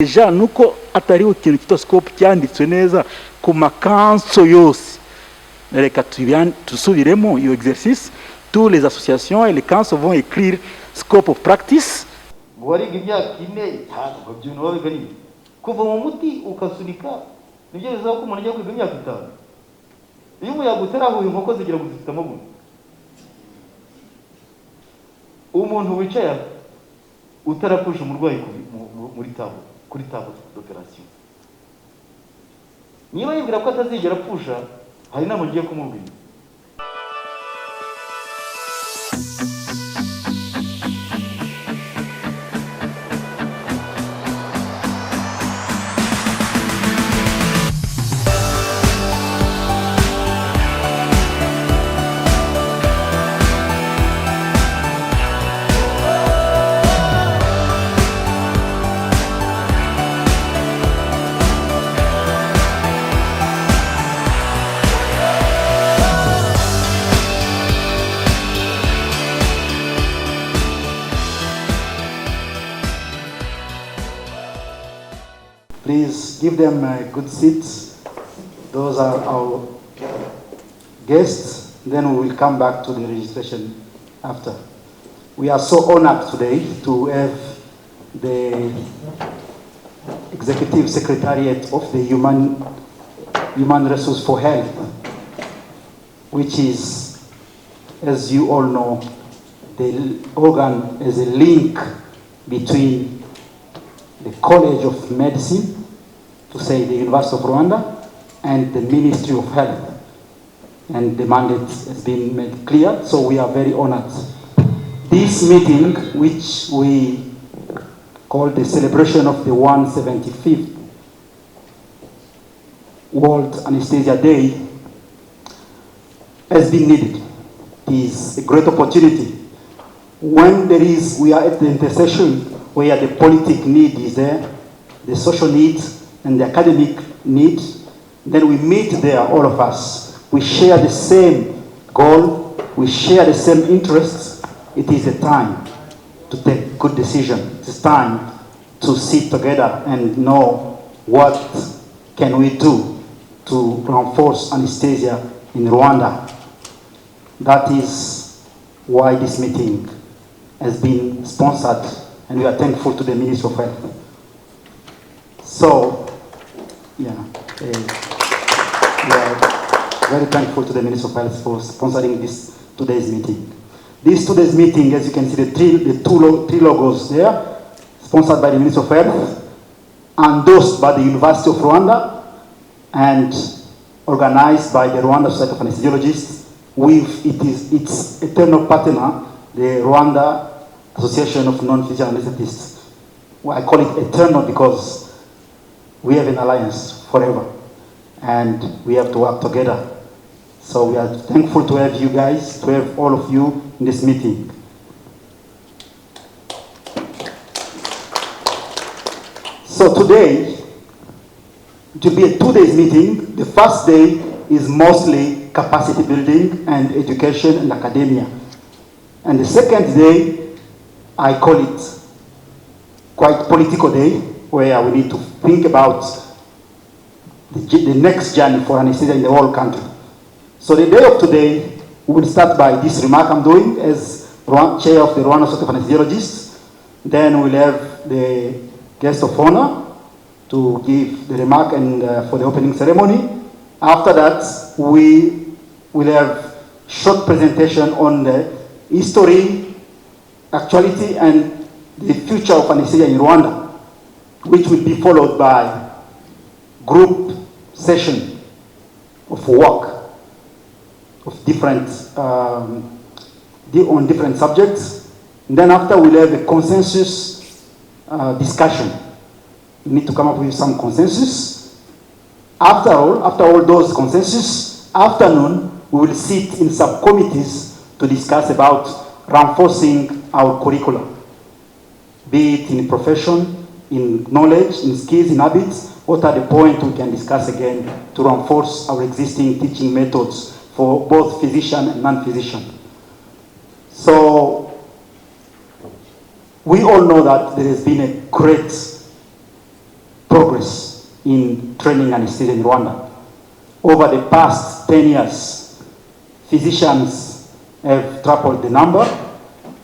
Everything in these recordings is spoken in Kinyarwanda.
deja nuko atariho ikintu cyitwa scope cyanditswe neza ku makanso yose. Reka tusubiremo iyo exercice. Tous les associations et les councils vont écrire scope of practice. Wariga imyaka 4 ntabwo byuno babiga ni kuva mu muti ukasunika nibyo bizaba ko umuntu ajya kwiga imyaka 5. Iyo umuyaga utarahuye inkoko zigira gufite amaguru. Umuntu wicaye utarapusha umurwayi muri tabo kuri tabo d'opération. Niba yibwira ko atazigera apusha hari namo ngiye kumubwira. Please give them good seats. Those are our guests. Then we will come back to the registration after. We are so honored today to have the Executive Secretariat of the Human Resource for Health, which is, as you all know, the organ is a link between the College of Medicine, to say the University of Rwanda, and the Ministry of Health. And the mandate has been made clear, so we are very honored. This meeting, which we call the celebration of the 175th World Anesthesia Day, has been needed. It is a great opportunity. When we are at the intersection where the politic need is there, the social need and the academic need, then we meet there, all of us. We share the same goal, we share the same interests. It is a time to take good decisions. It's time to sit together and know what can we do to reinforce anesthesia in Rwanda. That is why this meeting has been sponsored, and we are thankful to the Ministry of Health. So, yeah, we are very thankful to the Ministry of Health for sponsoring today's meeting. This today's meeting, as you can see, the three logos there, sponsored by the Ministry of Health, endorsed by the University of Rwanda, and organized by the Rwanda Society of Anesthesiologists, with its eternal partner, the Rwanda Association of Non-Physician Anesthetists. Well, I call it eternal because we have an alliance forever, and we have to work together. So we are thankful to have you guys, to have all of you in this meeting. So today, to be a 2 days meeting, the first day is mostly capacity building and education and academia. And the second day, I call it quite political day, where we need to think about the next journey for anesthesia in the whole country. So the day of today, we will start by this remark I'm doing as chair of the Rwanda Society of Anesthesiologists. Then we'll have the guest of honor to give the remark and for the opening ceremony. After that, we will have short presentation on the history, actuality, and the future of anesthesia in Rwanda, which will be followed by group session of work of different on different subjects. And then after we'll have a consensus discussion. We need to come up with some consensus. After all those consensus, afternoon we will sit in subcommittees to discuss about reinforcing our curriculum, be it in profession, in knowledge, in skills, in habits. What are the points we can discuss again to reinforce our existing teaching methods for both physician and non-physician? So we all know that there has been a great progress in training anesthesia in Rwanda. Over the past 10 years, physicians have tripled the number,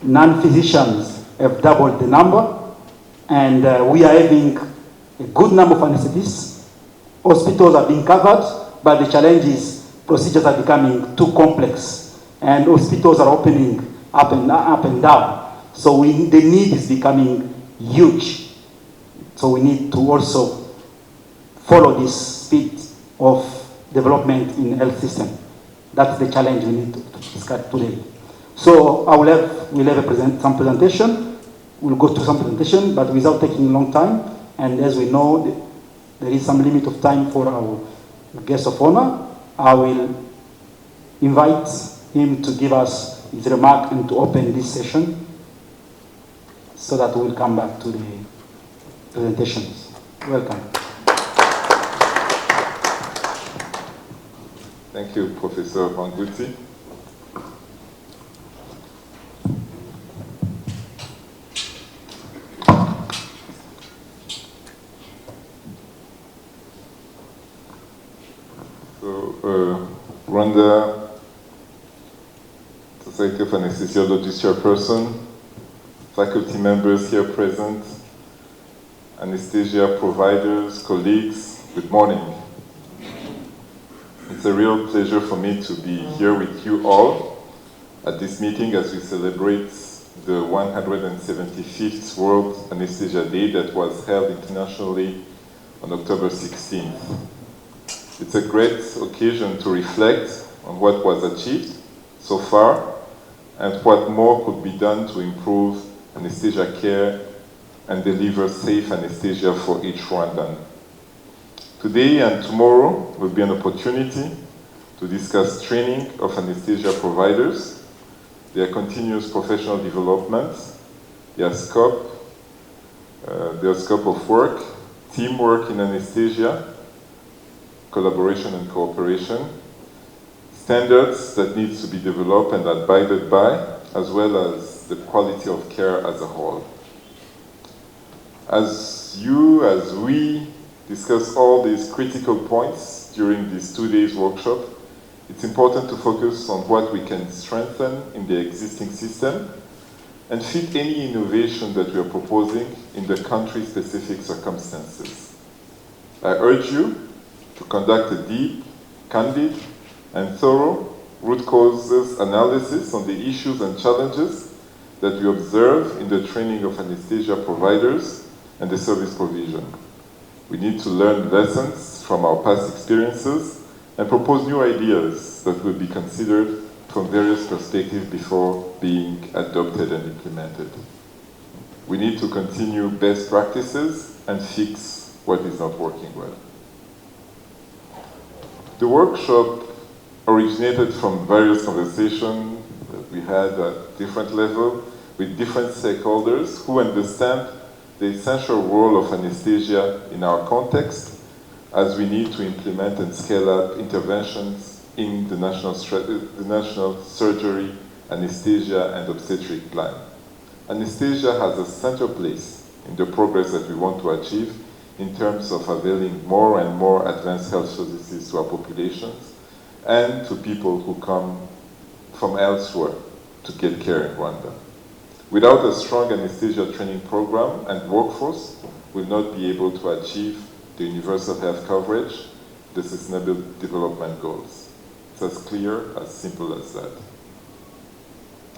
non-physicians have doubled the number, and we are having a good number of anesthetists. Hospitals are being covered, but the challenge is procedures are becoming too complex, and hospitals are opening up and down. So the need is becoming huge. So we need to also follow this speed of development in the health system. That's the challenge we need to discuss today. So we'll have some presentation. We'll go through some presentation, but without taking a long time. And as we know, there is some limit of time for our guest of honor. I will invite him to give us his remark and to open this session so that we'll come back to the presentations. Welcome. Thank you, Professor Vanguti. Rwanda Society of Anesthesiologists chairperson, faculty members here present, anesthesia providers, colleagues, good morning. It's a real pleasure for me to be here with you all at this meeting as we celebrate the 175th World Anesthesia Day that was held internationally on October 16th. It's a great occasion to reflect on what was achieved so far and what more could be done to improve anesthesia care and deliver safe anesthesia for each Rwandan. Today and tomorrow will be an opportunity to discuss training of anesthesia providers, their continuous professional development, their scope of work, teamwork in anesthesia, collaboration and cooperation, standards that need to be developed and abided by, as well as the quality of care as a whole. As we discuss all these critical points during this 2 days workshop, it's important to focus on what we can strengthen in the existing system and fit any innovation that we are proposing in the country-specific circumstances. I urge you to conduct a deep, candid, and thorough root causes analysis on the issues and challenges that we observe in the training of anesthesia providers and the service provision. We need to learn lessons from our past experiences and propose new ideas that will be considered from various perspectives before being adopted and implemented. We need to continue best practices and fix what is not working well. The workshop originated from various conversations that we had at different levels with different stakeholders who understand the essential role of anesthesia in our context as we need to implement and scale up interventions in the National Surgery, Anesthesia and Obstetric Plan. Anesthesia has a central place in the progress that we want to achieve in terms of availing more and more advanced health services to our populations and to people who come from elsewhere to get care in Rwanda. Without a strong anesthesia training program and workforce, we'll not be able to achieve the universal health coverage, the Sustainable Development Goals. It's as clear, as simple as that.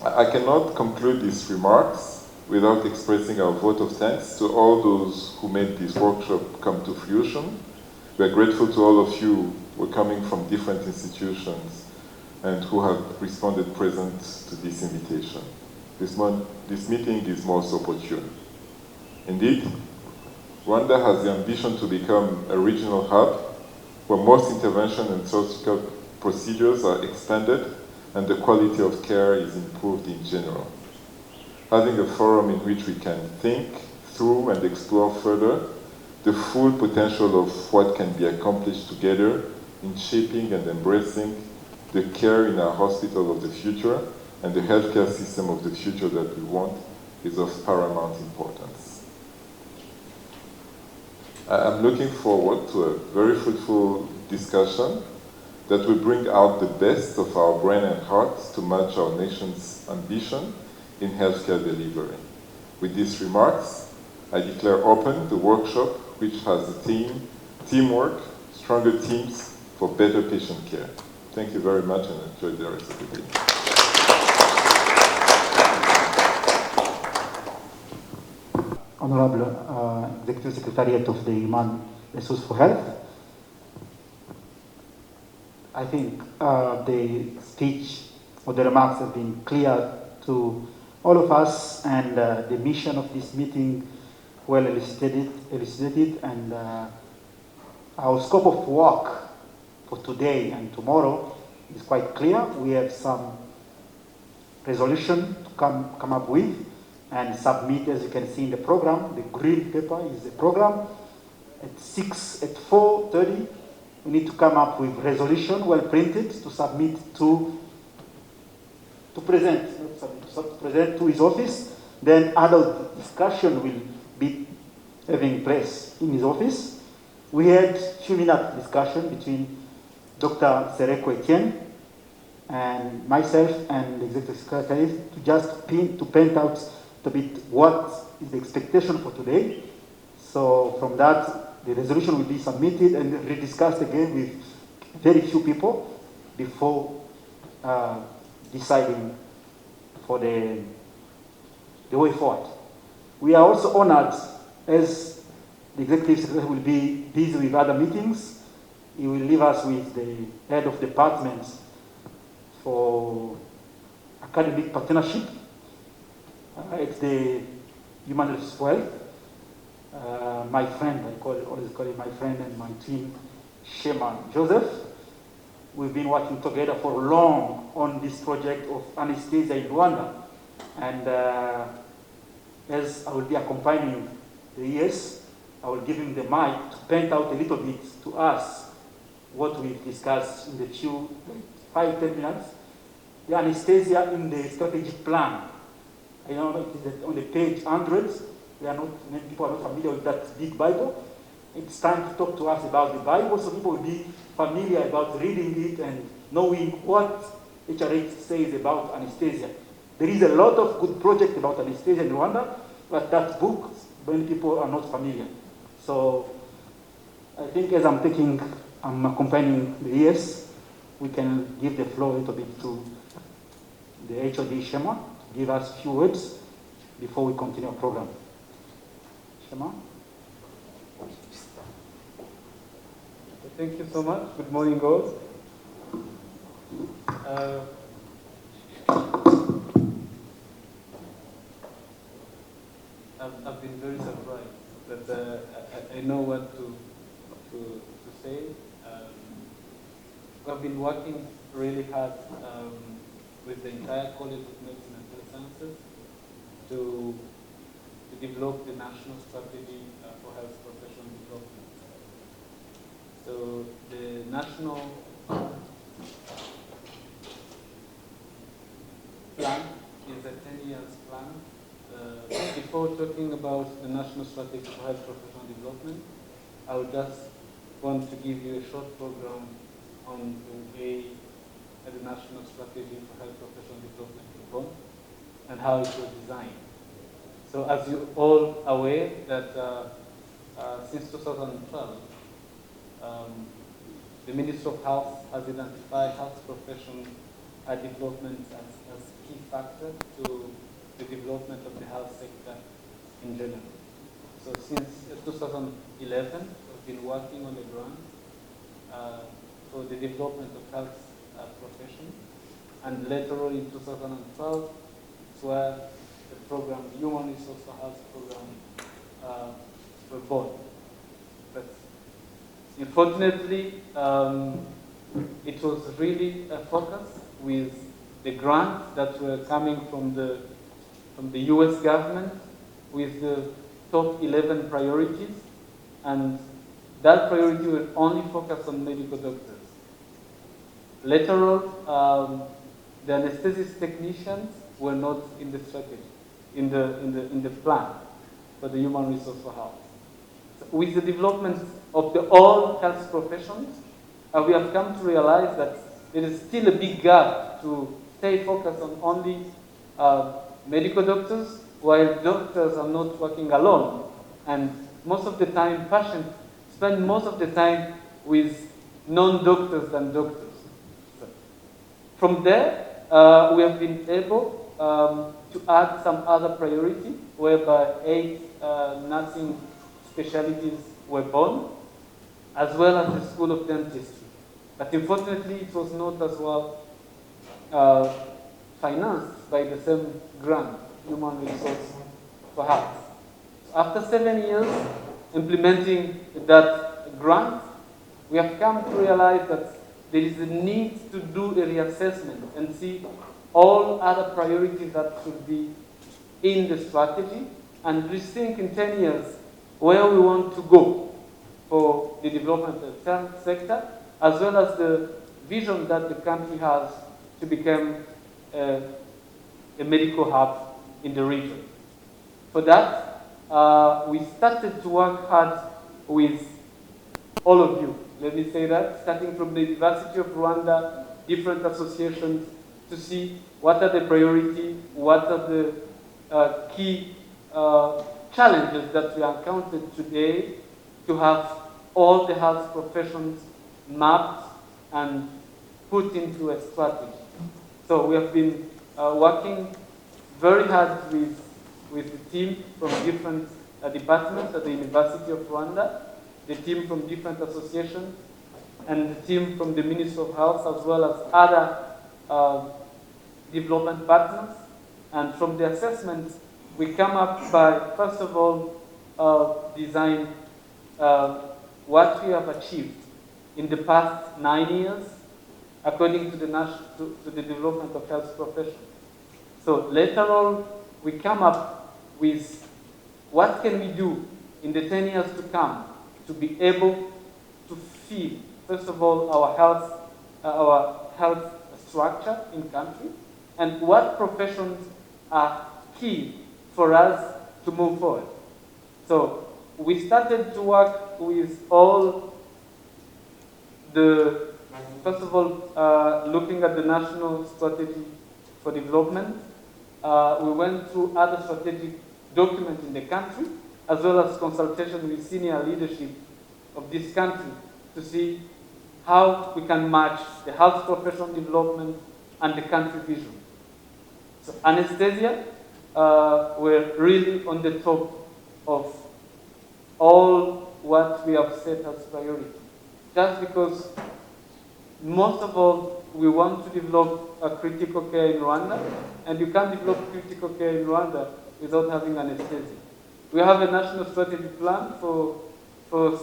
I cannot conclude these remarks without expressing our vote of thanks to all those who made this workshop come to fruition. We are grateful to all of you who are coming from different institutions and who have responded present to this invitation. This meeting is most opportune. Indeed, Rwanda has the ambition to become a regional hub where most intervention and surgical procedures are expanded and the quality of care is improved in general. Having a forum in which we can think through and explore further the full potential of what can be accomplished together in shaping and embracing the care in our hospital of the future and the healthcare system of the future that we want is of paramount importance. I'm looking forward to a very fruitful discussion that will bring out the best of our brain and hearts to match our nation's ambition in healthcare delivery. With these remarks, I declare open the workshop, which has the theme, Teamwork, Stronger Teams for Better Patient Care. Thank you very much and enjoy the rest of the day. Honorable Executive Secretariat of the Human Resource for Health, I think the speech or the remarks have been clear to all of us, and the mission of this meeting well elucidated, and our scope of work for today and tomorrow is quite clear. We have some resolution to come up with and submit, as you can see in the program. The green paper is the program. At 4:30, we need to come up with resolution, well printed, to submit to present to his office. Then adult discussion will be having place in his office. We had few-minute discussion between Dr. Sereko Etienne and myself and the Executive Secretary to just paint out a bit what is the expectation for today. So from that, the resolution will be submitted and rediscussed again with very few people before deciding for the way forward. We are also honored, as the Executive Secretary will be busy with other meetings, he will leave us with the head of department for academic partnership. It's the Human Resource Health. My friend, always call him my friend, and my team, Shema Joseph. We've been working together for long on this project of anesthesia in Rwanda. And as I will be accompanying the ES, I will give him the mic to paint out a little bit to us what we've discussed in the few 5-10 minutes. The anesthesia in the strategic plan. I know it is on the page 100. Many people are not familiar with that big Bible. It's time to talk to us about the Bible, so people will be familiar about reading it and knowing what HRH says about anesthesia. There is a lot of good projects about anesthesia in Rwanda, but that book, many people are not familiar. So I think as I'm accompanying the ES, we can give the floor a little bit to the HOD Shema to give us a few words before we continue our program. Shema? Thank you so much. Good morning, girls. I've been very surprised that I know what to say. I've been working really hard with the entire College of Medicine and Health Sciences to develop the national strategy for health professional development. So the national plan is a 10-year plan. Before talking about the national strategy for health professional development, I would just want to give you a short program on the way the national strategy for health professional development was born and how it was designed. So as you're all aware that since 2012, the Ministry of Health has identified health profession development as key factor to the development of the health sector in general. So since 2011, we've been working on the ground for the development of health profession, and later on in 2012, it's where the program, the Human Resource for Health program, were born. But unfortunately, it was really a focus with the grants that were coming from the US government with the top 11 priorities, and that priority will only focus on medical doctors. Later on, the anesthesist technicians were not in the strategy, in the plan for the Human Resource for Health. So with the development of the all health professions, we have come to realize that there is still a big gap to stay focused on only medical doctors, while doctors are not working alone. And most of the time, patients spend most of the time with non-doctors than doctors. From there, we have been able to add some other priority, whereby 8 nursing specialties were born, as well as the School of Dentistry. But unfortunately, it was not as well financed by the same grant, human resource for health. So after 7 years implementing that grant, we have come to realize that there is a need to do a reassessment and see all other priorities that should be in the strategy and rethink in 10 years where we want to go for the development of the health sector, as well as the vision that the country has to become a medical hub in the region. For that, we started to work hard with all of you. Let me say that, starting from the University of Rwanda, different associations, to see what are the priorities, what are the key challenges that we encountered today, to have all the health professions mapped and put into a strategy. So we have been working very hard with the team from different departments at the University of Rwanda, the team from different associations, and the team from the Ministry of Health, as well as other development partners. And from the assessment, we come up by, first of all, design what we have achieved in the past 9 years, according to the development of health professions. So later on, we come up with what can we do in the 10 years to come to be able to feed, first of all, our health structure in country, and what professions are key for us to move forward. So we started to work with all the, first of all, looking at the national strategy for development. We went through other strategic documents in the country, as well as consultation with senior leadership of this country to see how we can match the health professional development and the country vision. So anesthesia were really on the top of all what we have set as priority. Just because most of all, we want to develop a critical care in Rwanda, and you can't develop critical care in Rwanda without having anesthesia. We have a national strategy plan for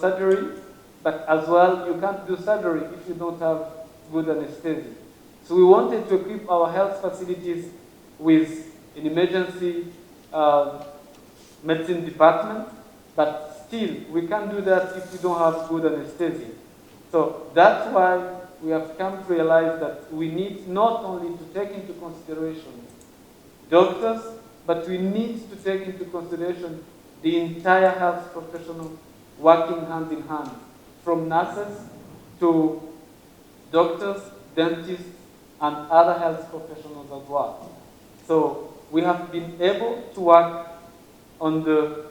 surgery, but as well, you can't do surgery if you don't have good anesthesia. So we wanted to equip our health facilities with an emergency medicine department, but still, we can't do that if you don't have good anesthesia. So that's why we have come to realize that we need not only to take into consideration doctors, but we need to take into consideration the entire health professional working hand in hand, from nurses to doctors, dentists, and other health professionals as well. So we have been able to work on the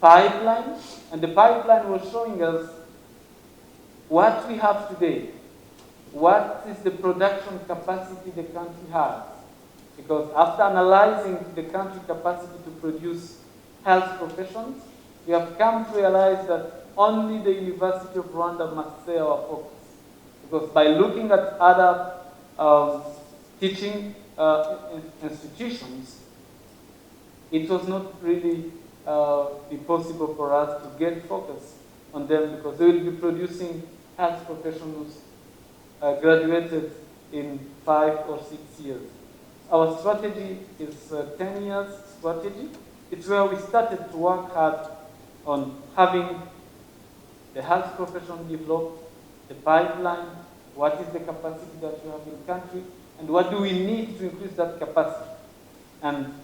pipeline, and the pipeline was showing us what we have today, what is the production capacity the country has. Because after analyzing the country capacity to produce health professions, we have come to realize that only the University of Rwanda must stay our focus. Because by looking at other teaching institutions, it was not really be possible for us to get focus on them, because they will be producing health professionals graduated in 5 or 6 years. Our strategy is a 10 years strategy. It's where we started to work hard on having the health profession developed, the pipeline, what is the capacity that we have in country, and what do we need to increase that capacity. And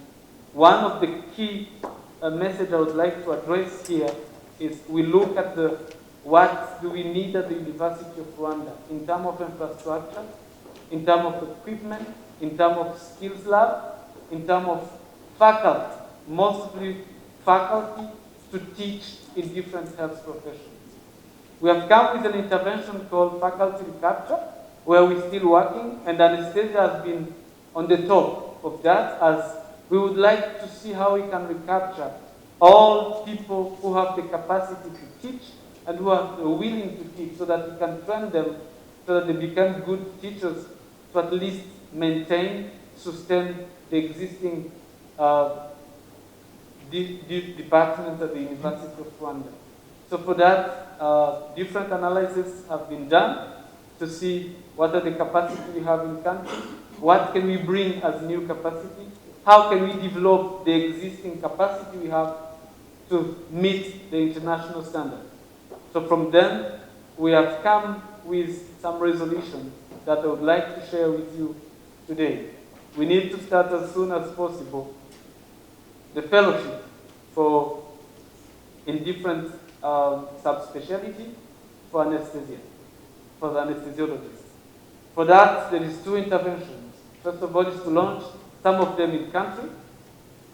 one of the key message I would like to address here is we look at what do we need at the University of Rwanda in terms of infrastructure, in terms of equipment, in terms of skills lab, in terms of faculty, mostly faculty to teach in different health professions. We have come with an intervention called faculty recapture, where we're still working, and Anesthesia has been on the top of that, as we would like to see how we can recapture all people who have the capacity to teach and who are willing to teach, so that we can train them so that they become good teachers to at least maintain, sustain the existing department at the University of Rwanda. So for that, different analyses have been done to see what are the capacity we have in country, what can we bring as new capacity, how can we develop the existing capacity we have to meet the international standard. So from then, we have come with some resolutions that I would like to share with you today. We need to start as soon as possible the fellowship in different subspecialty for anesthesia, for the anesthesiologists. For that, there is two interventions. First of all is to launch some of them in country,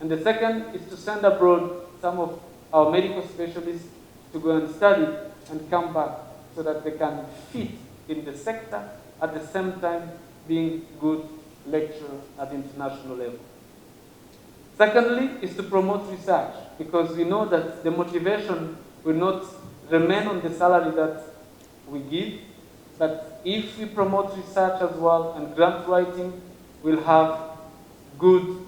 and the second is to send abroad some of our medical specialists to go and study and come back so that they can fit in the sector at the same time being good lecturer at the international level. Secondly is to promote research, because we know that the motivation will not remain on the salary that we give, but if we promote research as well and grant writing, we'll have good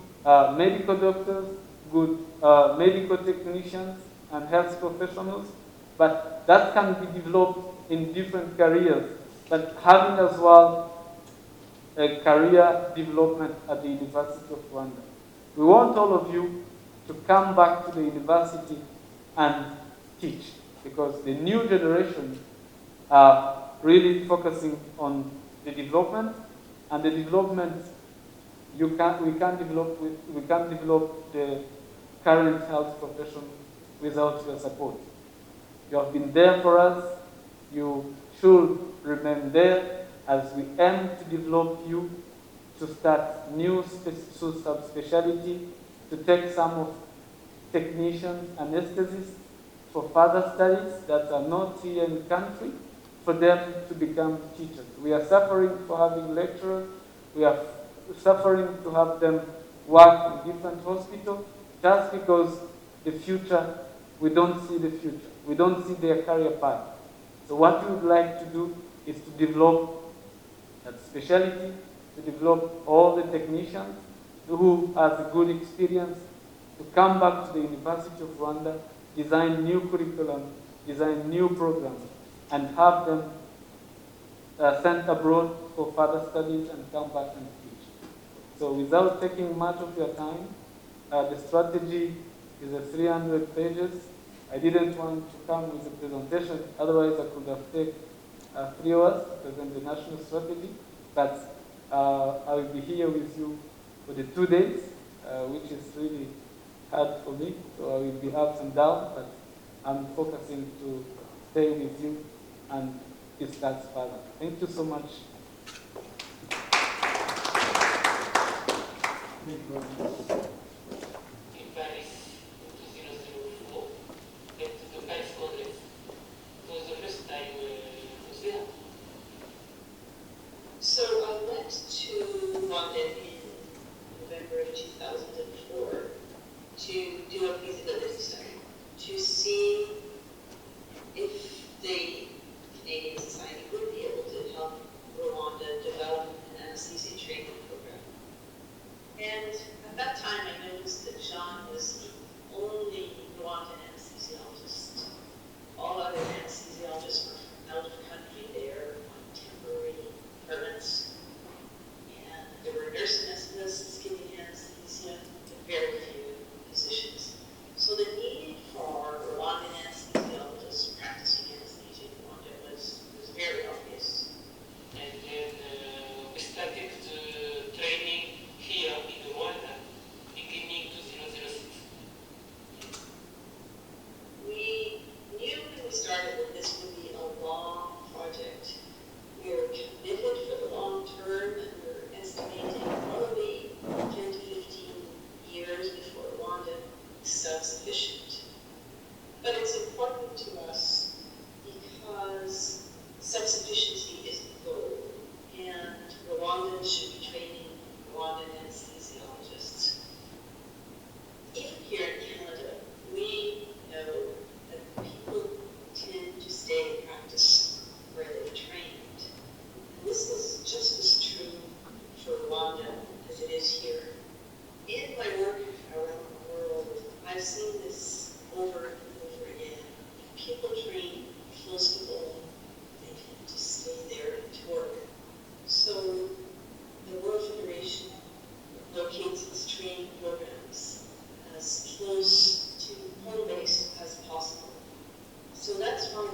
medical doctors, good medical technicians and health professionals, but that can be developed in different careers, but having as well a career development at the University of Rwanda. We want all of you to come back to the university and teach, because the new generation are really focusing on the development, and the development we can't develop the current health profession without your support. You have been there for us. You should remain there as we aim to develop you to start new subspecialty, to take some of technicians, anesthetists for further studies that are not here in the country, for them to become teachers. We are suffering for having lecturers. We are suffering to have them work in different hospitals, just because the future, we don't see the future. We don't see their career path. So what we would like to do is to develop that specialty, to develop all the technicians who has a good experience, to come back to the University of Rwanda, design new curriculum, design new programs, and have them sent abroad for further studies and come back and teach. So without taking much of your time, the strategy is 300 pages. I didn't want to come with a presentation, otherwise I could have taken 3 hours to present the national strategy, but I will be here with you for the 2 days, which is really hard for me, so I will be ups and downs, but I'm focusing to stay with you and discuss further. Thank you so much. So I went to London in November of 2004 to do a feasibility study to see if the Canadian Society would be able to help Rwanda develop an anesthesia training program. And at that time, I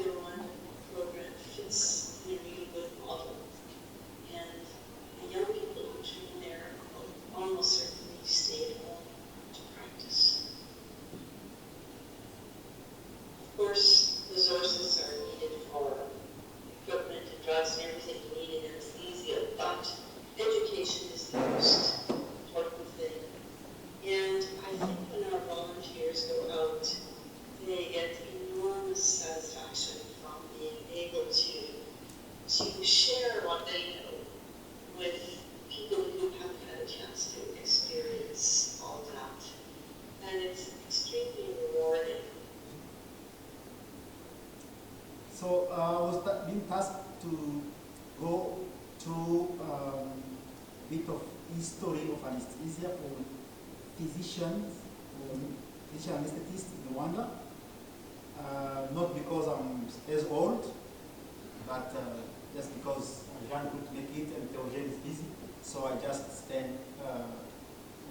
the Rwanda program fits in a really good model. And the young people who train there will almost certainly stay at home to practice. Of course, resources are needed for equipment and drugs and everything you need in anesthesia, but education is the most important thing. And I think when our volunteers go out, they get enormous satisfaction from being able to share what they know with people who haven't had a chance to experience all that. And it's extremely rewarding. So I was being tasked to go through a bit of history of anesthesia for physicians, or physician anesthetists in Rwanda. Not because I'm as old, but just because Jean couldn't make it and Theogene is busy. So I just stand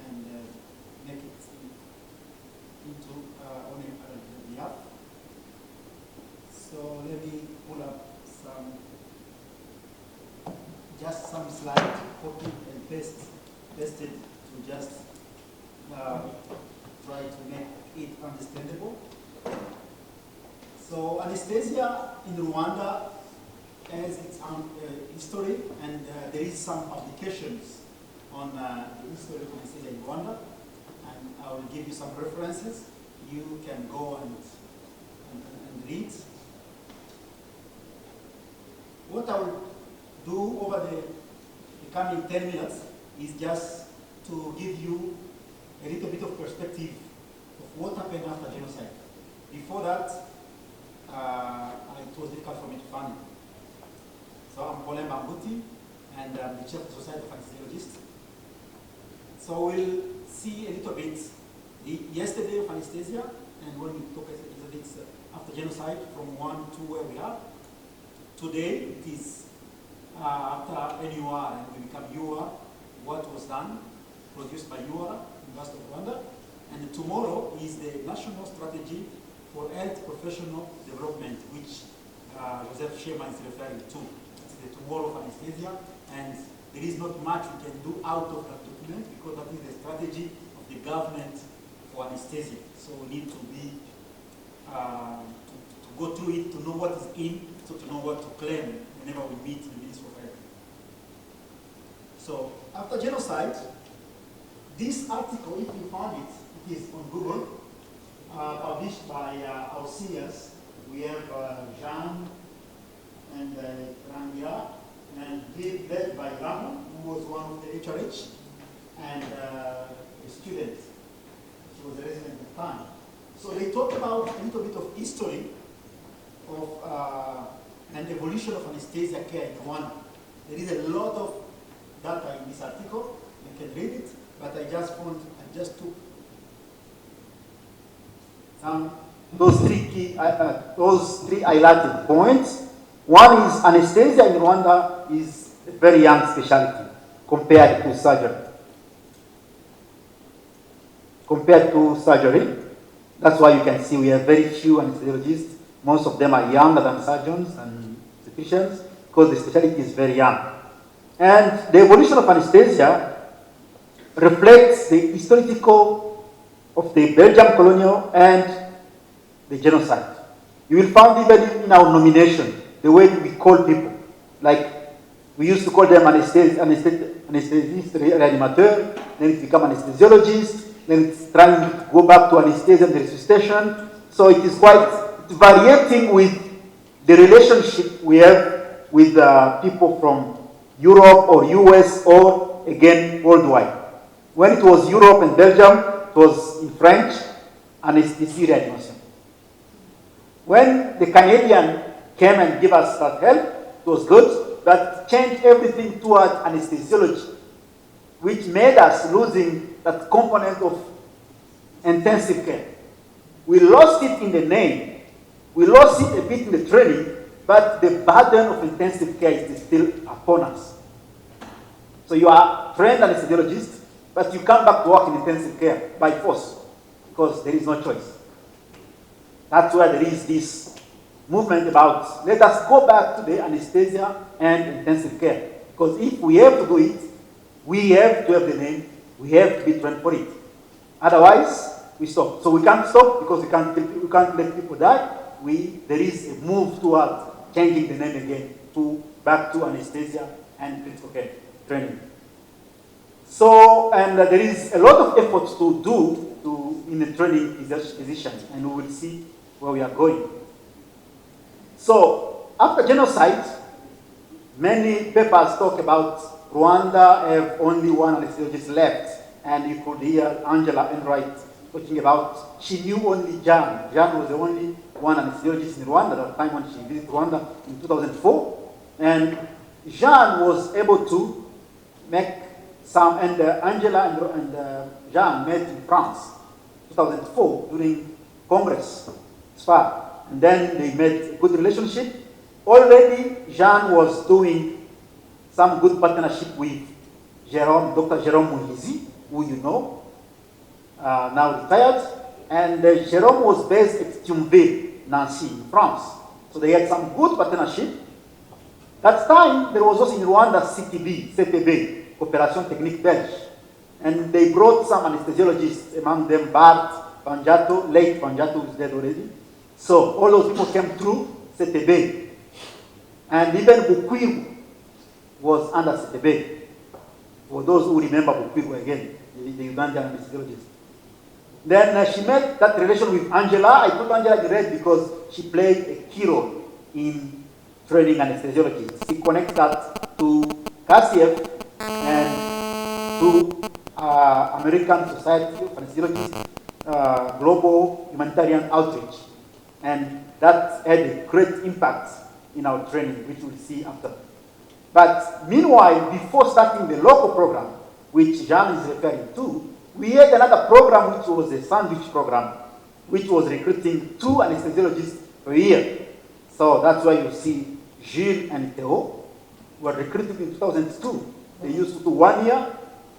and make it into on the behalf. So let me pull up just some slides, copy and pasted to just try to make it understandable. So anesthesia in Rwanda has its own history, and there is some publications on the history of anesthesia in Rwanda, and I will give you some references. You can go and read. What I will do over the coming 10 minutes is just to give you a little bit of perspective of what happened after genocide. Before that, it was difficult for me to find it. So I'm Colin Bambuti, and I'm the Chief of the Society of Anesthesiologists. So we'll see a little bit the yesterday of anesthesia, and when we talk a little bit after genocide from 1 to where we are. Today, it is after NUR and we become UR, what was done, produced by UR, University of Rwanda. And tomorrow is the National Strategy for Health Professional Development, which Joseph Shema is referring to. It's the tomorrow of anesthesia, and there is not much we can do out of that document because that is the strategy of the government for anesthesia. So we need to be to go through it, to know what is in, so to know what to claim whenever we meet the Ministry of Health. So after genocide, this article, if you found it, it is on Google, published by our seniors. We have Jean and Rangia, and led by Rama, who was one of the HRH, and a student. She was a resident at the time. So they talk about a little bit of history of and evolution of anesthesia care in Rwanda. There is a lot of data in this article. You can read it, but I just took those three highlighted points. One is anesthesia in Rwanda is a very young specialty compared to surgery. That's why you can see we have very few anesthesiologists. Most of them are younger than surgeons and physicians because the specialty is very young. And the evolution of anesthesia reflects the historical of the Belgian colonial and the genocide. You will find even in our nomination, the way we call people. Like, we used to call them anesthesist, reanimateur, then it become anesthesiologist, then it's trying to go back to anesthesia and resuscitation. So it is quite varying with the relationship we have with people from Europe or US or, again, worldwide. When it was Europe and Belgium, it was in French, anesthesie reanimation. When the Canadian came and gave us that help, it was good, but changed everything toward anesthesiology, which made us losing that component of intensive care. We lost it in the name. We lost it a bit in the training, but the burden of intensive care is still upon us. So you are a trained anesthesiologist, but you come back to work in intensive care by force because there is no choice. That's where there is this movement about let us go back to the anesthesia and intensive care. Because if we have to do it, we have to have the name, we have to be trained for it. Otherwise, we stop. So we can't stop because we can't let people die. There is a move towards changing the name again back to anesthesia and critical care training. So, and there is a lot of efforts to do in the training physicians, and we will see where we are going. So, after genocide, many papers talk about Rwanda have only one anesthesiologist left, and you could hear Angela Enright talking about she knew only Jan. Jan was the only one anesthesiologist in Rwanda at the time when she visited Rwanda in 2004, and Jean was able to make some, and Angela and Jean met in France, 2004, during Congress, SPA. And then they made a good relationship. Already, Jean was doing some good partnership with Dr. Jérôme Muhizi, who you know, now retired. And Jérôme was based at Thionville, Nancy, in France. So they had some good partnership. That time, there was also in Rwanda CTB, Coopération Technique Belge. And they brought some anesthesiologists, among them Bart Panjato, late Panjato is dead already. So all those people came through CTB. And even Bukwiru was under CTB. For those who remember Bukwiru again, the Ugandan anesthesiologist. Then she made that relation with Angela. I put Angela in red because she played a key role in training anesthesiology. She connected that to KCF and to American Society of Anesthesiologists, Global Humanitarian Outreach. And that had a great impact in our training, which we'll see after. But meanwhile, before starting the local program, which Jean is referring to, we had another program which was a sandwich program, which was recruiting 2 anesthesiologists per year. So that's why you see Gilles and Theo were recruited in 2002. They used to do 1 year,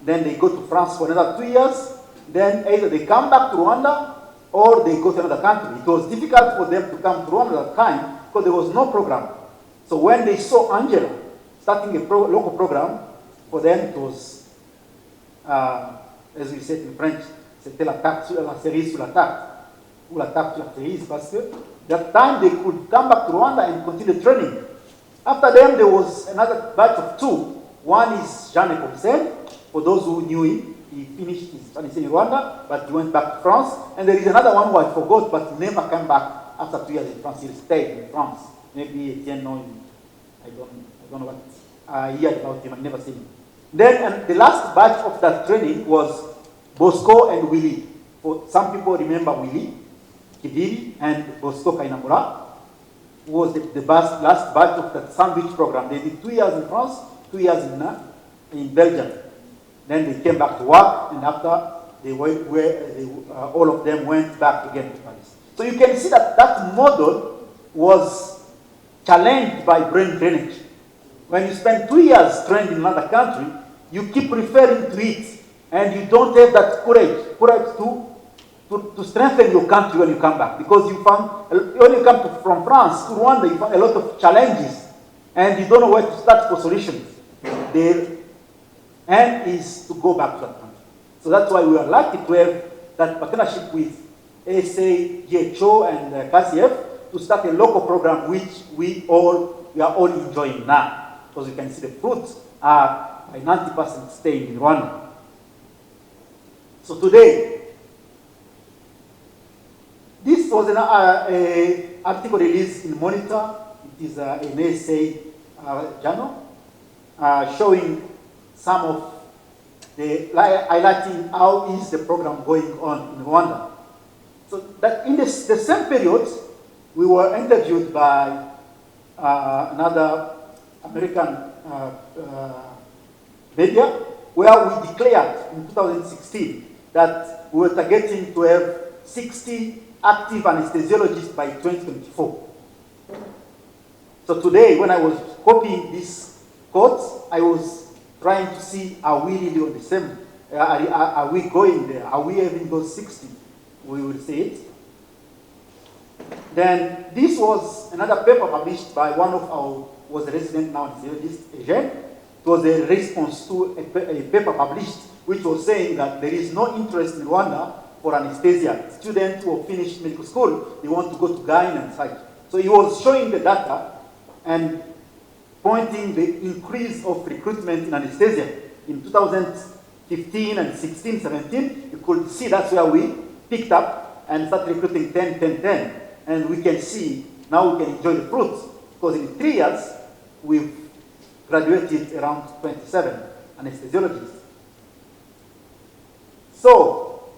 then they go to France for another 2 years, then either they come back to Rwanda or they go to another country. It was difficult for them to come to Rwanda at that time because there was no program. So when they saw Angela starting a local program, for them it was, as we said in French, c'était l'attaque sur la série sur l'attaque, ou l'attaque sur la série, parce que that time they could come back to Rwanda and continue training. After them, there was another batch of 2. One is Jean Ecobsen. For those who knew him, he finished his studies in Rwanda, but he went back to France. And there is another one who I forgot, but never came back after 2 years in France. He stayed in France. Maybe Etienne knows him. I don't know what I heard about him. I never seen him. Then the last batch of that training was Bosco and Willie. For some people remember Willie Kidiri and Bosco Kainamura, who was the last batch of that sandwich program. They did 2 years in France, 2 years in Belgium. Then they came back to work, and after they went all of them went back again to Paris. So you can see that that model was challenged by brain drainage. When you spend 2 years trained in another country, you keep referring to it, and you don't have that courage to strengthen your country when you come back. Because you found, when you come from France to Rwanda, you find a lot of challenges, and you don't know where to start for solutions. The end is to go back to that country. So that's why we are lucky to have that partnership with ASA, GHO, and KCF to start a local program which we are all enjoying now. Because you can see the fruits are by 90% staying in Rwanda. So today, this was an article released in Monitor. It is an essay journal showing some of the, highlighting how is the program going on in Rwanda. So that in the same period, we were interviewed by another American media, where we declared in 2016 that we were targeting to have 60 active anesthesiologists by 2024. So today, when I was copying this quote, I was trying to see, are we really on the same? Are we going there? Are we having those 60? We will see it. Then this was another paper published by one of our, was a resident now anesthesiologist, Eugene. It was a response to a paper published which was saying that there is no interest in Rwanda for anesthesia. Students who have finished medical school, they want to go to Gyne and such. So he was showing the data and pointing the increase of recruitment in anesthesia. In 2015 and 16, 17, you could see that's where we picked up and started recruiting 10, 10, 10. And we can see, now we can enjoy the fruits. Because in 3 years, we've graduated around 27 anesthesiologists. So,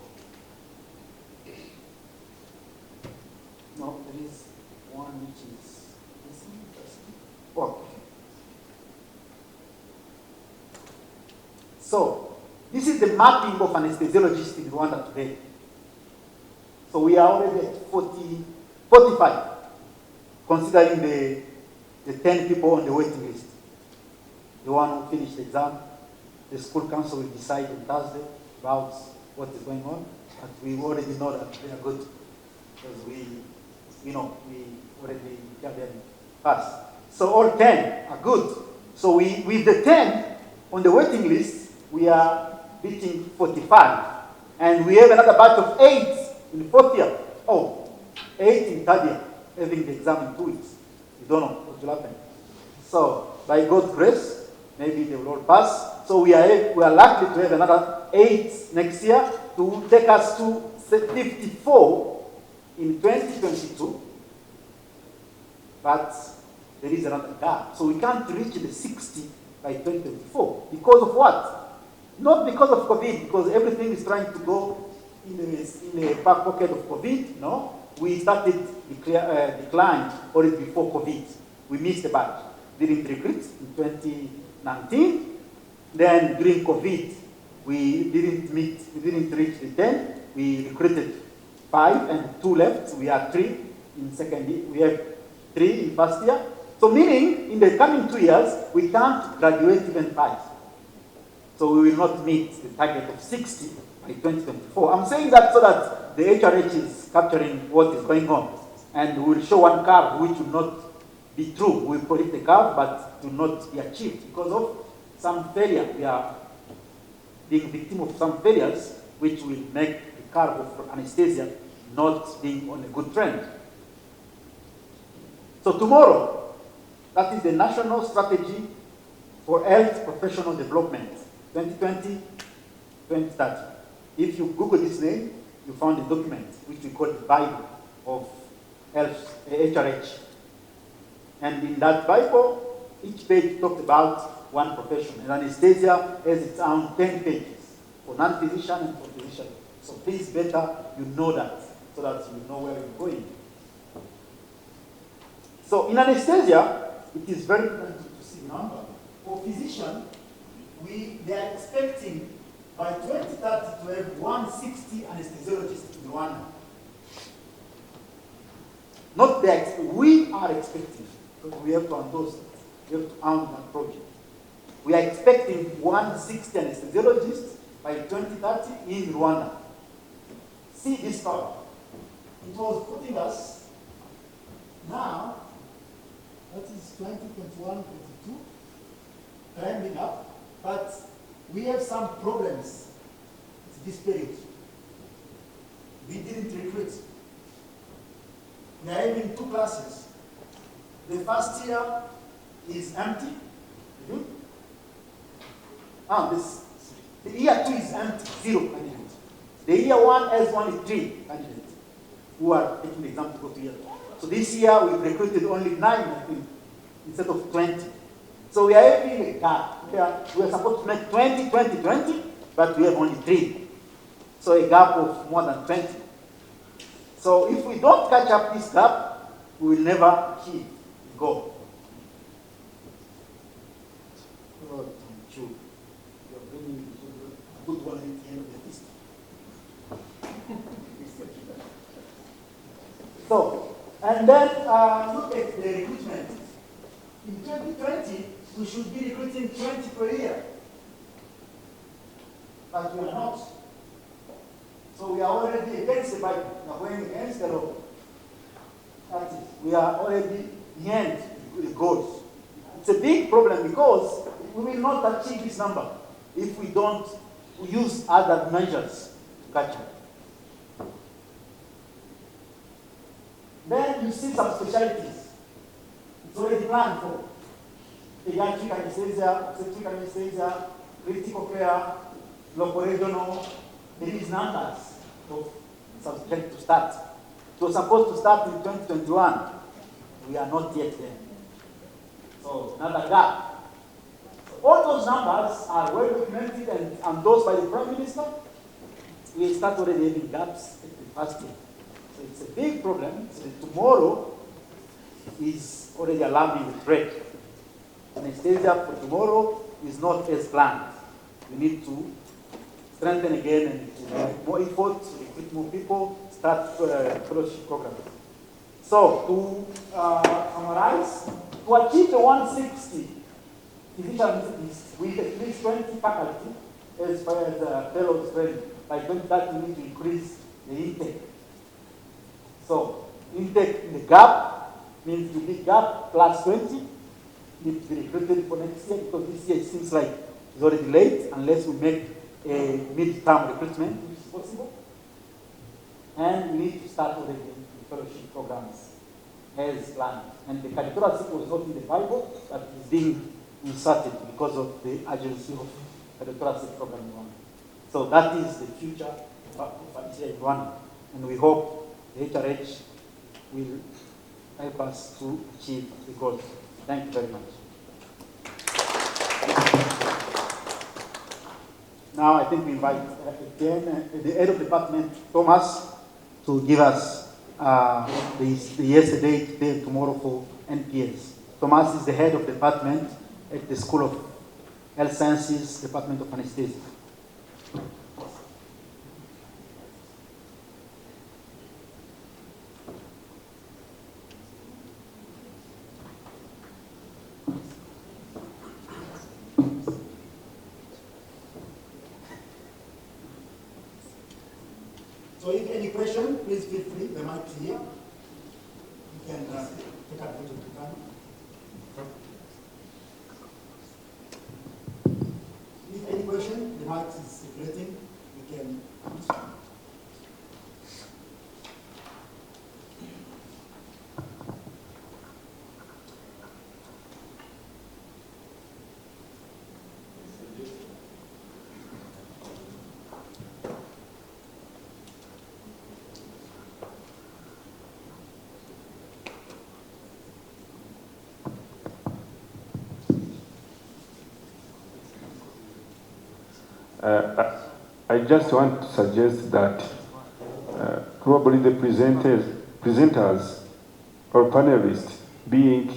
no, there is one which is missing. Oh. So, this is the mapping of anesthesiologists in Rwanda today. So we are already at 45, considering the 10 people on the waiting list. The one who finished the exam, the school council will decide on Thursday about what is going on, but we already know that they are good, because we already got them passed. So all 10 are good. So with the 10 on the waiting list, we are beating 45. And we have another batch of 8 in the 4th year. Oh, 8 in 3rd year, having the exam in 2 weeks. We don't know what will happen. So by God's grace, maybe they will all pass. So we are likely to have another 8 next year to take us to 54 in 2022. But there is another gap. So we can't reach the 60 by 2024. Because of what? Not because of COVID, because everything is trying to go in a back pocket of COVID. No, we started decline already before COVID. We missed the batch. Didn't recruit in 2019. Then during COVID, we didn't reach the 10. We recruited 5 and 2 left. We are 3 in second year. We have 3 in first year. So meaning, in the coming 2 years, we can't graduate even 5. So we will not meet the target of 60 by 2024. I'm saying that so that the HRH is capturing what is going on. And we will show one curve which will not be true. We will predict the curve, but will not be achieved because of some failure. We are being victim of some failures which will make the curve of anesthesia not being on a good trend. So tomorrow, that is the National Strategy for Health Professional Development, 2020-2030. If you Google this name, you found a document which we call the Bible of Health, HRH. And in that Bible, each page talked about one profession. And anesthesia has its own 10 pages for non-physician and for physician. So please better you know that, so that you know where you're going. So in anesthesia, it is very important to see the number. For physician, they are expecting by 2030 to have 160 anesthesiologists in Rwanda. Not that we are expecting, because we have to endorse it. We have to own that project. We are expecting 160 anesthesiologists by 2030 in Rwanda. See this power. It was putting us now, that is 2021, 22, climbing up, but we have some problems this period. We didn't recruit. We are having 2 classes. The first year is empty. The year 2 is empty, 0 candidates. The year 1 has only 3 candidates who are taking the exam to go to year 2. So this year we've recruited only 9, I think, instead of 20. So we are having a gap. We are supposed to make 20, 20, 20, but we have only 3. So a gap of more than 20. So if we don't catch up this gap, we will never achieve the goal. Oh, thank you. You're bringing a good one at the end of the list. So, and then look at the recruitment. In 2020, we should be recruiting 20 per year. But we are not. So we are already against the Bible. We are going against the law. That is, we are already behind the goals. It's a big problem because we will not achieve this number if we don't use other measures to catch up. Then you see some specialties. It's already planned for. Pediatric anesthesia, obstetric anesthesia, critical care, local regional. There is numbers of subspecialties to start. It was supposed to start in 2021. We are not yet there. So another gap. So all those numbers are well documented and endorsed by the Prime Minister. We start already having gaps at the first year. So it's a big problem. So tomorrow is already alarming the threat. Anesthesia for tomorrow is not as planned. We need to strengthen again and to make more effort, recruit more people, start fellowship programs. So to summarize, to achieve the 160 physicians with at least 20 faculty as far as fellows training, by 2030 we need to increase the intake. So intake in the gap means the big gap plus 20 need to be recruited for next year, because this year it seems like it's already late unless we make a mid-term recruitment, which is possible. And we need to start already the fellowship programs as planned. And the cardiac sick was not in the Bible, but is being inserted because of the urgency of the cardiac program in Rwanda. So that is the future of anesthesia in Rwanda. And we hope the HRH will help us to achieve the goals. Thank you very much. Now I think we invite again the head of department, Thomas, to give us the yesterday, today, tomorrow for NPS. Thomas is the head of department at the School of Health Sciences, Department of Anesthesia. So if any question, please feel free. The mic is here. You can take advantage of the time. If any question, the mic is circulating. You can answer. I just want to suggest that probably the presenters or panelists being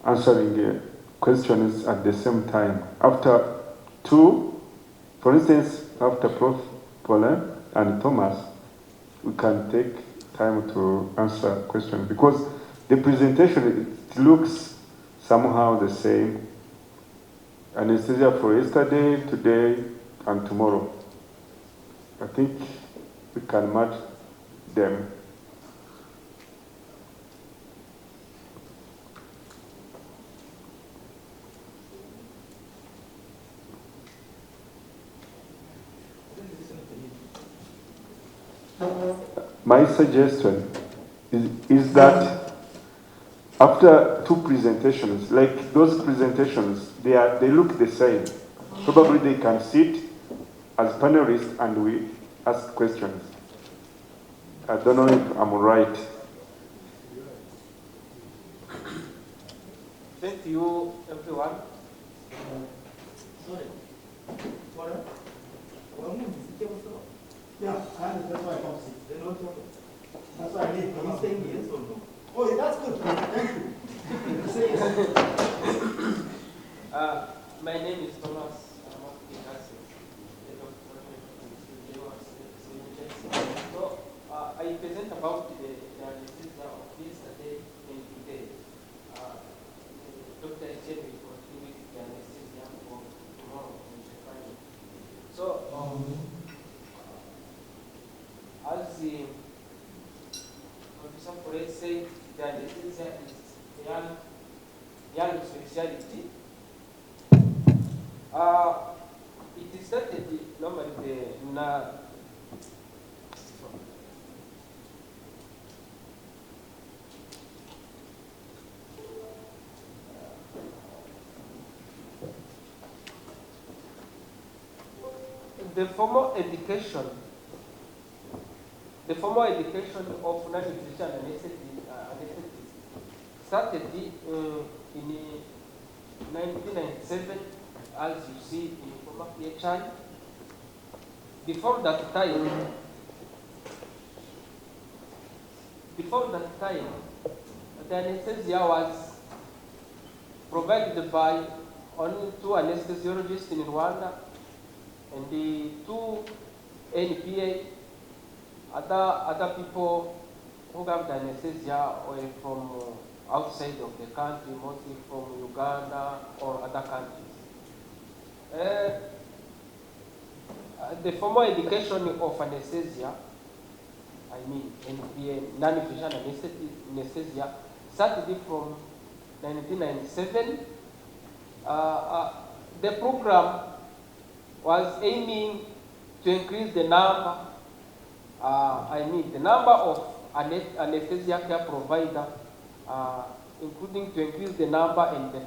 answering questions at the same time. After two, for instance, after Prof. Paulin and Thomas, we can take time to answer questions, because the presentation, it looks somehow the same. Anesthesia for yesterday, today, and tomorrow. I think we can match them. My suggestion is that after two presentations, like those presentations, they look the same. Probably they can sit as panelists and we ask questions. I don't know if I'm right. Thank you, everyone. Sorry. Yeah, and that's why I come sit. That's why I need to saying yes or no. Oh, that's good. Thank you. Say yes. My name is Thomas. So I present about the anesthesia of yesterday and today. Dr. Echebe will continue with the anesthesia for tomorrow and Friday. So as the Professor Perez said, the young specialty. It is started normally the formal education of non-nutrition anesthetists started in 1997, as you see in former PHI. Before that time, the anesthesia was provided by only 2 anesthesiologists in Rwanda and the 2 NPA. Other people who got the anesthesia were from outside of the country, mostly from Uganda or other countries. The formal education of anesthesia, I mean NPA, non-nutrition anesthesia, started from 1997. The program was aiming to increase the number, the number of anesthesia care provider, including to increase the number and the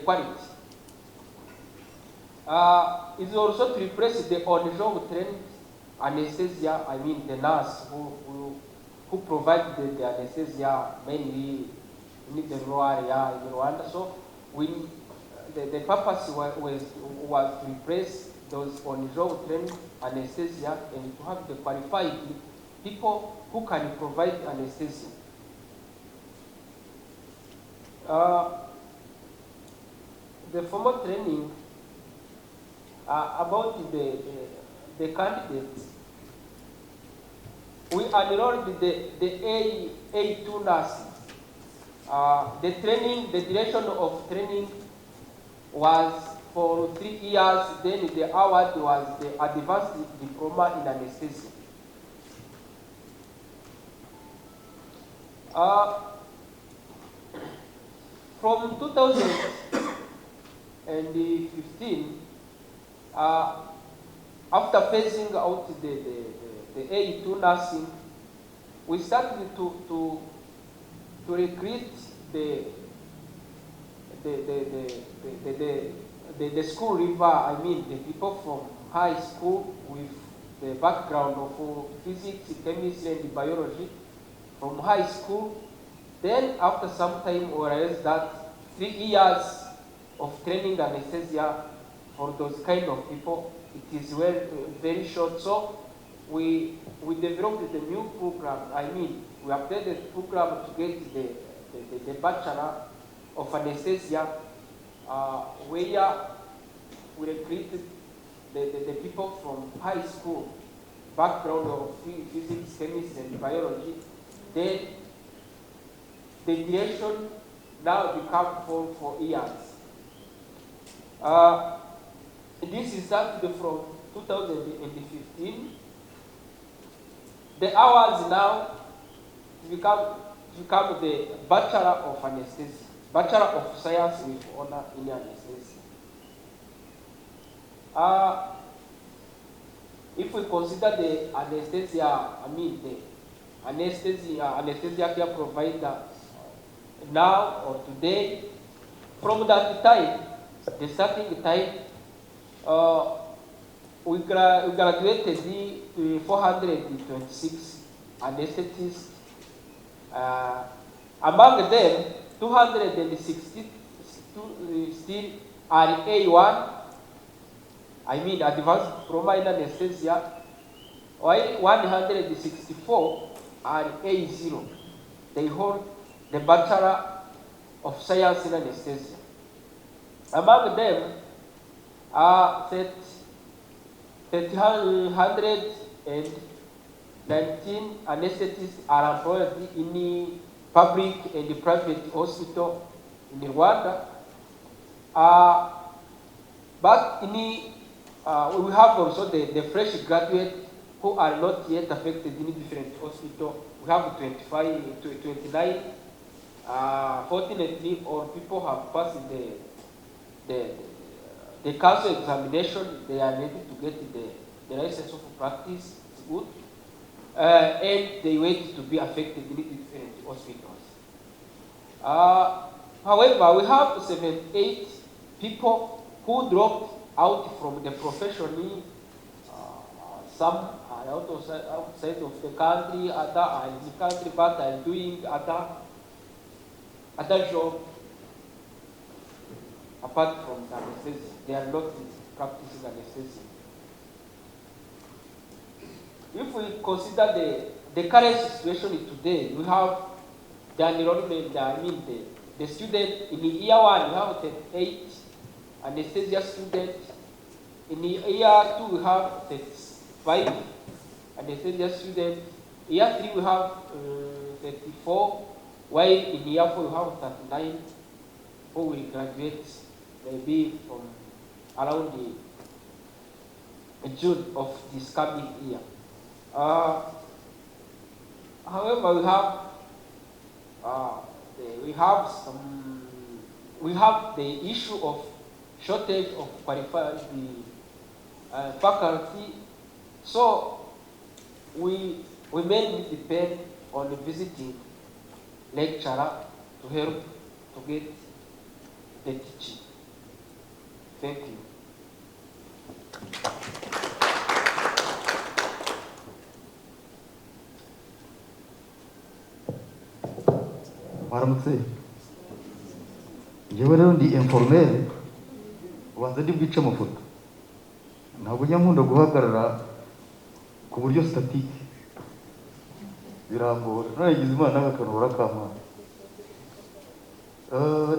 quality. It's also to replace the on-job trained anesthesia, the nurse who provide the anesthesia mainly in the rural area in Rwanda. So the purpose was to replace those on-job trained anesthesia and to have the qualified people who can provide anesthesia. The formal training about the candidates, we enrolled the A2 nurses. The duration of training was for 3 years, then the award was the advanced diploma in anesthesia. From 2015, after phasing out the A2 nursing, we started to recruit the school river, the people from high school with the background of physics, chemistry, and biology from high school. Then after some time, we realized that 3 years of training anesthesia for those kind of people, it is very short. So we developed the new program. We updated the program to get the Bachelor of Anesthesia, where we recruited the people from high school, background of physics, chemistry, and biology. Then the duration now become for 4 years. This is started from 2015. The hours now become the Bachelor of Anesthesia, Bachelor of Science with honor in anesthesia. If we consider the anesthesia, the anesthesia care provider now or today, from that time, the starting time, we graduated 426 anesthetists. Among them, 260 still are A1, advanced diploma in anesthesia, while 164 are A0. They hold the Bachelor of Science in Anesthesia. Among them, 1,319 anesthetists are employed in public and private hospital in Rwanda. But we have also the fresh graduates who are not yet affected in different hospitals. We have 29 fortunately, all people have passed the council examination. They are ready to get the license of practice. It's good. And they wait to be affected in different hospitals. However, we have 78 people who dropped out from the profession. Some are outside of the country, other are in the country, but are doing other job apart from the anesthesia. They are not practicing anesthesia. If we consider the current situation today, we have the enrollment, the student in year 1, we have 38 anesthesia students. In year 2, we have 35 anesthesia students. Year 3, we have 34, while in year 4, we have 39 who will graduate maybe from around the June of this coming year. However, we have the issue of shortage of qualified faculty, so we mainly depend on visiting lecturer to help to get the teaching. Thank you. Waramutse. Njyewe rero ndi informel, ubanza ndi bwice amafoto. Ntabwo njya nkunda guhagarara ku buryo statique. Birangora. Naragize Imana n'akanura k'amazi.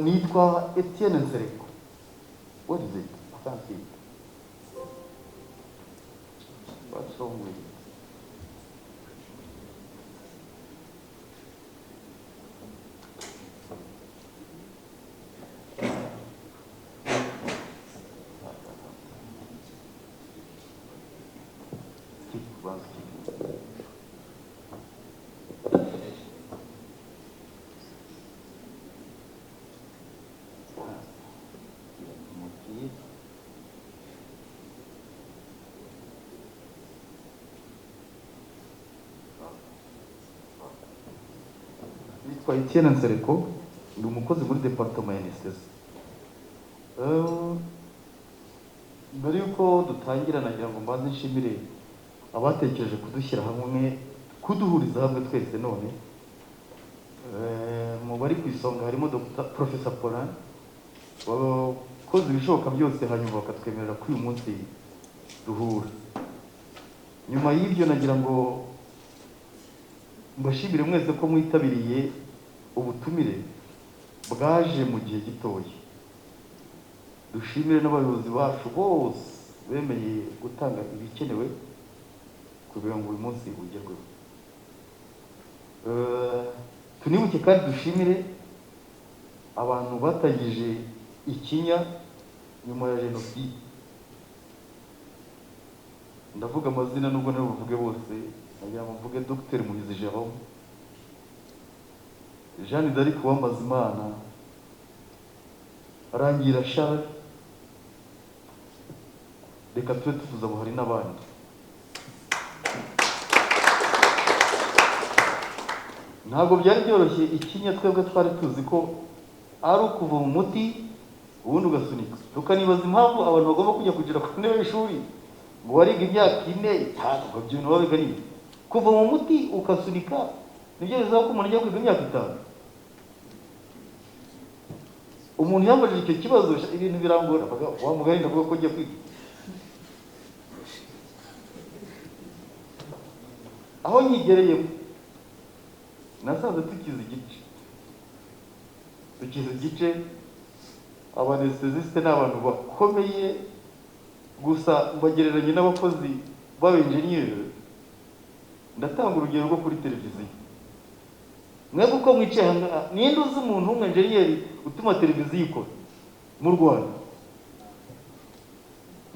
Nitwa Etienne Nsereko. What is it? I can't see it. What's wrong with it? Nitwa Etienne Nsereko, ndi umukozi muri Departmental ya Anesthesia. Mbere yuko dutangira nagira ngo mbanze nshimire abatekereje kudushyira hamwe, kuduhuriza hamwe twese none. Mu bari ku isonga harimo Professor Paulin, wakoze ibishoboka byose hanyuma bakatwemerera ko uyu munsi duhura. Nyuma y'ibyo nagira ngo mbashimire mwese ko mwitabiriye ubutumire bwaje mu gihe gitoya. Dushimire n'abayobozi bacu bose bemeye gutanga ibikenewe kugira ngo uyu munsi ugerweho. Tunibuke kandi dushimire abantu batagije ikinya nyuma ya jenoside. Ndavuga amazina nubwo ntabuvuge bose, nagira ngo mvuge Dr. Muhizi Jerome, Jeanne d'Arc Uwambazimana, Rangira Charles, reka tube tuvuze abo hari n'abandi. Ntabwo byari byoroshye ikinya, twebwe twari tuzi ko ari ukuva mu muti ubundi ugasunika. Tukanibaza impamvu abantu bagomba kujya kugira ku ntebe y'ishuri ngo wariga imyaka 4 cyangwa by'uno babiga ni kuva mu muti ukasunika. Nibyo bizaba ko umuntu ajya kwiga imyaka 5. Umuntu yambajije icyo kibazo ibintu birangora, wa mugari ndavuga ko ajya kwiga. Aho nyigereye nasanze tukize igice. Abanestesiste n'abantu bakomeye, gusa mbagereranye n'abakozi b'abenjeniyeri. Ndatanga urugero rwo kuri televiziyo. Mwebwe uko mwicaye hanga, ninde uzi umuntu w'umwenjeniyeri utuma televiziyo ikora mu Rwanda?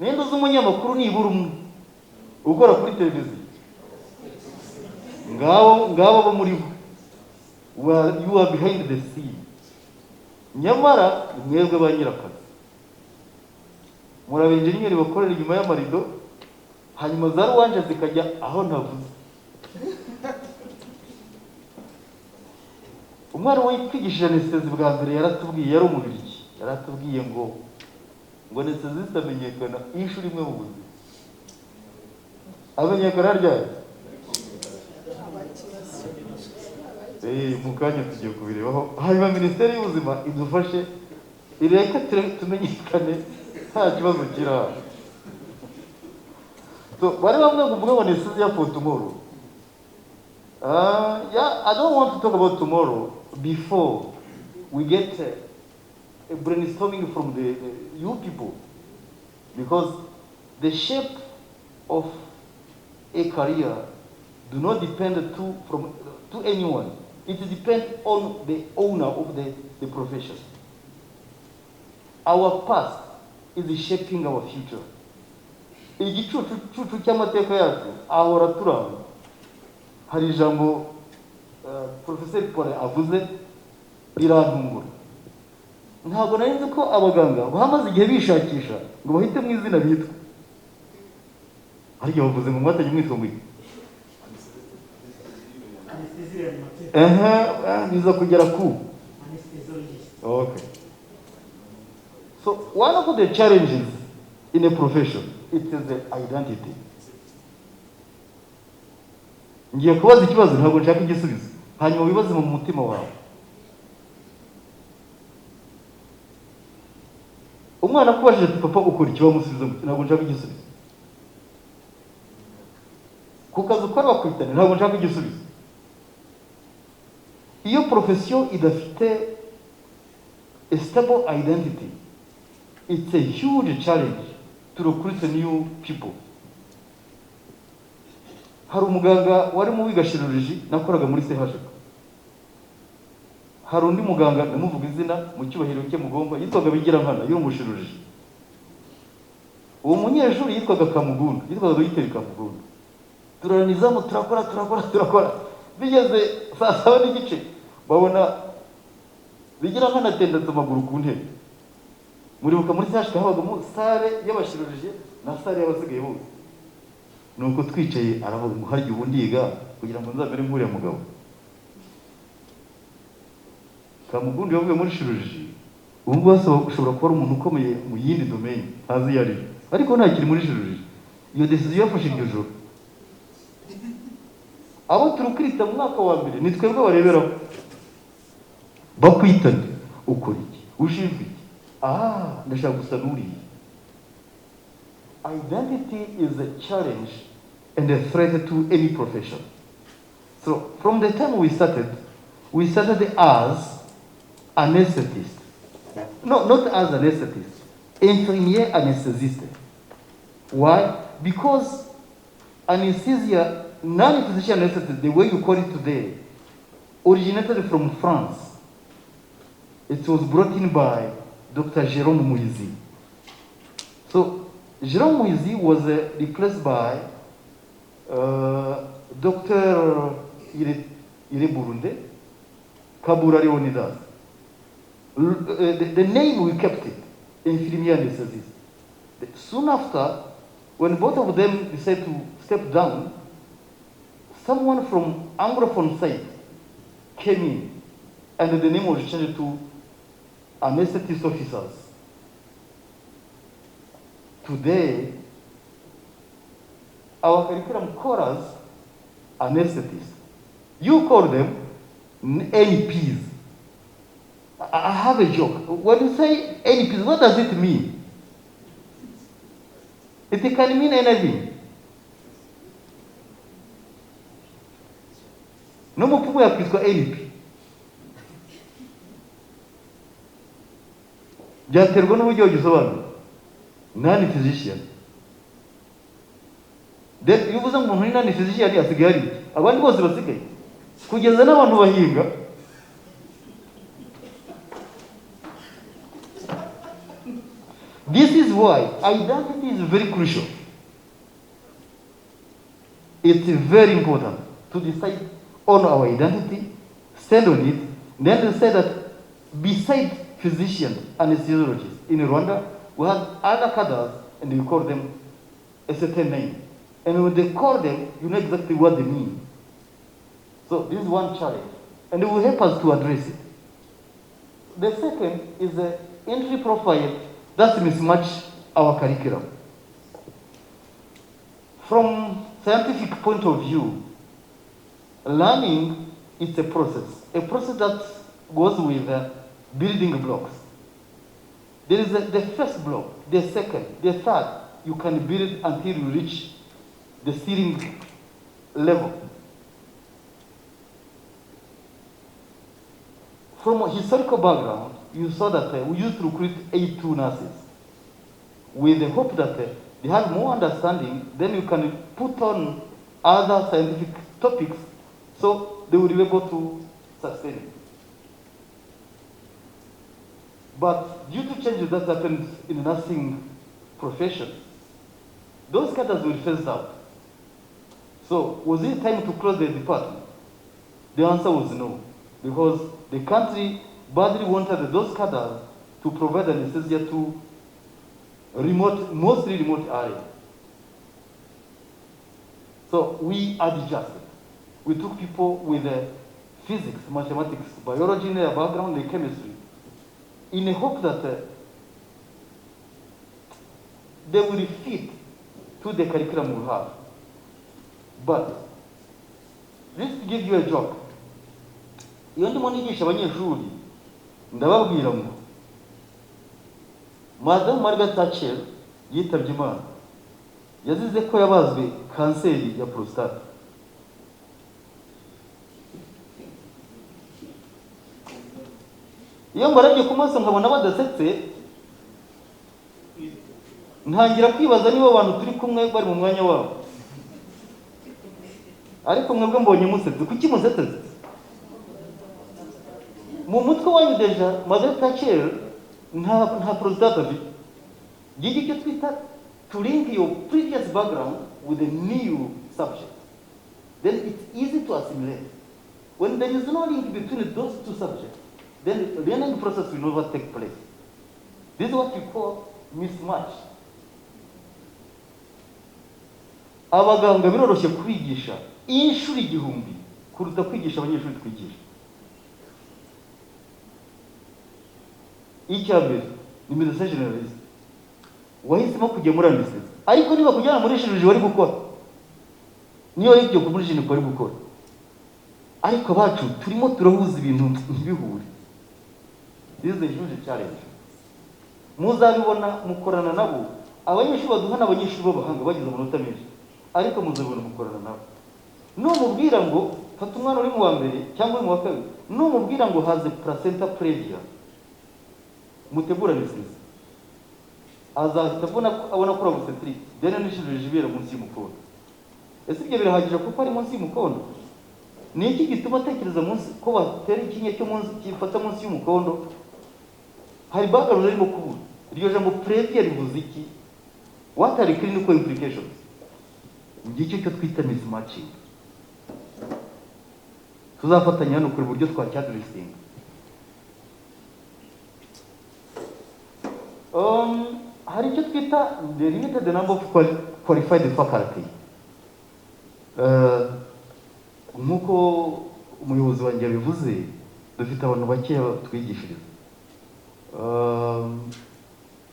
Ninde uzi umunyamakuru nibura umwe ukora kuri televiziyo? Ngabo bo muri bo. you are behind the scene. Nyamara mwebwe ba nyirakazi muri abenjeniyeri bakorera inyuma y'amarido, hanyuma za ruwanje zikajya aho ntavuze. Umwana witwigishije anesthesi bwa mbere yaratubwiye, yari umubirigi, yaratubwiye ngo anesthesi zitamenyekana inshuro imwe mu buzima. Amenyekana ryari? Mu kanya tugiye kubirebaho, hanyuma minisiteri y'ubuzima idufashe ireke tumenyekane nta kibazo kiri aha. So bari bamwe kuvuga ngo anesthesia for tomorrow. Yeah, I don't want to talk about tomorrow before we get a brainstorming from the you people, because the shape of a career do not depend to anyone. It depends on the owner of the profession. Our past is shaping our future. Igicucu cy'amateka yacu ahora turanga. Hari ijambo Professor Paul avuze rirantungura. Ntabwo nari nzi ko abaganga bahamaze igihe bishakisha ngo bahite mu izina bitwa. Ariko bavuze ngo mwatajye mwitwa ngo biza kugera ku. Okay. So one of the challenges in a profession, it is the identity. Ngiye kubaza ikibazo ntabwo nshaka igisubizo, hanyuma wibaze mu mutima wawe. Umwana kubajije ati papa ukora iki, wamusubiza ntabwo nshaka igisubizo. Ku kazi ukora bakwitana ntabwo nshaka igisubizo. Iyo profession idafite a stable identity, it's a huge challenge to recruit new people. Hari umuganga wari mu wiga chirurgy nakoraga muri CHK. Hari undi muganga namuvuga izina mu cyubahiro cye mugomba yitwaga bigira nkana yuri umushirurgy. Uwo munyeshuri yitwaga Kamugundu, yitwaga Dr. Kamugundu. Turanizamu turakora. Bigeze saa 7 n'igice babona bigira nkana atendetse amaguru ku ntebe. Muribuka muri CHK habagamo sale y'abashirurgy na sale y'abasigaye bose. Nuko twicaye aravuga ngo harya ubundi yiga kugira ngo nzamere nk'uriya mugabo. Kamugundu yavuye muri chirurgy, ubwo ushobora kuba umuntu ukomeye mu yindi domain ntazi yari, ariko ntakiri muri chirurgy. Iyo decision yafashe iryo joro. Abo turukrita mu mwaka wa mbere ni twebwe bareberaho. Bakwitana ukora iki, ushinzwe iki, ndashaka gusa n'uriya. Identity is a challenge and a threat to any profession. So from the time we started as anesthetist. No, not as anesthetist. Infirmier anesthetist. Why? Because anesthesia, non-physician anesthetist, the way you call it today, originated from France. It was brought in by Dr. Jérôme Mouizi. So Jérôme Mouizi was replaced by Dr. Ire Burunde, Kabura Leonidas. The name we kept it, infirmier anesthetist. Soon after, when both of them decided to step down, someone from Anglophone side came in, and the name was changed to anesthetist officers. Today, our curriculum calls us anesthetists. You call them NPs. I have a joke. When you say NPs, what does it mean? It can mean anything. No more people have called NP. Byaterwa n'uburyo gisobanura. Nani physician. Then iyo uvuze ngo umuntu ni nani physician asigaye ari abandi bose basigaye. Kugeza n'abantu bahinga. This is why identity is very crucial. It's very important to decide on our identity, stand on it. Then they say that besides physicians, anesthesiologists, in Rwanda, we have other cadres, and we call them a certain name. And when they call them, you know exactly what they mean. So this is one challenge, and it will help us to address it. The second is the entry profile that mismatch our curriculum. From scientific point of view, learning is a process that goes with building blocks. There is the first block, the second, the third. You can build until you reach the ceiling level. From a historical background, you saw that we used to recruit A2 nurses with the hope that they had more understanding, then you can put on other scientific topics so they will be able to sustain it. But due to changes that happened in the nursing profession, those cadres were phased out. So was it time to close the department? The answer was no, because the country badly wanted those cadres to provide anesthesia to mostly remote areas. So we adjusted. We took people with physics, mathematics, biology in their background, and chemistry, in a hope that they will fit to the curriculum we have. But let's give you a joke. Iyo ndimo nigisha abanyeshuri ndababwira ngo Madame Margaret Thatcher yitabye Imana yazize ko yabazwe kanseri ya prostate. Iyo mbarebye ku maso nkabona badasetse, ntangira kwibaza niba abantu turi kumwe bari mu mwanya wabo. Ariko mwebwe mbonye musetse, kuki musetse? Mu mutwe wanyu deja Margaret Thatcher nta prostate afite. Gigi icyo twita to link your previous background with a new subject. Then it's easy to assimilate. When there is no link between those two subjects, then the learning process will never take place. This is what we call mismatch. Abaganga biroroshye kubigisha inshuro igihumbi kuruta kwigisha abanyeshuri twigisha. Icyambere ni medecin generaliste wahisemo kujya muri anesthesia, ariko niba kujyana muri chirurgie wari gukora niyo ibyo muri gynéco wari gukora, ariko abacu turimo turahuza ibintu ntibihure. This is a huge challenge. Muzabibona mukorana nabo, abanyeshuri baduha n'abanyeshuri b'abahanga bagize amanota menshi, ariko muzabibona mukorana nabo. Numubwira ngo fata umwana uri mu wa mbere cyangwa uri mu wa kabiri, numubwira ngo haze placenta previa mutegura anesthesia, azahita abona ko obstetric dene n'ishurije ibera munsi y'umukondo. Ese ibyo birahagije kuko ari munsi y'umukondo? Ni iki gituma atekereza munsi ko batera ikinye cyo munsi kifata munsi y'umukondo? Hari background arimo kubura. Iryo jambo previa rivuze iki? What are the clinical implications? Ngicyo cyo twita mismatching. Tuzafatanya hano kuri buryo twacyadressinga. Hari icyo twita the limited number of qualified faculty. Nk'uko umuyobozi wanjye yabivuze, dufite abantu bakeya twigishiriza.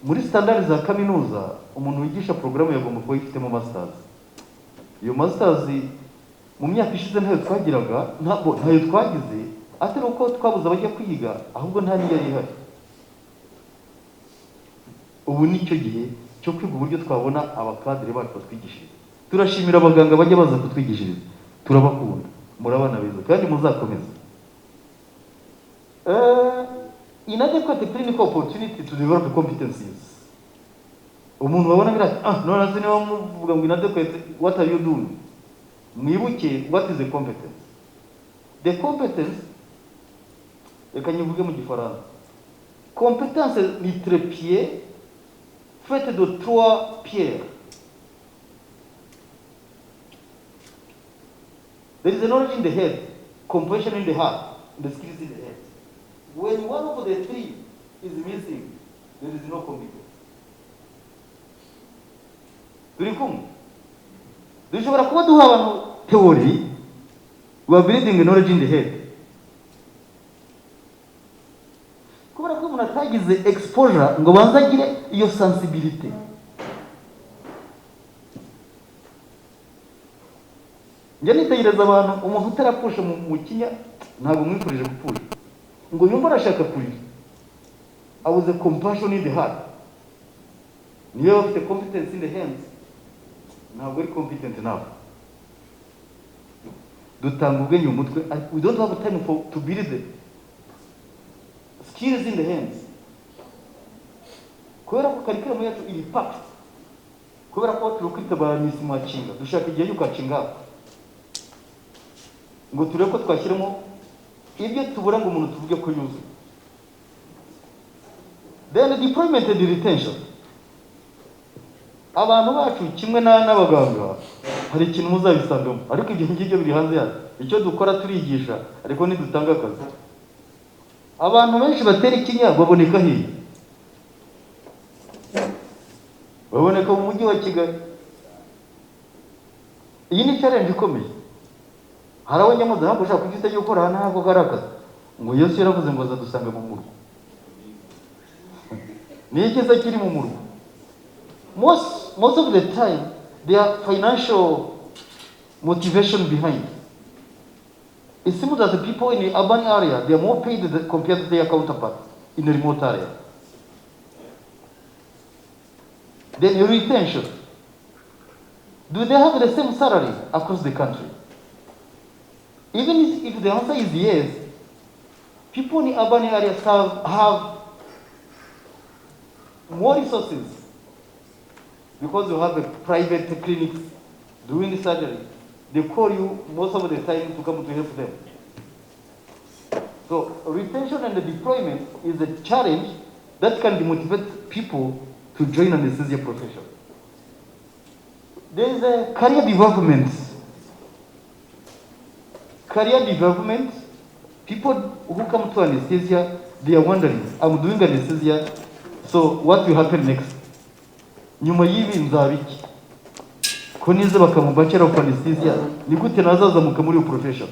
Muri standard za kaminuza umuntu wigisha programu yagomba kuba ifitemo masters. Iyo masters mu myaka ishize ntayo twagiraga, ntayo twagize, atari uko twabuze abajya kwiga, ahubwo nta niyo yari ihari. Ubu nicyo gihe cyo kwiga uburyo twabona abakadire bacu batwigishiriza. Turashimira abaganga bajya baza kutwigishiriza, turabakunda, murabana beza kandi muzakomeza. Inadequate clinical opportunity to develop competencies. Umuntu wabona birati none azi niba muvuga ngo inadequate, what are you doing? Mwibuke what is the competence. The competence, reka nyivuge mu Gifaransa. Competence ni trépied faite de 3 pierres. There is a knowledge in the head, compassion in the heart, the skills in the head. When one of the three is missing, there is no competence. Turi kumwe? Dushobora kuba duha abantu theory, we are building knowledge in the head. Kubera ko umuntu atagize exposure ngo banze agire iyo sensibility. Njye nitegereza abantu umuntu utarapfusha mu kinya ntabwo mwifurije gupfusha ngo yumva arashaka kurira. I was a compassion in the heart. Niyo bafite competence in the hands ntabwo ari competent enough. Dutanga ubwenge mu mutwe, we don't have time to build the skills in the hands. Kubera ko curriculum yacu iri packed, kubera ko turi kwita ba misi macinga, dushaka igihe yuko acinga ngo turebe ko twashyiramo ibyo tubura ngo umuntu tuvuge ko yuzuye. Then deployment and retention. Abantu bacu kimwe n'abaganga hari ikintu muzabisangamo, ariko ibyo ngibyo biri hanze yacu. Icyo dukora turigisha ariko ntidutanga akazi. Abantu benshi batera ikinya baboneka hiye, baboneka mu mujyi wa Kigali. Iyi ni challenge ikomeye. Hari abanyamuzi ntabwo ushaka kugira icyo gukora ntabwo garagaza ngo Yesu yaravuze ngo azadusanga mu murwa. Ni ikiza kiri mu murwa. Most of the time there are financial motivation behind. It seems that the people in the urban area, they are more paid compared to their counterparts in the remote area. Then your retention. Do they have the same salary across the country? Even if the answer is yes, people in the urban areas have more resources because you have a private clinics doing the surgery. They call you most of the time to come to help them. So retention and the deployment is a challenge that can demotivate people to join anesthesia profession. There is a career development. Career development, people who come to anesthesia, they are wondering, I'm doing anesthesia, so what will happen next? Nyuma y'ibi nzabiki? Ko nize bakamu bachelor of anesthesia, ni gute nazazamuka muri profession?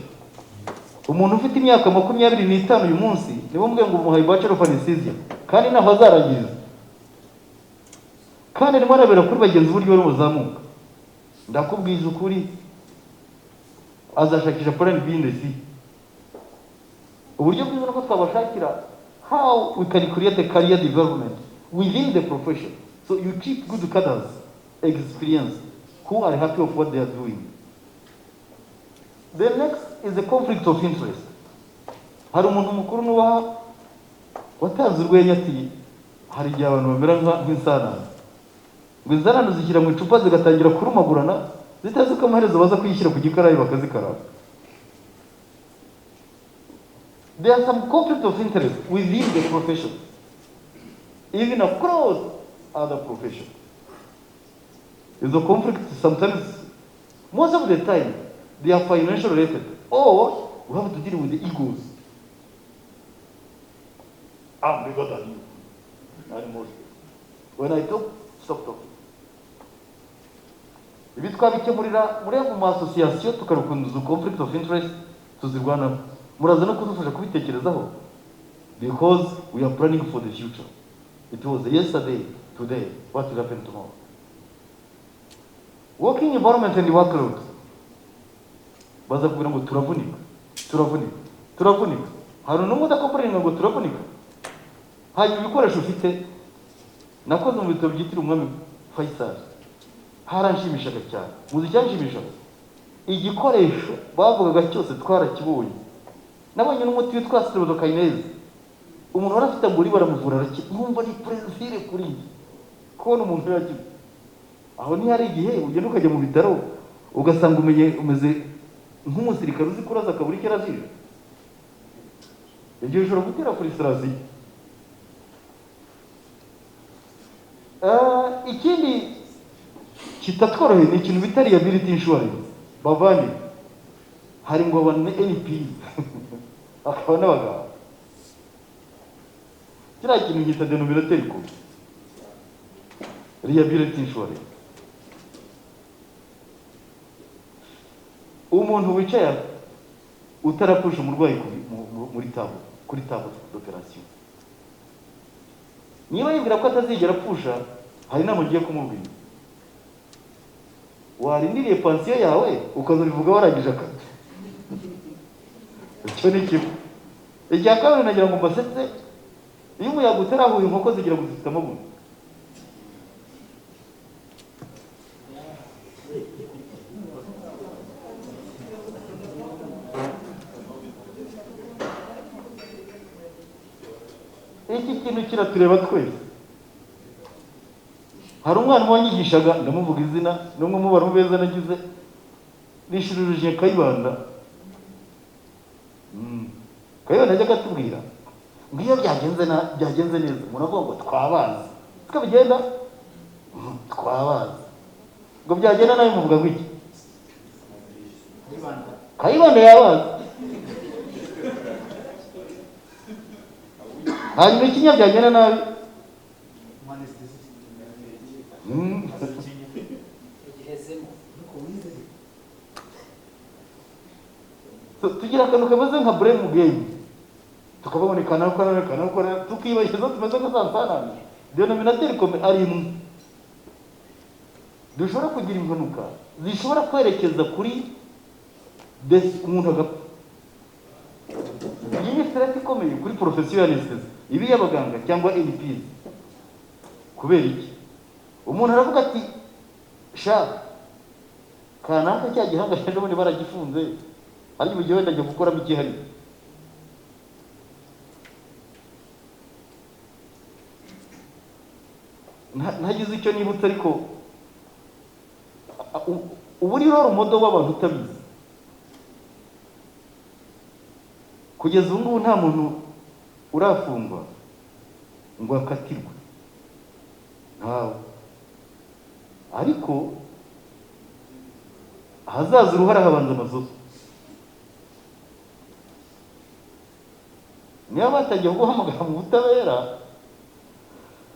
Umuntu ufite imyaka 25 uyu munsi, nibo mbwe ngo umuhaye bachelor of anesthesia, kandi naho azaragiza. Kandi nimwe arabera kuri bagenzi buryo bari muzamuka. Ndakubwiza ukuri azashakisha plan B and C. Uburyo bwiza nuko twabashakira how we can create a career development within the profession. So you keep good cadres, experience, who are happy of what they are doing. The next is the conflict of interest. Hari umuntu mukuru nuwa watanze urwenya ati hari igihe abantu bamera nk'insana. Ngo inzara zishyira mu icupa zigatangira kurumagurana zitazi ko amaherezo baza kuyishyira ku gikarayi bakazikaraga. There are some conflict of interest within the profession, even across other professions. The conflict sometimes, most of the time, they are financial related, or we have to deal with the egos. I'm bigger than you. When I talk, stop talking. Ibi twabikemurira muri mu association tukarukunduza conflict of interest tuzirwana. Muraza no kudufasha kubitekerezaho because we are planning for the future. It was yesterday, today, what will happen tomorrow? Working environment and workload. Baza kubwira ngo turavunika. Hari n'umwe udakomporinga ngo turavunika. Hanyuma ibikoresho ufite nakoze mu bitabo byitiriwe umwami Faisal. Haranshimishaga cyane. Muzi cyanshimishaga. Igikoresho bavugaga cyose twarakibonye. Nabonye n'umuti witwa scareful. Umuntu warafite muri baramuvura araki. Numva ni presire kuri njye. Kubona umuntu yagiye. Aho ni hari igihe ugenda ukajya mu bitaro ugasanga umeze nk'umusirikare uzi kuraza akaburi kerazije. Igihe ushobora gutera frustration. Ikindi kitatworoheye ni ikintu bita liability insurance. Bavani hari ngo abantu NP hakaba n'abaganga. Kiriya kintu nkita denominateur commun, liability insurance. Umuntu wicaye utarapusha umurwayi muri tabo, kuri tabo d'operation, niba yibwira ko atazigera apfusha, hari inama ngiye kumubwira. Warindiriye pansiyo yawe ukazabivuga warangije akazi. Icyo ni kimwe. Icya kabiri nagira ngo mbasetse, iyo umuyaga utarahuye inkoko zigira ngo zifite amaguru. Iki kintu kiratureba twese. Hari umwana wanyigishaga, ndamuvuga izina, n'umwe mu bantu beza nagize, nishururije Kayibanda. Kayibanda ajya akatubwira ngo iyo byagenze neza, muravuga ngo twabazi. Siko bigenda? Twabazi. Ngo byagenda nawe muvuga ngo iki? Kayibanda yabazi. Hanyuma ikinya byagenda nabi. Tugira akantu kameze nka blame game, tukavuga ni kanakora tukibagiza tumeze nka sansanani. Denominateur commun ari imwe. Dushobora kugira impanuka zishobora kwerekeza kuri umuntu agapfa. Iyi ni stress ikomeye kuri professionnalism ibi y'abaganga cyangwa NPs. Kubera iki? Umuntu aravuga ati sha kanaka cya gihanga cyaje muri baragifunze, ari mu gihe wenda ajya gukoramo igihari. Ntagize icyo nibutse, ariko ubu rero umudo w'abantu utabizi. Kugeza ubu ngubu nta muntu urafungwa ngo akatirwe, ntawe. Ariko hazaza uruhara habanza amazozo. Niba batangiye guhamagara mu butabera,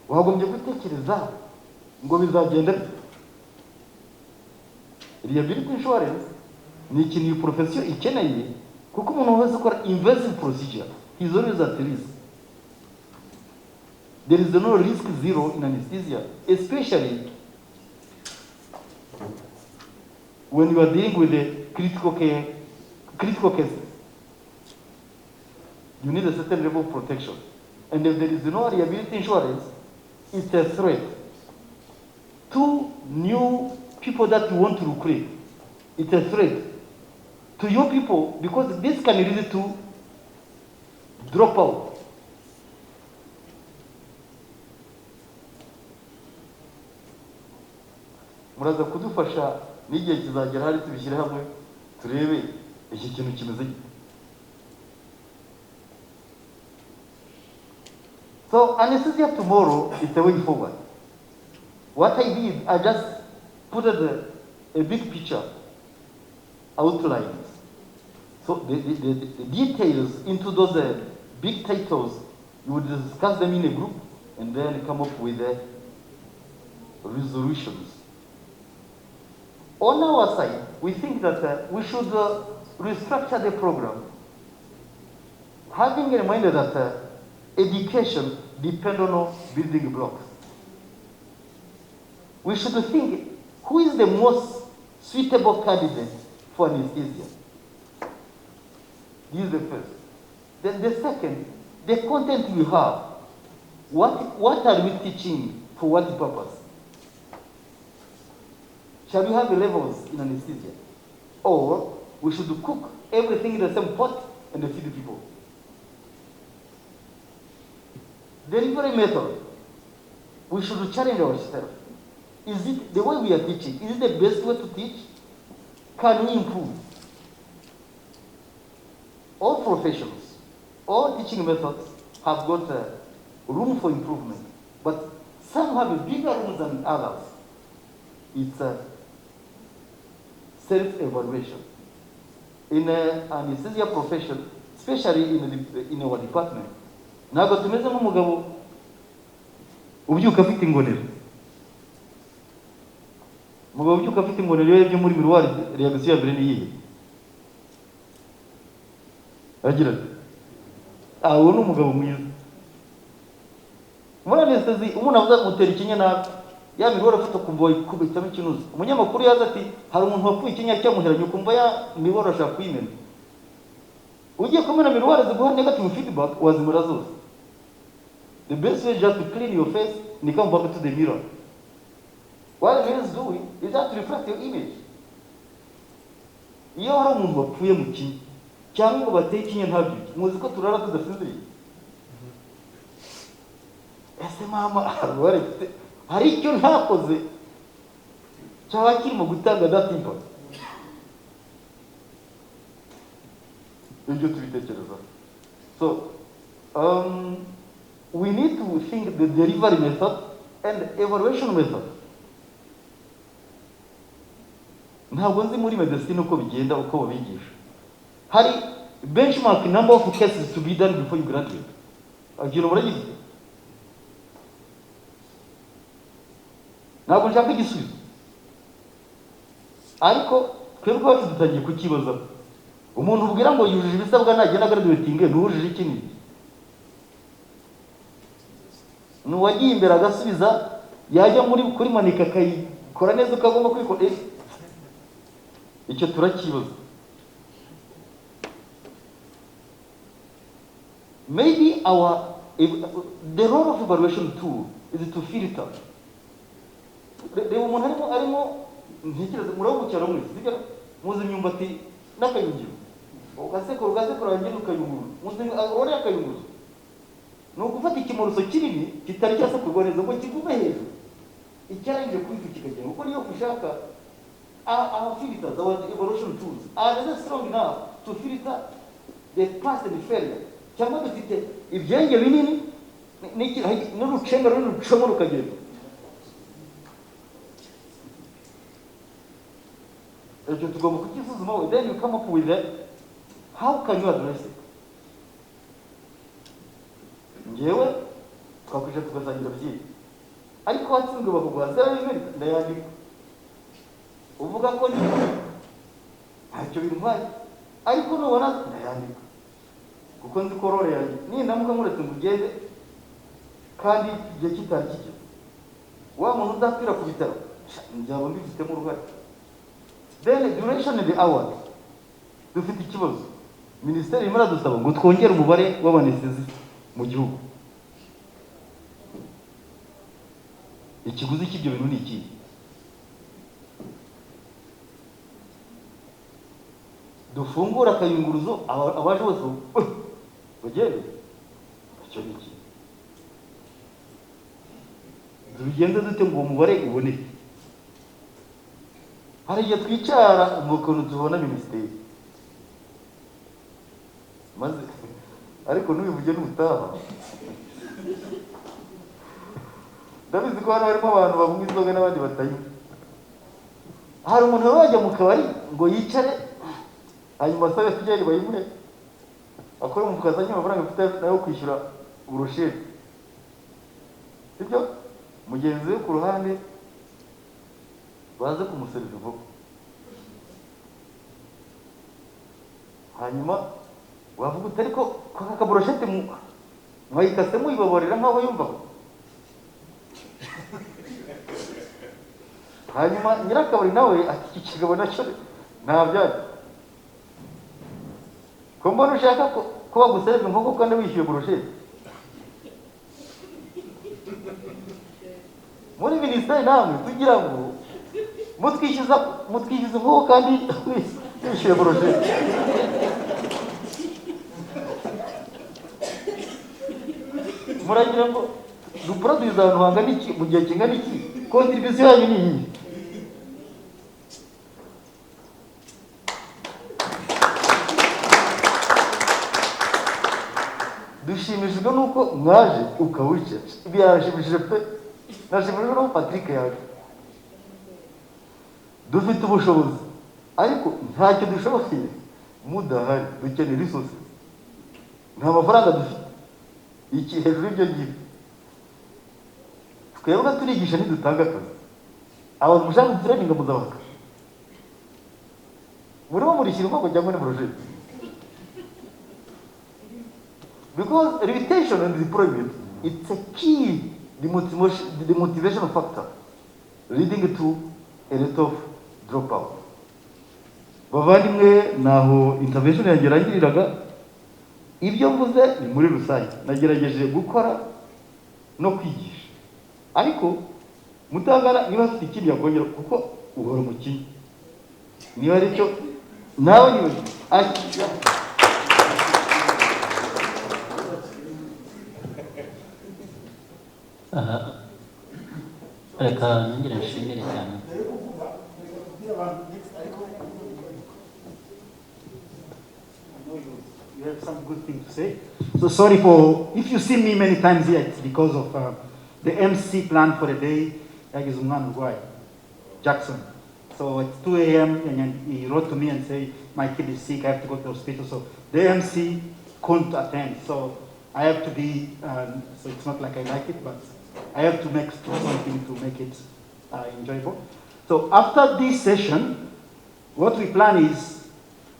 wagombye gutekereza ngo bizagenda bite. Liability insurance ni ikintu iyi profession ikeneye, kuko umuntu wese ukora invasive procedure, he is always at risk. There is no risk zero in anesthesia, especially when you are dealing with the critical cases. You need a certain level of protection. And if there is no liability insurance, it's a threat to new people that you want to recruit. It's a threat to your people, because this can lead to drop out. Muraza kudufasha n'igihe kizagera hari tubishyire hamwe turebe iki kintu kimeze gite. So anesthesia tomorrow is the way forward. What I did, I just put a big picture outline. So the details into those big titles, you would discuss them in a group and then come up with resolutions. On our side, we think that we should restructure the program, having in mind that education depends on building blocks. We should think who is the most suitable candidate for anesthesia. This is the first. Then the second, the content we have. What are we teaching for what purpose? Shall we have levels in anesthesia? Or we should cook everything in the same pot and feed the people? Delivery method, we should challenge ourselves. Is it the way we are teaching? Is it the best way to teach? Can we improve? All professions, all teaching methods have got room for improvement, but some have a bigger room than others. It's self-evaluation. In an anesthesia profession, especially in our department. Ntabwo tumeze nk'umugabo ubyuka afite ingonero. Umugabo ubyuka afite ingonero iyo muri miruwari reaction ya mbere ni iyihe? Agira uwo ni umugabo mwiza. Muri anesthesi umuntu avuga mutera ikinya nabi ya miruwari afite kumva ikubitamo ikinuzi. Umunyamakuru yaza ati hari umuntu wapfuye ikinya cyamuheranye ukumva ya miruwari ashaka kuyimena. Ugiye kumena miruwari ziguha negative feedback wazimura zose. The best way just to clean your face ni come back to the mirror. What the mirror is doing is that to reflect your image. Iyo hari umuntu wapfuye mu kinya cyangwa ngo bateye ikinya ntabyo muzi ko turara tudasinziriye. Ese mama hari icyo ntakoze cyaba kirimo gutanga that impact. Ibyo tubitekereza. So we need to think the delivery method and evaluation method. Ntabwo nzi muri medicine uko bigenda uko babigisha. Hari benchmark number of cases to be done before you graduate. Agiro muragize. Ntabwo nshaka igisubizo. Ariko twebwe bacu dutangiye kukibaza. Umuntu ubwira ngo yujuje ibisabwa nagenda graduating n'ujuje ikindi. Nuwagiye imbere agasubiza yajya muri kuri manika kayikora neza ukagomba kwikora. Icyo turakibaza. Maybe the role of evaluation tool is to filter. Reba umuntu arimo ntekereza muraho cyaro muri sibyo muzi imyumbati n'akayungiro. Ugasekura wangenda ukayungura. Muzi ore akayungura. No gufata ikimuruso kinini kitari cyasekurwa neza ngo kigume hejuru. Icyarangije kwifu kikagenda uko niyo ushaka. Our filters, our evaluation tools are not strong enough to filter the past and failure. Cyangwa dufite ibyenge binini n'urucenga rucamo rukagenda. Icyo tugomba kukisuzuma, then you come up with that. How can you address it? Ngewe twakwije tugasangira byinshi. Ariko watsinzwe bavuga zero limit ndayandika. Uvuga ko ntacyo bintwaye. Ariko nubona ndayandika. Kuko nzi ko role yanjye nindamuka nkuretse ngo ugende kandi igihe kitari kigeze. Wa muntu uzapfira ku bitaro njyaba mbifitemo uruhare. Then duration in the hours. Dufite ikibazo. Minisiteri imara dusaba ngo twongere umubare w'abanestesi mu gihugu. Ikiguzi cy'ibyo bintu ni iki? Dufungura akayunguruzo abaje bose bagende. Icyo ni iki? Tubigende dute ngo umubare uboneke? Hari igihe twicara umukono tubona minisiteri. Maze ariko nubivuge n'ubutaha. Ndabizi ko hano harimo abantu bamwe inzoga n'abandi batayinywa. Hari umuntu wajya mu kabari ngo yicare hanyuma asabe tujyane bayimuhe. Akora mu kazanye amafaranga afite nayo kwishyura urusheri. Sibyo? Mugenzi we ku ruhande baze kumuserivira vuba. Hanyuma wavuga utari ko kakaboroshete mwayikase muyibaborera nkaho yumva. Hanyuma nyirakabari nawe ati ikigabo nacyo ntabyaje. Ko mbona ushaka ko baguserivira nk'uko kandi wishyuye boroshete. Muri minisiteri namwe kugira ngo mutwishyuza nk'uko kandi wishyuye boroshete. Muragira ngo duproduce ahantu hangana iki mu gihe kingana iki? Contribution yanyu ni iyi. Dushimishijwe nuko mwaje ukawica. Byarashimishije pe. Nashimishijwe no Patrick yaje. Dufite ubushobozi ariko ntacyo dushoboye mudahari dukeneye resources. nta mafaranga dufite iki hejuru y'ibyo ngibyo twebwe turigisha ntidutanga akazi abantu mushaka training muzabaha akazi murimo murishyira ubwoko cyangwa ni porojegiti because reputation and deployment it's a key the motivation factor leading to a lot of dropout. Bavandimwe naho intervention yanjye irangiriraga ibyo mvuze ni muri rusange nagerageje gukora no kwigisha ariko mutangara niba afite ikindi yakongera kuko uhora mu kintu niba ari cyo nawe niwe reka nongere nshimire cyane You have some good things to say. So sorry for, if you see me many times here, it's because of the MC plan for the day, Jackson. So it's 2 a.m. and he wrote to me and said, my kid is sick, I have to go to the hospital. So the MC couldn't attend. So I have to be, so it's not like I like it, but I have to make something to make it enjoyable. So after this session, what we plan is,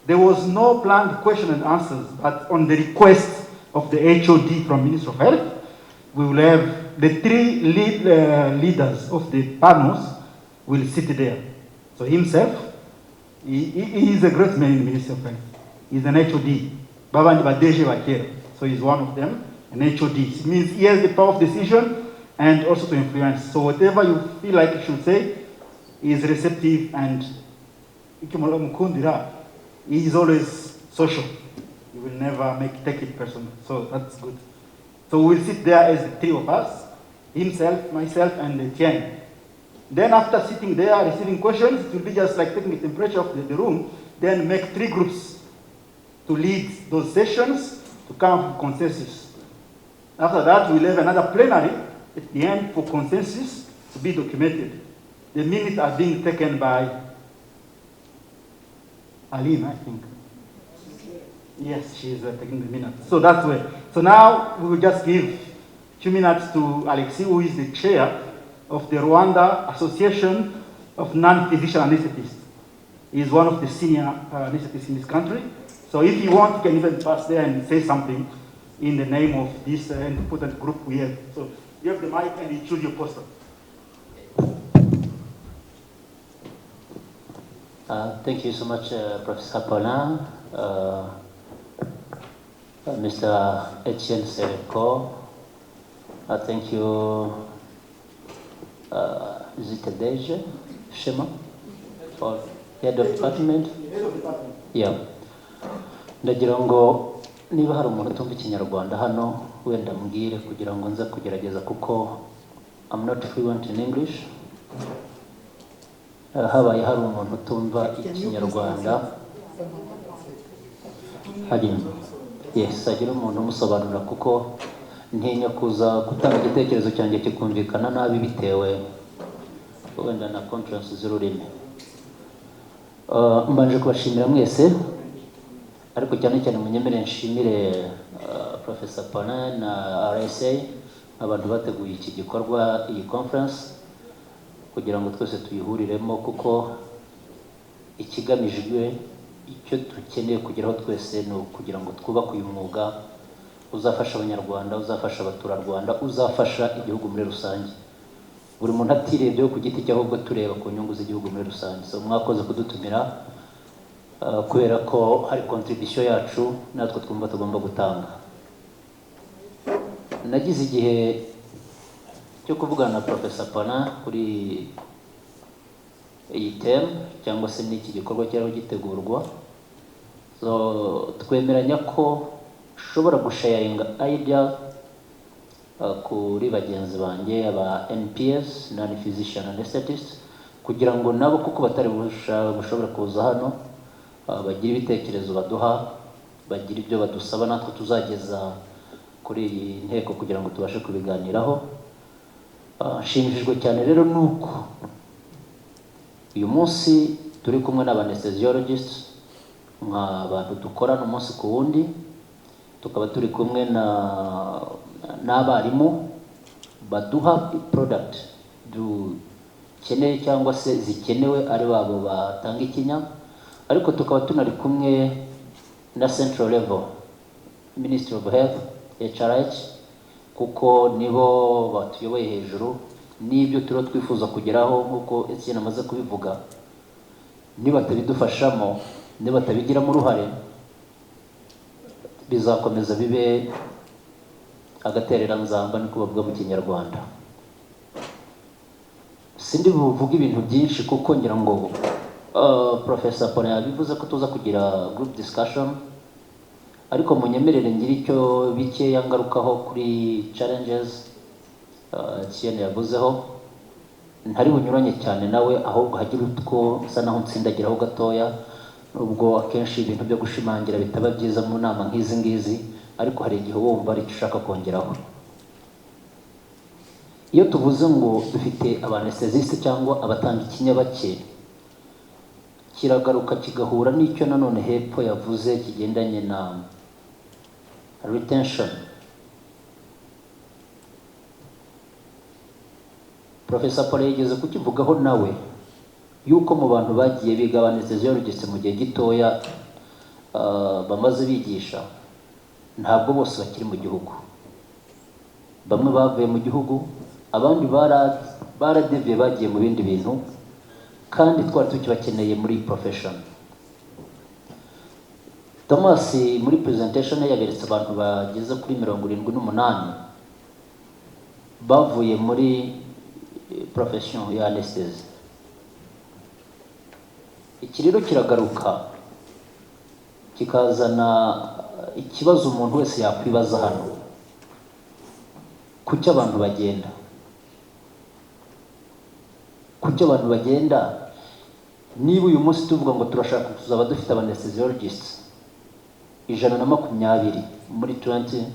there was no planned question and answers, but on the request of the HOD from Ministry of Health, we will have the 3 leaders of the panels will sit there. So himself, he is a great man in the Ministry of Health. He's an HOD. Babandi Badeje Bakera. So he's one of them, an HOD. It means he has the power of decision and also to influence. So whatever you feel like you should say, he is receptive and he is always social. He will never take it personal. So that's good. So we'll sit there as the 3 of us, himself, myself, and Etienne. Then after sitting there, receiving questions, it will be just like taking the temperature of the room, then make 3 groups to lead those sessions to come up with consensus. After that, we'll have another plenary at the end for consensus to be documented. The minutes are being taken by Aline, I think. Yes, she's taking the minutes. So that's way. So now we will just give 2 minutes to Alexis, who is the chair of the Rwanda Association of Non-Physician Anesthetists. He is one of the senior anesthetists in this country. So if you want, you can even pass there and say something in the name of this important group we have. So you have the mic and you choose your poster. Thank you so much, Professor Paulin, Mr. Etienne Sereko. Thank you, is it Deje Shema? Or Head of Department? Yeah. Ndagira ngo niba hari umuntu utumva ikinyarwanda hano wenda mbwire kugira ngo nza kugerageza kuko I'm not fluent in English. Habaye hari umuntu utumva ikinyarwanda hari yes agira umuntu umusobanura kuko ntinya kuza gutanga igitekerezo cyanjye kikumvikana nabi bitewe wenda na conference z'ururimi. Mbanje kubashimira mwese ariko cyane cyane munyemere nshimire Professor Paulin na RSA abantu bateguye iki gikorwa iyi conference kugira ngo twese tuyihuriremo kuko ikigamijwe icyo dukeneye kugeraho twese no kugira ngo twubake uyu mwuga uzafasha abanyarwanda uzafasha abaturarwanda uzafasha igihugu muri rusange buri muntu atirebye ku giti cye ahubwo tureba ku nyungu z'igihugu muri rusange. So mwakoze kudutumira kubera ko hari contribution yacu natwe twumva tugomba gutanga. Nagize igihe cyo kuvugana na Professor Paulin kuri iyi theme cyangwa se n'iki gikorwa cyari gitegurwa. So twemeranya ko ushobora gusharinga idea kuri bagenzi banjye aba NPS non-physician anesthetists kugira ngo nabo kuko batari bushobora kuza hano bagira ibitekerezo baduha bagira ibyo badusaba natwe tuzageza kuri iyi nteko kugira ngo tubashe kubiganiraho. Nshimishijwe cyane rero nuko uyu munsi turi kumwe n'abanesthesiologists nk'abantu dukorana umunsi ku wundi tukaba turi kumwe n'abarimu baduha product dukeneye cyangwa se zikenewe ari babo batanga ikinya, ariko tukaba tunari kumwe na central level Ministry of Health HRH, kuko nibo batuyoboye hejuru n'ibyo turiho twifuza kugeraho nk'uko Etienne amaze kubivuga. Nibatabidufashamo, nibatabigiramo uruhare, bizakomeza bibe agatereranzamba niko bavuga mu Kinyarwanda. Sindi buvuga ibintu byinshi kuko ngira ngo Professor Pone yabivuze ko tuza kugira group discussion, ariko munyemerere ngira icyo bikeya ngarukaho kuri challenges Etienne yavuzeho. Ntari bunyuranye cyane nawe, ahubwo hagira utwo nsa naho ntsindagiraho gatoya, nubwo akenshi ibintu byo gushimangira bitaba byiza mu nama nk'izi ngizi, ariko hari igihe wumva ari icyo ushaka kongeraho. Iyo tuvuze ngo dufite abanestesiste cyangwa abatanga ikinya bake, kiragaruka kigahura n'icyo nanone hepfo yavuze kigendanye na retention. Professor Paul yigeze kukivugaho nawe yuko mu bantu bagiye biga anesthesiologist mu gihe gitoya bamaze bigisha, ntabwo bose bakiri mu gihugu. Bamwe bavuye mu gihugu, abandi baradeviye bagiye mu bindi bintu, kandi twari tukibakeneye muri profession. Thomas muri presentation yaberetse abantu bageze kuri 78 bavuye muri profession ya anesthesia. Iki rero kiragaruka kikazana ikibazo umuntu wese yakwibaza hano, kuki abantu bagenda, niba uyu munsi tuvuga ngo turashaka kuzaba dufite anesthesiologists 120 muri 2030,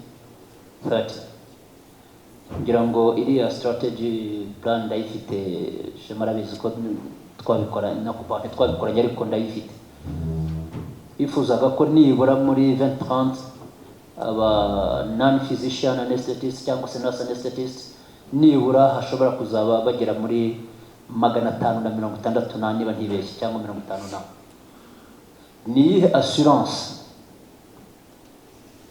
ngira ngo iriya strategy plan ndayifite, shema rabizi ko twabikora nakubane twabikoranye, ariko ndayifite. Ifuzaga ko nibura muri 2030 aba non physician anesthetists cyangwa se nurse anesthetists nibura hashobora kuzaba bagera muri 564 niba ntibeshye, cyangwa 50. Ni assurance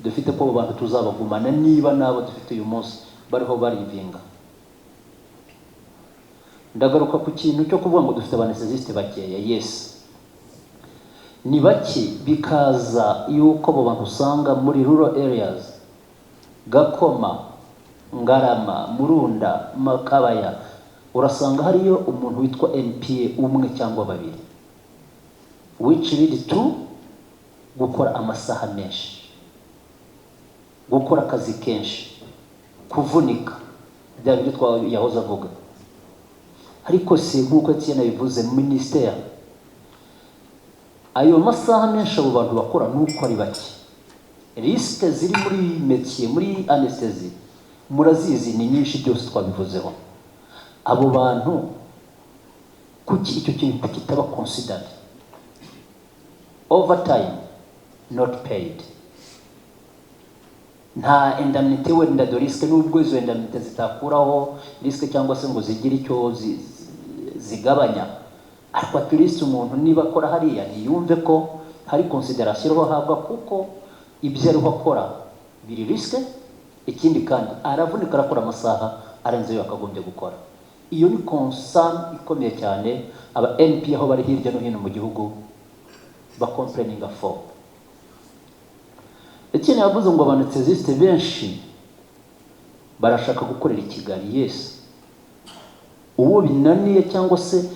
dufite ko abantu tuzabagumana niba nabo dufite uyu munsi bariho barivinga. Ndagaruka ku kintu cyo kuvuga ngo dufite abanestesiste bakeya. Yes, ni bake, bikaza yuko abo bantu usanga muri rural areas, Gakoma, Ngarama, Murunda, Makabaya, urasanga hariyo umuntu witwa NPA umwe cyangwa babiri, which lead to gukora amasaha menshi, gukora akazi kenshi, kuvunika, bya byo yahoze avuga. Ariko se nk'uko Etienne bivuze, ministère ayo masaha menshi abo bantu bakora nuko ari bake. Risque ziri muri métier, muri anesthesie murazizi ni nyinshi, byose twabivuzeho. Abo bantu kuki icyo kintu kitaba considered? Overtime not paid, nta indemnity wenda do risque, nubwo izo indemnity zitakuraho risque cyangwa se ngo zigire icyo zigabanya, ariko at least umuntu niba akora hariya niyumve ko hari consideration ahabwa, kuko ibyo ariho akora biri risque. Ikindi kandi aravunika, arakora amasaha arenze yo akagombye gukora. Iyo ni concern ikomeye cyane aba NP aho bari hirya no hino mu gihugu ba complaining for. Ikindi yavuze ngo abanestesiste benshi barashaka gukorera i Kigali. Yes, uwo binaniye cyangwa se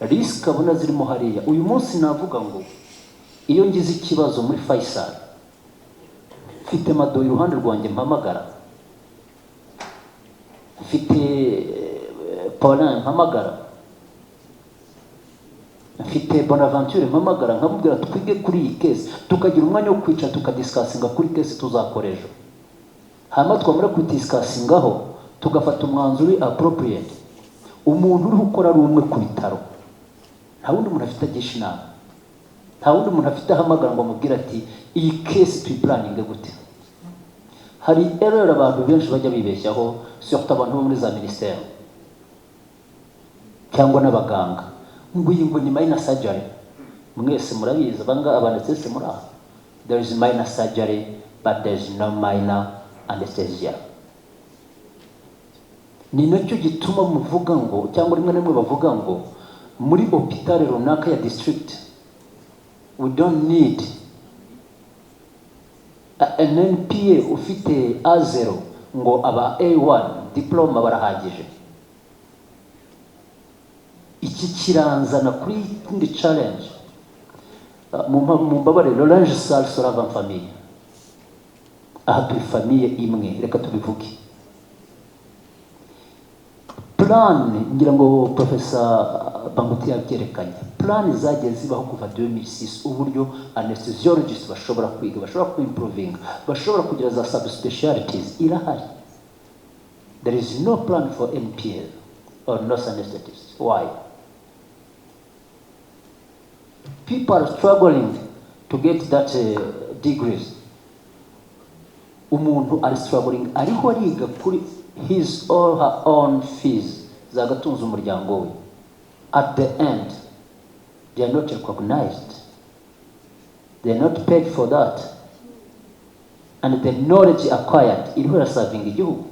risk abona zirimo hariya. Uyu munsi navuga ngo iyo ngize ikibazo muri Faisal, mfite Madoyi iruhande rwanjye mpamagara, mfite Paulin mpamagara, mfite Bonaventure mpamagara, nkamubwira twige kuri iyi case, tukagira umwanya wo kwica tukadiscussinga kuri case tuzakora ejo. Hama twamara kudiscussingaho tugafata umwanzuro appropriate. Umuntu uri gukora ari umwe ku bitaro, nta wundi umuntu afite agisha inama, nta wundi umuntu afite ahamagara ngo amubwira ati iyi case tuyiplanning gute. hari error abantu benshi bajya bibeshyaho, surtout abantu bo muri za ministère cyangwa n'abaganga, ngo iyi ngo ni minor surgery. Mwese murabizi banga abanestesi muri aha, there is minor surgery but there is no minor anesthesia. Ni nacyo gituma muvuga ngo cyangwa rimwe na rimwe bavuga ngo muri hôpital runaka ya district we don't need an NPA ufite A0 ngo aba A1 diploma barahagije. Iki kiranzana kuri indi challenge mu mbabare l'orange sale sera en famille. Aha turi famille imwe, reka tubivuge. Plan ngira ngo Professor Banguti yabyerekanye, plan zagiye zibaho kuva 2006 uburyo anesthesiologists bashobora kwiga, bashobora kuimproving, bashobora kugira za subspecialties irahari. There is no plan for NPA or nurse anesthetists. Why? People are struggling to get that degrees. Umuntu are struggling ariho ariga kuri his or her own fees zagatunza umuryango we. At the end they are not recognized, they are not paid for that, and the knowledge acquired iriho serving igihugu.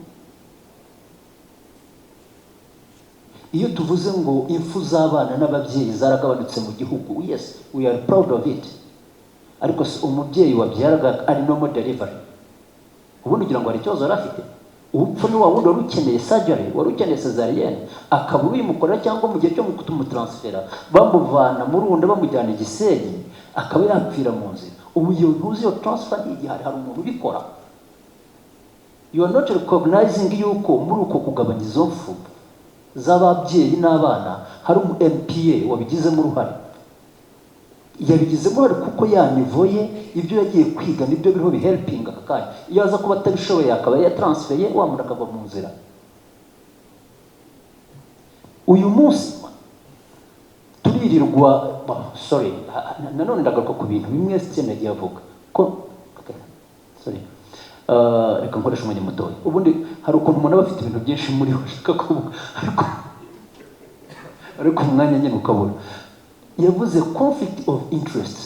Iyo tuvuze ngo imfu z'abana n'ababyeyi zaragabanutse mu gihugu, yes, we are proud of it. Ariko umubyeyi wabyaraga ari no delivery, ubundi ugira ngo ari cyozo rafite upfu ni wundi wari ukeneye surgery, wari ukeneye cesarienne, akaba uyimukorera cyangwa mu gihe cyo kumutransfera bamuvana mu Runda bamujyana Gisenyi akaba yapfira mu nzira. Ubu iyo ntuzi yo transfer igihari, hari umuntu ubikora. You are not recognizing yuko muri uko kugabanya izo mfu z'ababyeyi n'abana hari umu MPA wabigizemo uruhare. Yabigizemo uruhare kuko yanivoye ibyo yagiye kwiga nibyo biriho bihelping akakanya. Iyo aza kuba atabishoboye akaba yatransfeye wamura akava mu nzira. Uyu munsi turirirwa sorry nanone ndagaruka ku bintu bimwe Stene yagiye avuga ko sorry reka nkoresha umwanya mutoya. Ubundi hari ukuntu umuntu aba afite ibintu byinshi muri we ashaka kuvuga ariko umwanya nyine ukabura. Yavuze conflict of interest,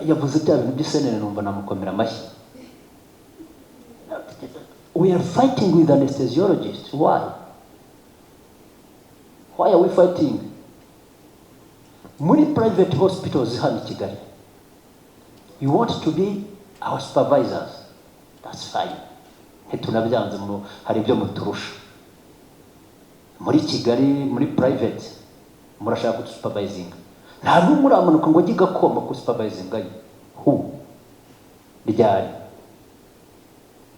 yavuze bya bintu by'Senene numva namukomera amashyi. We are fighting with anesthesiologists. Why are we fighting? Muri private hospitals hano i Kigali, you want to be our supervisors, that's fine. Tunabyanze hari ibyo muturusha. Muri Kigali muri private murashaka ku supervising, nta n'umwe uramanuka ngo ajye gakoma ku supervising ayi hu ryari.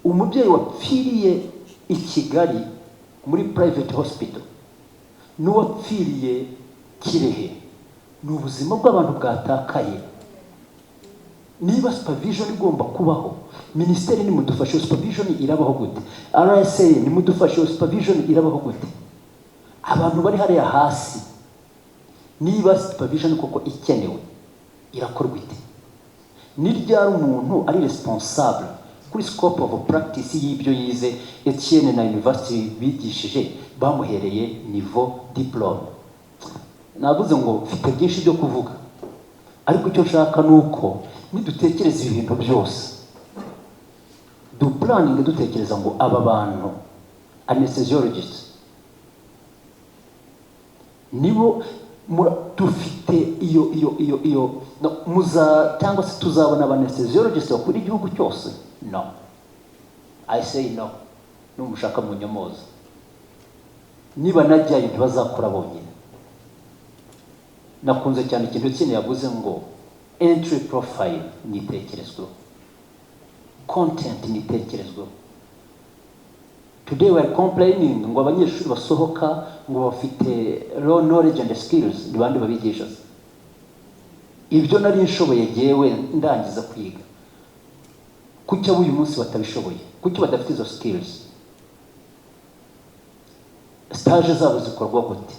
Umubyeyi wapfiriye i Kigali muri private hospital n'uwapfiriye Kirehe ni ubuzima bw'abantu bwatakaye. Niba supervision igomba kubaho, ministeri nimudufashe supervision irabaho gute? RSA nimudufashe supervision irabaho gute? Abantu bari hariya hasi, niba supervision koko ikenewe irakorwa ite? Ni ryari umuntu ari responsable kuri scope of practice y'ibyo yize Etienne na university bigishije bamuhereye niveau diplome? Navuze ngo mfite byinshi byo kuvuga, ariko icyo nshaka nuko nidutekereza ibintu byose du planning dutekereza ngo aba bantu anesthesiologists nibo dufite iyo muza cyangwa se tuzabona anesthesiologists bakuri igihugu cyose. No, I say no. Numushaka mu nyomoza niba najyayo ntibazakora bonyine. Nakunze cyane ikintu cyene yavuze ngo entry profile nitekerezweho, content nitekerezweho. Today we are complaining ngo abanyeshuri basohoka ngo bafite low knowledge and skills, ndibandi babigisha. Ibyo nari nshoboye jewe ndangiza kwiga, kuki abo uyu munsi batabishoboye? Kuki badafite izo skills? Stage zabo zikorwa gute?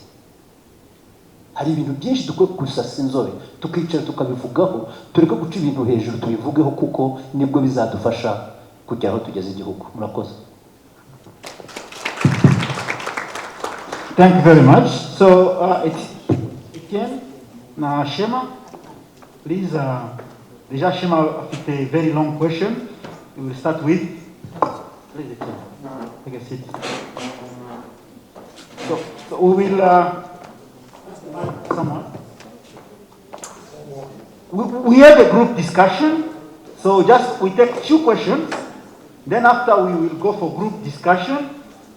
hari ibintu byinshi dukwiye gusasa inzobe tukicara tukabivugaho, tureke guca ibintu hejuru tubivugeho, kuko nibwo bizadufasha kugera aho tugeze igihugu. Murakoze. Thank you very much. So Etienne na Shema, please. Déjà Shema afite a very long question. We will start with. Please Etienne, take a seat. So we will. Someone. We have a group discussion. So just we take 2 questions. Then after we will go for group discussion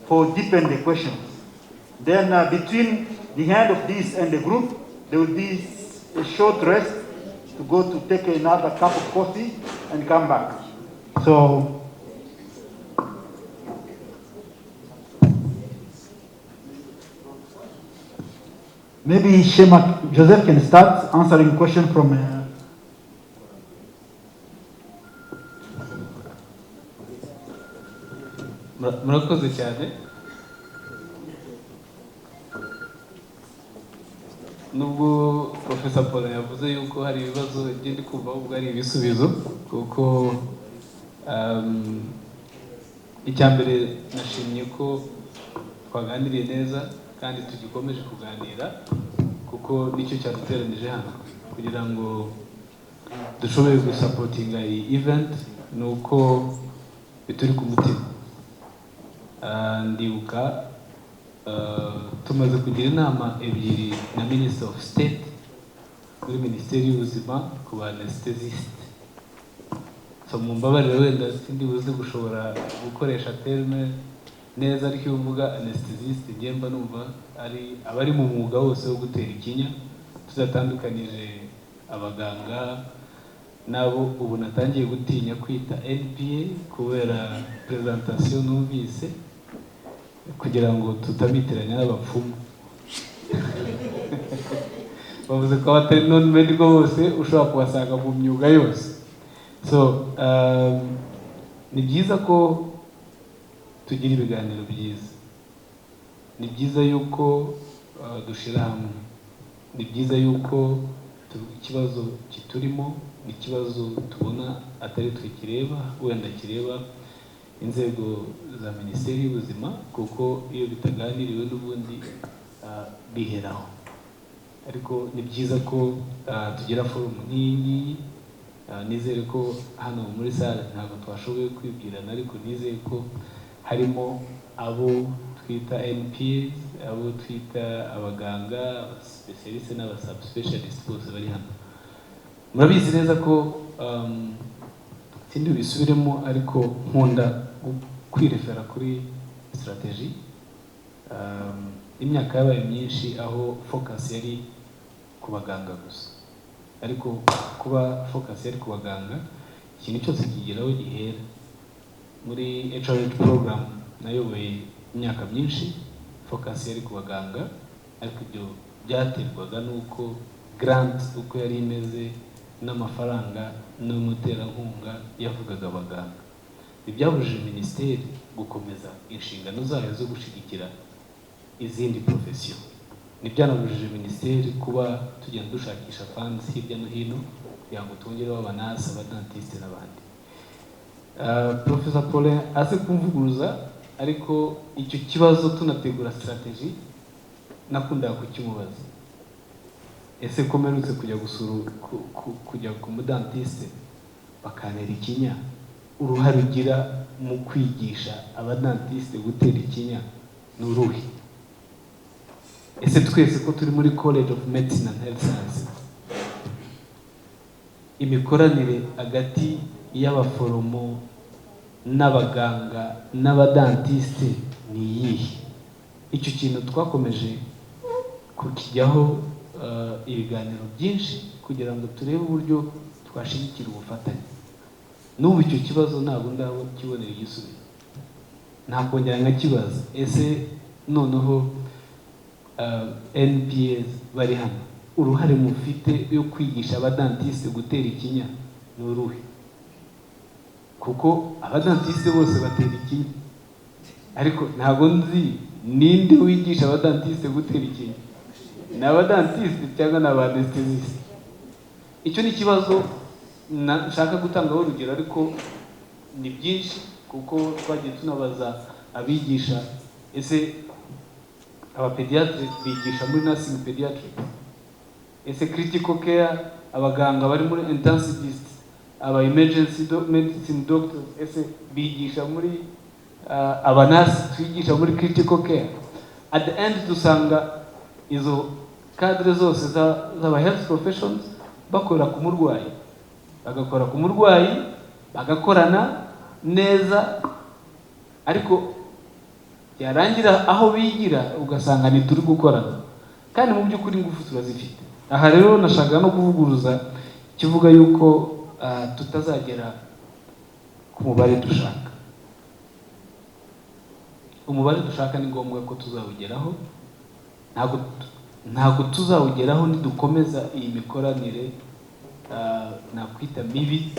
for deepen the questions. Then between the end of this and the group, there will be a short rest to go to take another cup of coffee and come back. So maybe Shema Joseph can start answering question from. Murakoze cyane. Nubwo Professor Paul yavuze yuko hari ibibazo ngende kumva ubwo ari ibisubizo, kuko icyambere nashimye ko twaganiriye neza kandi tugikomeje kuganira, kuko nicyo cyaduteranije hano kugira ngo dushobore gusapotinga iyi event, nuko bituri ku mutima. Ndibuka tumaze kugira inama ebyiri na Minister of State muri Minisiteri y'Ubuzima ku ba anesthesist. So mumbabarire wenda sindi buze gushobora gukoresha terme neza, ariko iyo uvuga anesthesist ngemba numva ari abari mu mwuga wose wo gutera ikinya, tudatandukanije abaganga nabo. Ubu natangiye gutinya kwita NPA kubera presentation numvise, kugira ngo tutabitiranya n'abapfumu. Bavuze ko abatari non-medical bose ushobora kubasanga mu myuga yose. So ni byiza ko tugira ibiganiro byiza, ni byiza yuko dushira hamwe, ni byiza yuko ikibazo kiturimo ni ikibazo tubona atari twe kireba, wenda kireba inzego za Minisiteri y'Ubuzima, kuko iyo bitaganiriwe n'ubundi biheraho. Ariko ni byiza ko tugira forum nk'iyi. Nizere ko hano muri sale ntabwo twashoboye kwibwirana, ariko nizere ko harimo abo twita NPs, abo twita abaganga, abasipesialiste n'abasubspecialist bose bari hano. Murabizi neza ko sindi bisubiremo, ariko nkunda kwirefera kuri strategy. Imyaka yabaye myinshi aho focus yari ku baganga gusa, ariko kuba focus yari ku baganga, ikintu cyose kigeraho gihera. Muri HRH program nayoboye imyaka myinshi, focus yari ku baganga, ariko ibyo byaterwaga n'uko grant uko yari imeze n'amafaranga n'umuterankunga yavugaga abaganga. Ibyabujije Minisiteri gukomeza inshingano zayo zo gushyigikira izindi profession. Nibyanabujije Minisiteri kuba tugenda dushakisha funds hirya no hino kugira ngo twongereho abanasi, abadentiste n'abandi. Professor Paul aze kumvuguruza, ariko icyo kibazo tunategura strategy nakundaga kukimubaza. Ese ko mperutse kujya gusura kujya ku mudentiste bakanera ikinya, uruhare ugira mu kwigisha abadentiste gutera ikinya n'uruhi? Ese twese ko turi muri College of Medicine and Health Sciences, imikoranire hagati y'abaforomo n'abaganga n'abadentiste ni iyihe? Icyo kintu twakomeje kukijyaho ibiganiro byinshi kugira ngo turebe uburyo twashigikira ubufatanye. N'ubu icyo kibazo ntabwo ndabo kibonera igisubizo, ntakongera nkakibaza. Ese noneho NPS bari hano, uruhare mufite yo kwigisha abadentiste gutera ikinya ni uruhe? Kuko abadentiste bose batera ikinya, ariko ntabwo nzi ninde wigisha abadentiste gutera ikinya. ni abadantiste cyangwa ni abanestesiste. Icyo ni ikibazo nshaka gutangaho urugero, ariko ni byinshi kuko twagiye tunabaza abigisha, ese abapediatre bigisha muri nursing pediatric, ese critical care abaganga bari muri intensivist, aba emergency medicine doctors, ese bigisha muri abanasi twigisha muri critical care. At the end dusanga izo cadre zose z'aba health professions bakora ku murwayi, bagakora ku murwayi, bagakorana neza, ariko yarangira aho bigira ugasanga ni turi gukorana, kandi mu by'ukuri ingufu turazifite. Aha rero nashaka no kuvuguruza kivuga yuko tutazagera ku mubare dushaka. Umubare dushaka ni ngombwa ko tuzawugeraho, ntabwo tuzawugeraho nidukomeza iyi mikoranire nakwita mibi,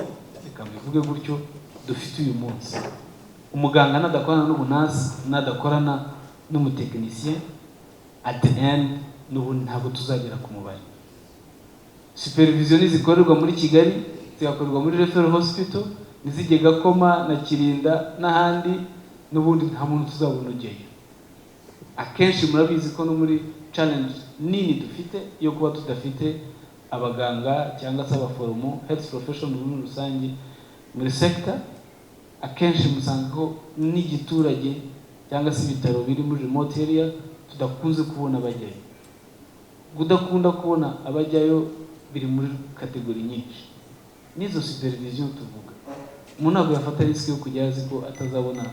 reka mbivuge gutyo, dufite uyu munsi. Umuganga nadakorana n'ubunasi, nadakorana n'umutekinisien, at the end n'ubundi ntabwo tuzagera ku mubare. Supervision zikorerwa muri Kigali, zigakorerwa muri referral hospital, nizige Gakoma na Kirinda n'ahandi, n'ubundi nta muntu tuzabona ugeyo. Akenshi murabizi ko no muri challenge nini dufite yo kuba tudafite abaganga cyangwa se abaforomo, health professionals muri rusange muri sector. Akenshi musanga ko n'igiturage cyangwa se ibitaro biri muri remote area tudakunze kubona abajyayo. Kudakunda kubona abajyayo biri muri kategori nyinshi. Nizo supervision tuvuga, umuntu ntabwo yafata risk yo kujya azi ko atazabona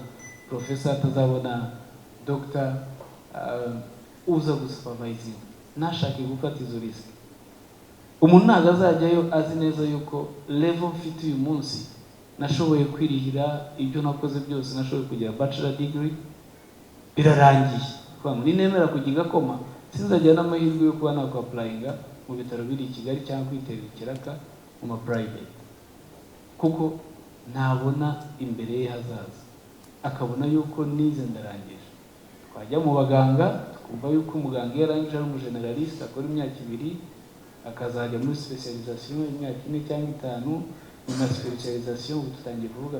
professor, atazabona doctor uza gusupervising, ntashake gufata izo risk. Umuntu ntabwo azajyayo azi neza yuko level mfite uyu munsi nashoboye kwirihira ibyo nakoze byose, nashoboye kugira bachelor degree, birarangiye. Kwa muri nemera kugira Gakoma, sinzajya n'amahirwe yo kuba nakwa applyinga mu bitaro biri i Kigali cyangwa kwitera ikiraka mu ma private, kuko ntabona imbere ye hazaza, akabona yuko nize ndarangije. Twajya mu baganga twumva yuko umuganga yarangije ari umugeneraliste, akora imyaka 2, akazajya muri specialisation imyaka 4 cyangwa 5, nyuma specialisation ubu tutangiye kuvuga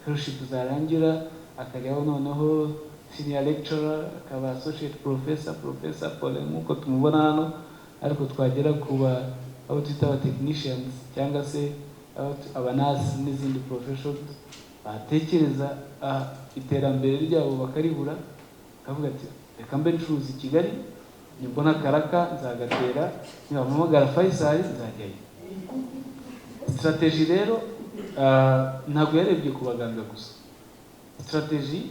fellowship zarangira akajyaho noneho senior lecturer, akaba associate professor, professor Paulin uko tumubona hano, ariko twagera kuba abo twita aba technicians cyangwa se abanasi n'izindi professions, batekereza iterambere ryabo bakaribura, akavuga ati reka mbe ncuruza i Kigali, nimbona Karaka nzagatera, nibampamagara Faisal nzajyayo. Strategy rero ntabwo yarebye ku baganga gusa. Strategy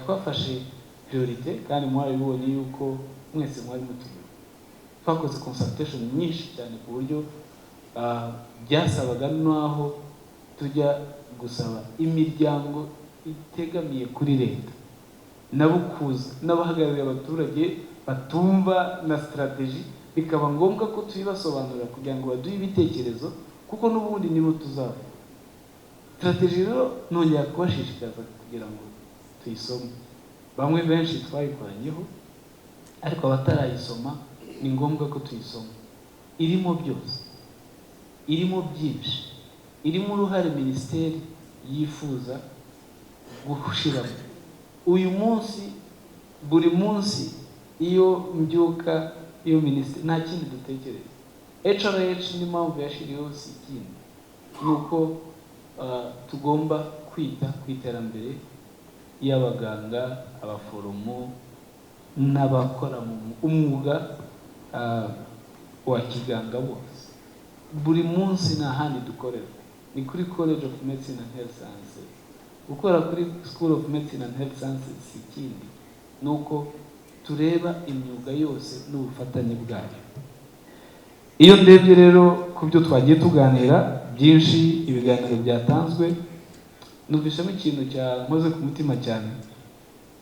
twafashe priorite, kandi mwarabibonye yuko mwese mwari mutumiwe. Twakoze consultation nyinshi cyane ku buryo byasabaga n'aho tujya gusaba imiryango itegamiye kuri leta n'abukuza n'abahagarariye abaturage batumva na strategy, bikaba ngombwa ko tuyibasobanurira kugira ngo baduhe ibitekerezo, kuko n'ubundi nibo tuzaba. Strategy rero nongera kubashishikaza kugira ngo tuyisome. Bamwe benshi twayikoranyeho, ariko abatarayisoma ni ngombwa ko tuyisoma. Irimo byose, irimo byinshi, irimo uruhare minisiteri yifuza gushiramo. Uyu munsi, buri munsi iyo mbyuka, iyo minisiteri nta kindi dutekereza. HRH n'impamvu yashiriyeho si ikindi, nuko tugomba kwita ku iterambere y'abaganga, abaforomo n'abakora mu umwuga wa kiganga bose. Buri munsi nta handi dukorera, ni kuri College of Medicine and Health Sciences. Gukora kuri School of Medicine and Health Sciences si ikindi, nuko tureba imyuga yose n'ubufatanye bwayo. Iyo ndebye rero ku byo twagiye tuganira byinshi, ibiganiro byatanzwe, numvishamo ikintu cyankoze ku mutima cyane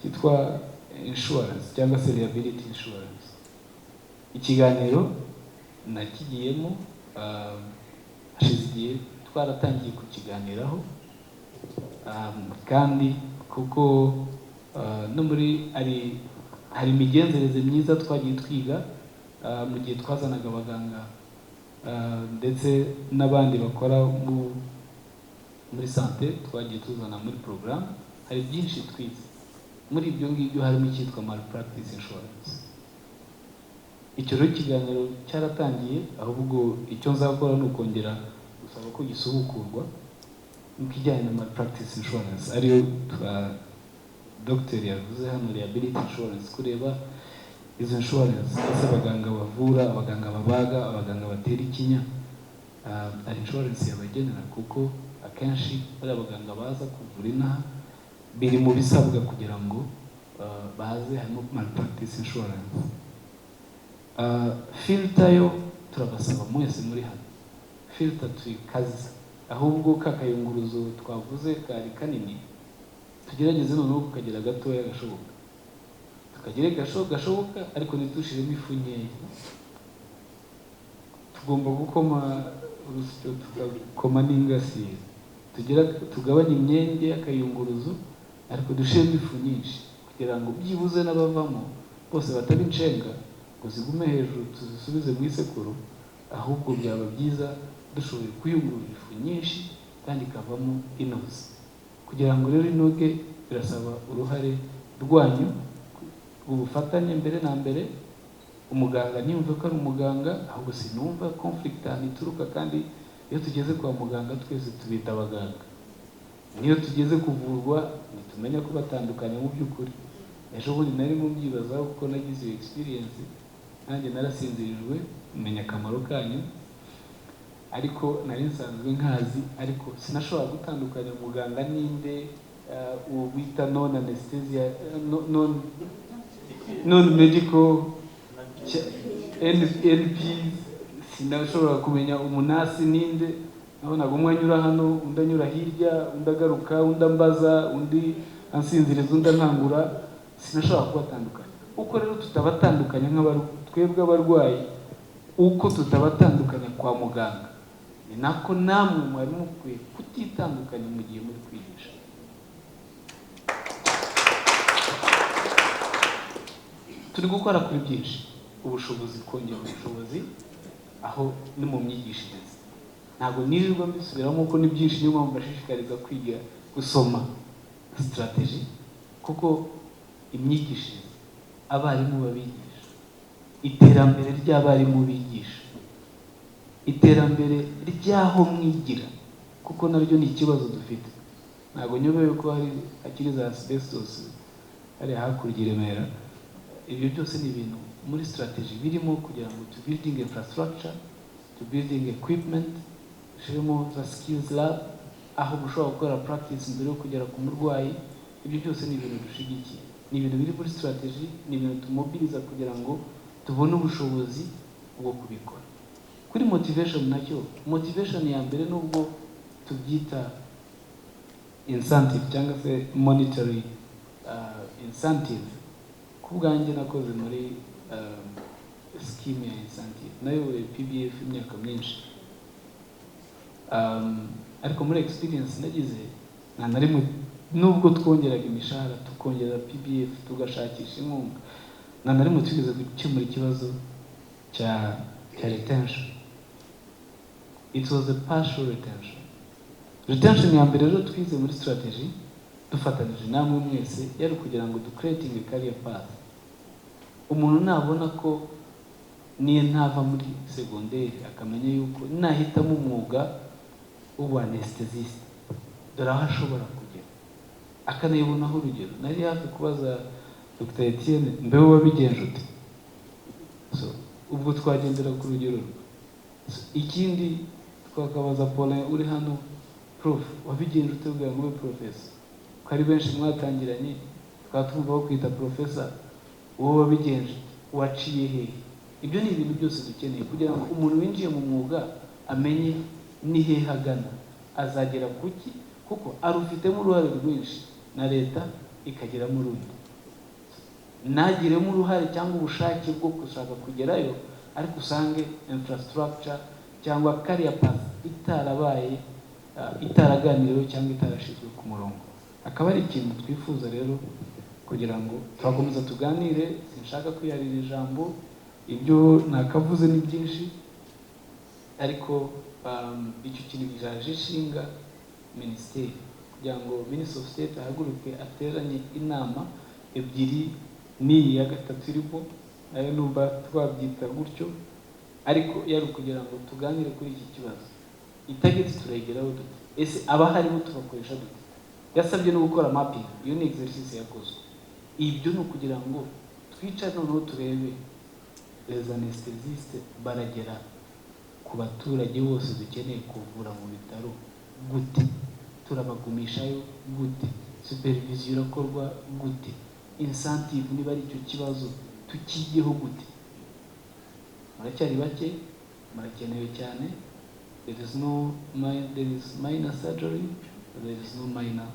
cyitwa insurance cyangwa se liability insurance. Ikiganiro nakigiyemo hashize igihe twaratangiye kukiganiraho, kandi kuko no muri ari hari imigenzereze myiza twagiye twiga mu gihe twazanaga abaganga ndetse n'abandi bakora muri sante twagiye tuzana muri porogaramu. Hari byinshi twize muri ibyo ngibyo, harimo icyitwa malpractice insurance. Icyo rero ikiganiro cyaratangiye, ahubwo icyo nzakora ni ukongera gusaba ko gisubukurwa mu kijyanye na malpractice insurance, ariyo dogiteri yavuze hano, rehabilitation insurance, kureba izo insurance ese abaganga bavura, abaganga babaga, abaganga batera ikinya, ari insurance yabagenera, kuko akenshi bari abaganga baza kuvura inaha biri mu bisabwa kugira ngo baze, harimo malpractice insurance. Filter yo turabasaba mwese muri hano, filter tuyikaze, ahubwo kakayunguruzo twavuze kari kanini tugerageze noneho kukagera gatoya gashoboka, tukagere gashoboka ariko ntitushiremo ifu nkeya. Tugomba gukoma urusyo tukakoma n'ingasire, tugabanye imyenge y'akayunguruzo ariko dushiremo ifu nyinshi kugira ngo byibuze n'abavamo bose bataba inshenga ngo zigume hejuru tuzisubize mu isekuru, ahubwo byaba byiza dushoboye kuyungurura ifu nyinshi kandi ikavamo inoze. Kugira ngo rero inoge birasaba uruhare rwanyu, ubufatanye mbere na mbere. Umuganga ntiyumve ko ari umuganga, ahubwo sinumva conflict ahantu ituruka, kandi iyo tugeze kwa muganga twese tubita abaganga. Niyo tugeze kuvurwa nitumenya ko batandukanye mu by'ukuri. Ejo bundi nari mu byibazaho kuko nagize iyo experience, nanjye narasinzirijwe menya akamaro kanyu, ariko nari nsanzwe nkazi, ariko sinashobora gutandukanya umuganga ninde, uwo bita non anesthesia, non medical NP, sinashobora kumenya umunasi ninde. Nabonaga umwe anyura hano, undi anyura hirya, undi agaruka, undi ambaza, undi ansinziriza, undi ankangura, sinashobora kubatandukanya. Uko rero tutabatandukanya twebwe abarwayi, uko tutabatandukanya kwa muganga, ni nako namwe mwari mukwiye kutitandukanya mu gihe muri kwigisha. Turi gukora kuri byinshi, ubushobozi, kongera ubushobozi aho ni mu myigishirize. Ntabwo nirirwa mbisubiramo ko ni byinshi, niyo mpamvu mbashishikariza kwiga gusoma strategy, kuko imyigishirize, abarimu babigisha, iterambere ry'abarimu bigisha, iterambere ry'aho mwigira, kuko naryo ni ikibazo dufite. Ntabwo nyobeye ko hakiri za asbestos hariya hakurya i Remera. Ibyo byose ni ibintu muri strategy birimo kugira ngo to building infrastructure, to building equipment, shirimo za skills lab, aho mushobora gukora practice mbere yo kugera ku murwayi. Ibyo byose ni ibintu dushigikiye, ni ibintu biri muri strategy, ni ibintu tumobiliza kugira ngo tubone ubushobozi bwo kubikora. Kuri motivation nacyo, motivation ya mbere nubwo tubyita incentive cyangwa se monetary incentive, kubwanjye nakoze muri scheme ya incentive, nayo PBF imyaka myinshi, ariko muri experience nagize nta na rimwe, nubwo twongeraga imishahara tukongera PBF tugashakisha inkunga, nta na rimwe tugeze gukemura ikibazo cya retention. It was a partial retention. Retention ya mbere rero twize muri strategy dufatanije namwe mwese, yari kugira ngo creating a career path. Umuntu nabona ko niyo ntava muri segonderi akamenya yuko nahitamo umwuga w'ubuanestesist, dore aho ashobora kugera, akanayibonaho urugero. Nari hafi kubaza Dr. Etienne, mbeho wabigenje ute? Ubwo twagendera ku rugero. Ikindi twakabaza Paulin uri hano, prof wabigenje ute bwa ngo professor, ko ari benshi mwatangiranye twatwumva ko kwita professor, wowe wabigenje waciye hehe? Ibyo ni ibintu byose dukeneye kugira ngo umuntu winjiye mu mwuga amenye ni hehe agana, azagera kuki, kuko arufitemo uruhare rwinshi na leta ikagiramo urundi. Nagiremo uruhare cyangwa ubushake bwo gushaka kugerayo, ariko usange infrastructure cyangwa career path itarabaye, itaraganiriwe cyangwa itarashizwe ku murongo. Akaba ari ikintu twifuza rero kugira ngo turakomeza tuganire. Sinshaka kwiyarira ijambo, ibyo nakavuze ni byinshi, ariko icyo kintu gijaje ishinga minisiteri kugira ngo Minister of State ahaguruke ateranye inama ebyiri n'iyi ya gatatu irimo, nayo numva twabyita gutyo, ariko yari kugira ngo tuganire kuri iki kibazo. Itagetse turayigeraho dute, ese abahariho tubakoresha dute. Yasabye no gukora mapping, iyo ni exercise yakozwe. Ibyo ni ukugira ngo twicare noneho turebe les anesthésistes baragera ku baturage bose dukeneye kuvura mu bitaro gute, turabagumishayo gute, supervision irakorwa gute, incentive niba ari icyo kibazo tukigeho gute. Muracyari bake, murakenewe cyane. There is minor surgery, there is no minor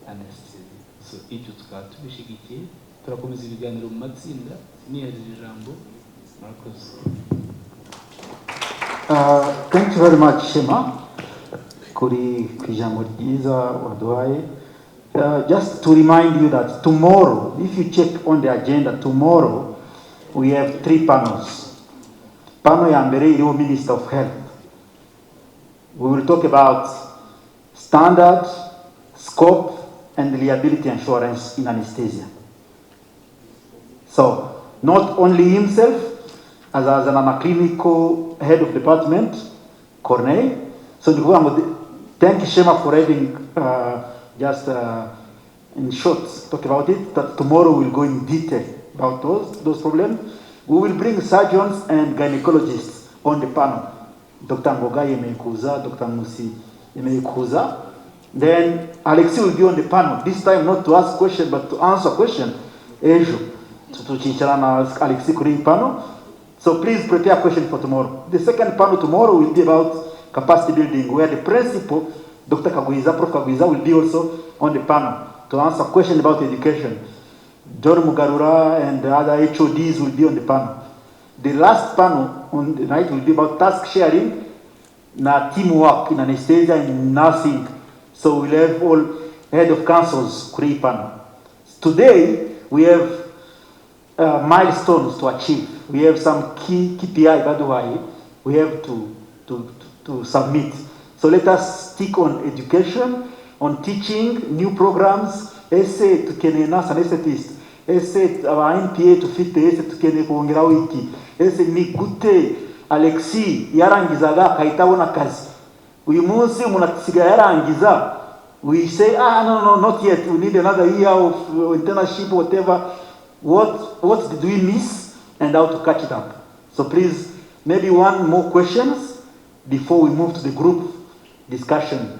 anesthesia. So ibyo tukaba tubishigikiye, turakomeza ibiganiro mu matsinda. Sinihereza ijambo, murakoze. Thank you very much, Shema, kuri ijambo ryiza waduhaye. Just to remind you that tomorrow, if you check on the agenda, tomorrow we have 3 panels. Panel ya mbere iriho Minister of Health. We will talk about standard, scope, and liability insurance in anesthesia. So, not only himself, as an clinical head of department, Corneille. So, thank you, Shema, for having in short talk about it. That tomorrow we'll go in detail about those problems. We will bring surgeons and gynecologists on the panel. Dr. Ngoga Yemekuza, Dr. Musi Yemekuza. Then Alexi will be on the panel. This time not to ask question, but to answer question. Ejo. To Chicharana Alexi Kuri panel. So please prepare a question for tomorrow. The second panel tomorrow will be about capacity building, where the principal, Dr. Kaguiza, Prof. Kaguiza, will be also on the panel to answer questions about education. John Mugarura and the other HODs will be on the panel. The last panel on the night will be about task sharing, na teamwork in anesthesia and nursing. So we'll have all head of councils create panel. Today we have milestones to achieve. We have some key KPI by the way we have to submit. So let us stick on education, on teaching, new programs, essay to Kenena anesthetist, essay our NPA to fit the essay to Kene kuongera wiki, essay Mikute, Alexi, yarangizaga kaitawona kazi. Uyu munsi munatisiga yarangiza. We say, no, not yet. We need another year of internship, whatever. What did we miss and how to catch it up? So please, maybe one more questions before we move to the group discussion.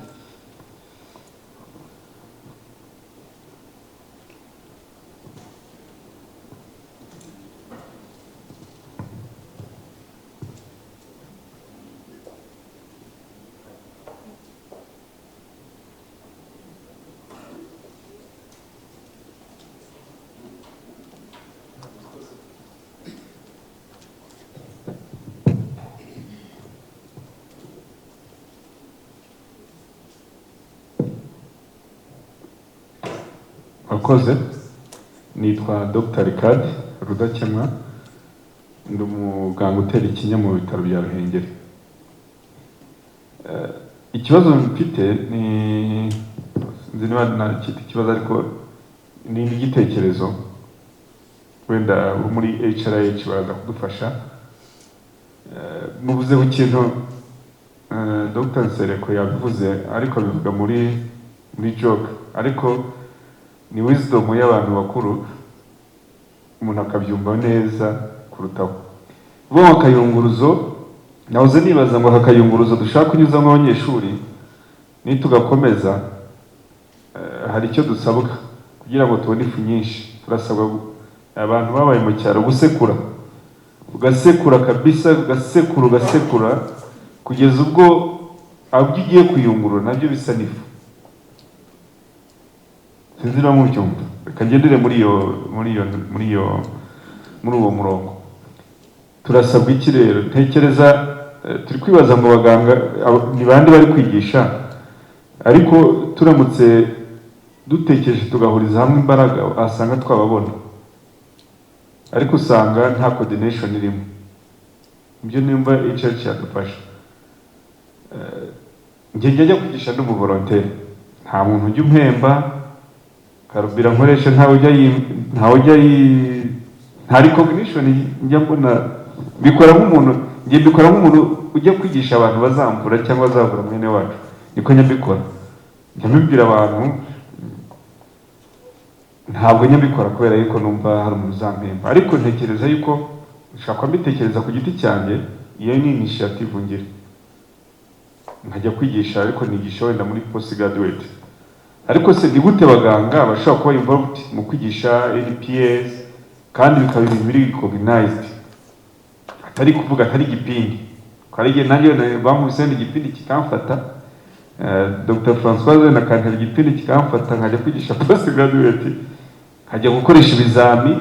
Akoze nitwa Dr. Ricard Rudakemwa, ndi umuganga utera ikinya mu bitaro bya Ruhengeri. Ikibazo mfite ni nzi niba nakita ikibazo ariko ni igitekerezo wenda muri HRH baraza kudufasha. Muvuze ku kintu Dr. Nsereko yavuze ariko bivuga muri joke, ariko ni wisdom y'abantu bakuru umuntu akabyumva neza kurutaho. Bo akayunguruzo nahoze nibaza ngo akayunguruzo dushaka kunyuza mu abanyeshuri nitugakomeza hari icyo dusabwa kugira ngo tubone ifu nyinshi. Turasabwa abantu babaye mu cyaro gusekura, ugasekura kabisa, ugasekura kugeza ubwo abyo ugiye kuyungurura nabyo bisa n'ifu. Sinzira mu cyumba kagendere muri uwo murongo. Turasabwa iki rero? Ntekereza turi kwibaza ngo baganga ni bande bari kwigisha, ariko turamutse dutekereje tugahuriza hamwe imbaraga asanga twababona, ariko usanga nta coordination irimo. Ibyo nimba HR cyadufasha. Njya kwigisha ndi umuvolontaire, nta muntu ujya umpemba, karubira nkoresha nta recognition njya mbona. Bikora nk'umuntu ujya kwigisha abantu bazamvura cyangwa bazavura mwene wacu, niko nyabikora. Njya abantu ntabwo nyabikora kubera yuko numva hari umuntu uzampemba, ariko ntekereza yuko nshaka mbitekereza ku giti cyanjye. Iyo ni initiative ngira, nkajya kwigisha, ariko nigisha wenda muri post graduate. Ariko se ni gute abaganga bashobora kuba involved mu kwigisha NPS kandi bikaba ibintu biri recognized, atari kuvuga atari igipindi. Kandi igihe nanjye bamubise igipindi kikamfata, Dr. Françoise na kantera igipindi kikamfata, nkajya kwigisha post graduate, nkajya gukoresha ibizami,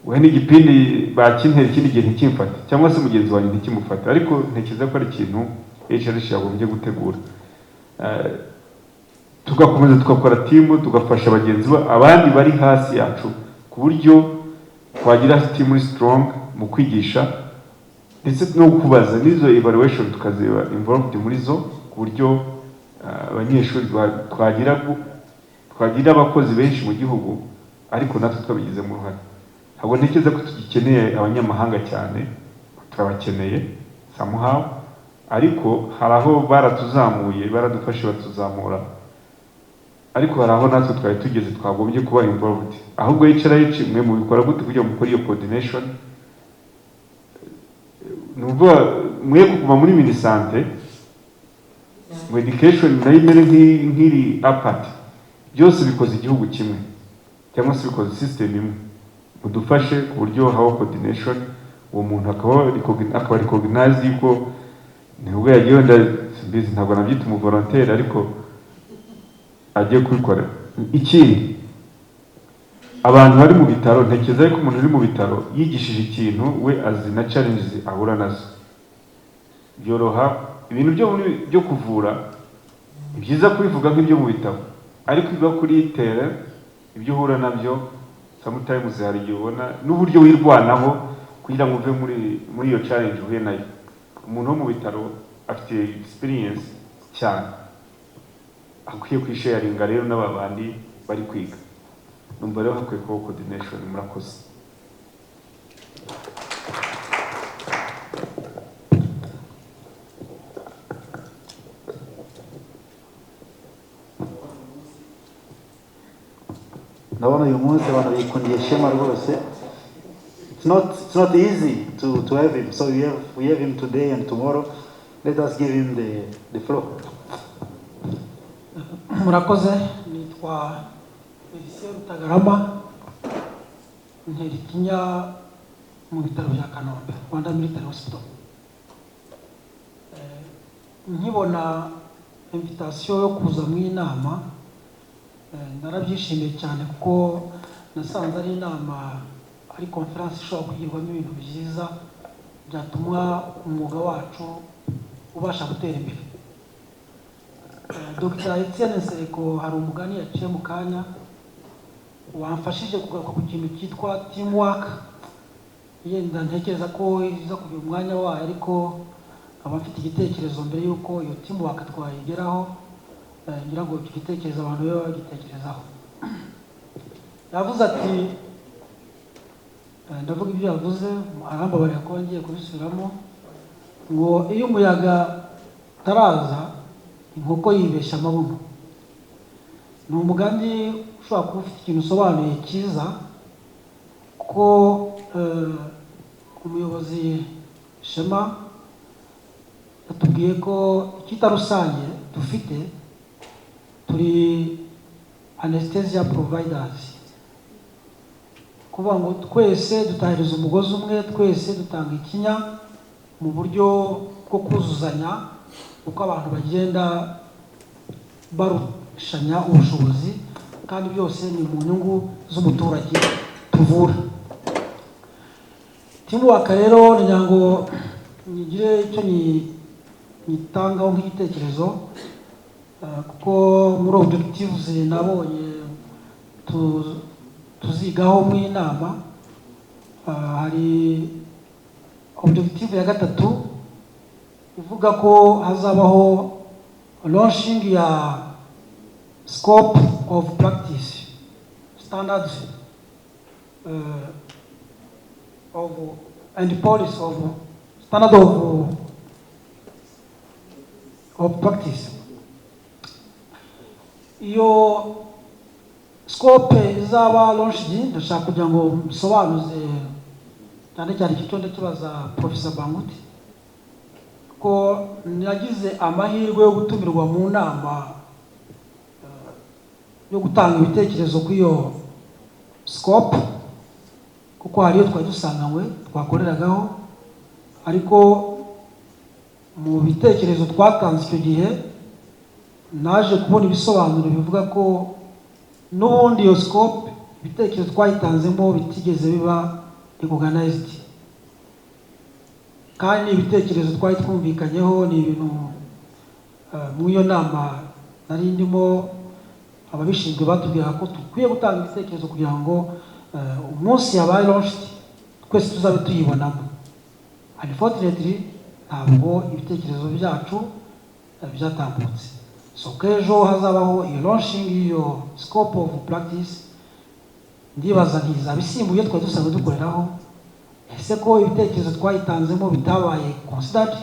we n'igipindi bakintera ikindi gihe ntikimfata, cyangwa se mugenzi wanjye ntikimufata. Ariko ntekereza ko ari ikintu HR yagombye gutegura, tugakomeza tugakora timu, tugafasha bagenzi abandi bari hasi yacu, ku buryo twagira team strong mu kwigisha ndetse no kubaza n'izo evaluation tukaziba involved muri zo, ku buryo abanyeshuri twagira abakozi benshi mu gihugu, ariko natwe twabigizemo uruhare. Ntabwo ntekereza ko tugikeneye abanyamahanga cyane, turabakeneye somehow, ariko hari aho baratuzamuye, baradufashe batuzamura, ariko hari aho natwe twari tugeze twagombye kuba involved. Ahubwo HRH mwe mubikora gute kugira ngo mukore iyo coordination? Nuvuga mwe kuguma muri minisante, education nayo imere nk'iri apart, byose bikoze igihugu kimwe cyangwa se bikoze system imwe. Mudufashe ku buryo habaho coordination, uwo muntu akaba recognized yuko nubwo yagiye wenda mbizi, ntabwo nabyita umuvolontaire, ariko agiye kubikora. Ikindi, abantu bari mu bitaro, ntekereza yuko umuntu uri mu bitaro yigishije ikintu, we azi na challenges ahura nazo, byoroha. Ibintu byo kuvura ni byiza kubivuga nk'ibyo mu bitabo, ariko biba kuri terrain ibyo uhura nabyo sometimes hari igihe ubona n'uburyo wirwanaho kugira ngo uve muri iyo challenge uhuye nayo. Umuntu wo mu bitaro afite experience cyane, akwiye kwisharinga rero n'ababandi bari kwiga. Numva rero hakwiye kuba coordination. Murakoze. ndabona uyu munsi abantu bikundiye ishema rwose. It's not easy to have him, so we have him today and tomorrow. Let us give him the floor. Murakoze, nitwa Felicien Rutagarama, nterikinya mu bitaro bya Kanombe, Rwanda Military Hospital. Nkibona invitation yo kuza mu inama, narabyishimiye cyane kuko nasanze ari inama, ari conference ishobora kugirwamo ibintu byiza byatuma umwuga wacu ubasha gutera imbere. Dr. Etienne Nseko hari umugani yaciye mu kanya wamfashije kugaruka ku kintu cyitwa teamwork. Yenda ntekereza ko iza kugira umwanya wayo, ariko abafite igitekerezo mbere yuko iyo teamwork twayigeraho, ngira ngo iki gitekerezo abantu baba bagitekerezaho. Yavuze ati, ndavuga ibyo yavuze, arambabarira ko ngiye kubisubiramo, ngo iyo umuyaga taraza inkoko yibeshya amabuno. Ni umugani ushobora kuba ufite ikintu usobanuye cyiza, ko umuyobozi Shema yatubwiye ko icyita rusange dufite, turi anesthesia providers, kuvuga ngo twese dutahiriza umugozi umwe, twese dutanga ikinya mu buryo bwo kuzuzanya, uko abantu bagenda barushanya ubushobozi, kandi byose ni mu nyungu z'umuturage tuvura. Teamwork rero ngira ngo nigire icyo nyitangaho nk'igitekerezo. kuko muri objectives nabonye tuzigaho mu inama, hari objective ya gatatu ivuga ko hazabaho launching ya scope of practice standards and policy of standard of practice. Iyo scope izaba launched, ndashaka kugira ngo msobanuze cyane cyane icyo ndakibaza Professor Banguti, ko nagize amahirwe yo gutumirwa mu nama yo gutanga ibitekerezo kuri iyo scope, kuko hariyo twari dusanganywe twakoreragaho, ariko mu bitekerezo twatanze icyo gihe naje kubona ibisobanuro bivuga ko n'ubundi iyo scope ibitekerezo twayitanzemo bitigeze biba organized, kandi ibitekerezo twari twumvikanyeho ni ibintu mu iyo nama nari ndimo ababishinzwe batubwira ko dukwiye gutanga ibitekerezo kugira ngo umunsi yabaye launched twese tuzabe tuyibonamo. Unfortunately ntabwo ibitekerezo byacu byatambutse, so kejo hazabaho iyo launching iyo scope of practice. Ndibaza ntizaba isimbuye twari dusanzwe dukoreraho, ese ko ibitekerezo twayitanzemo bitabaye considered,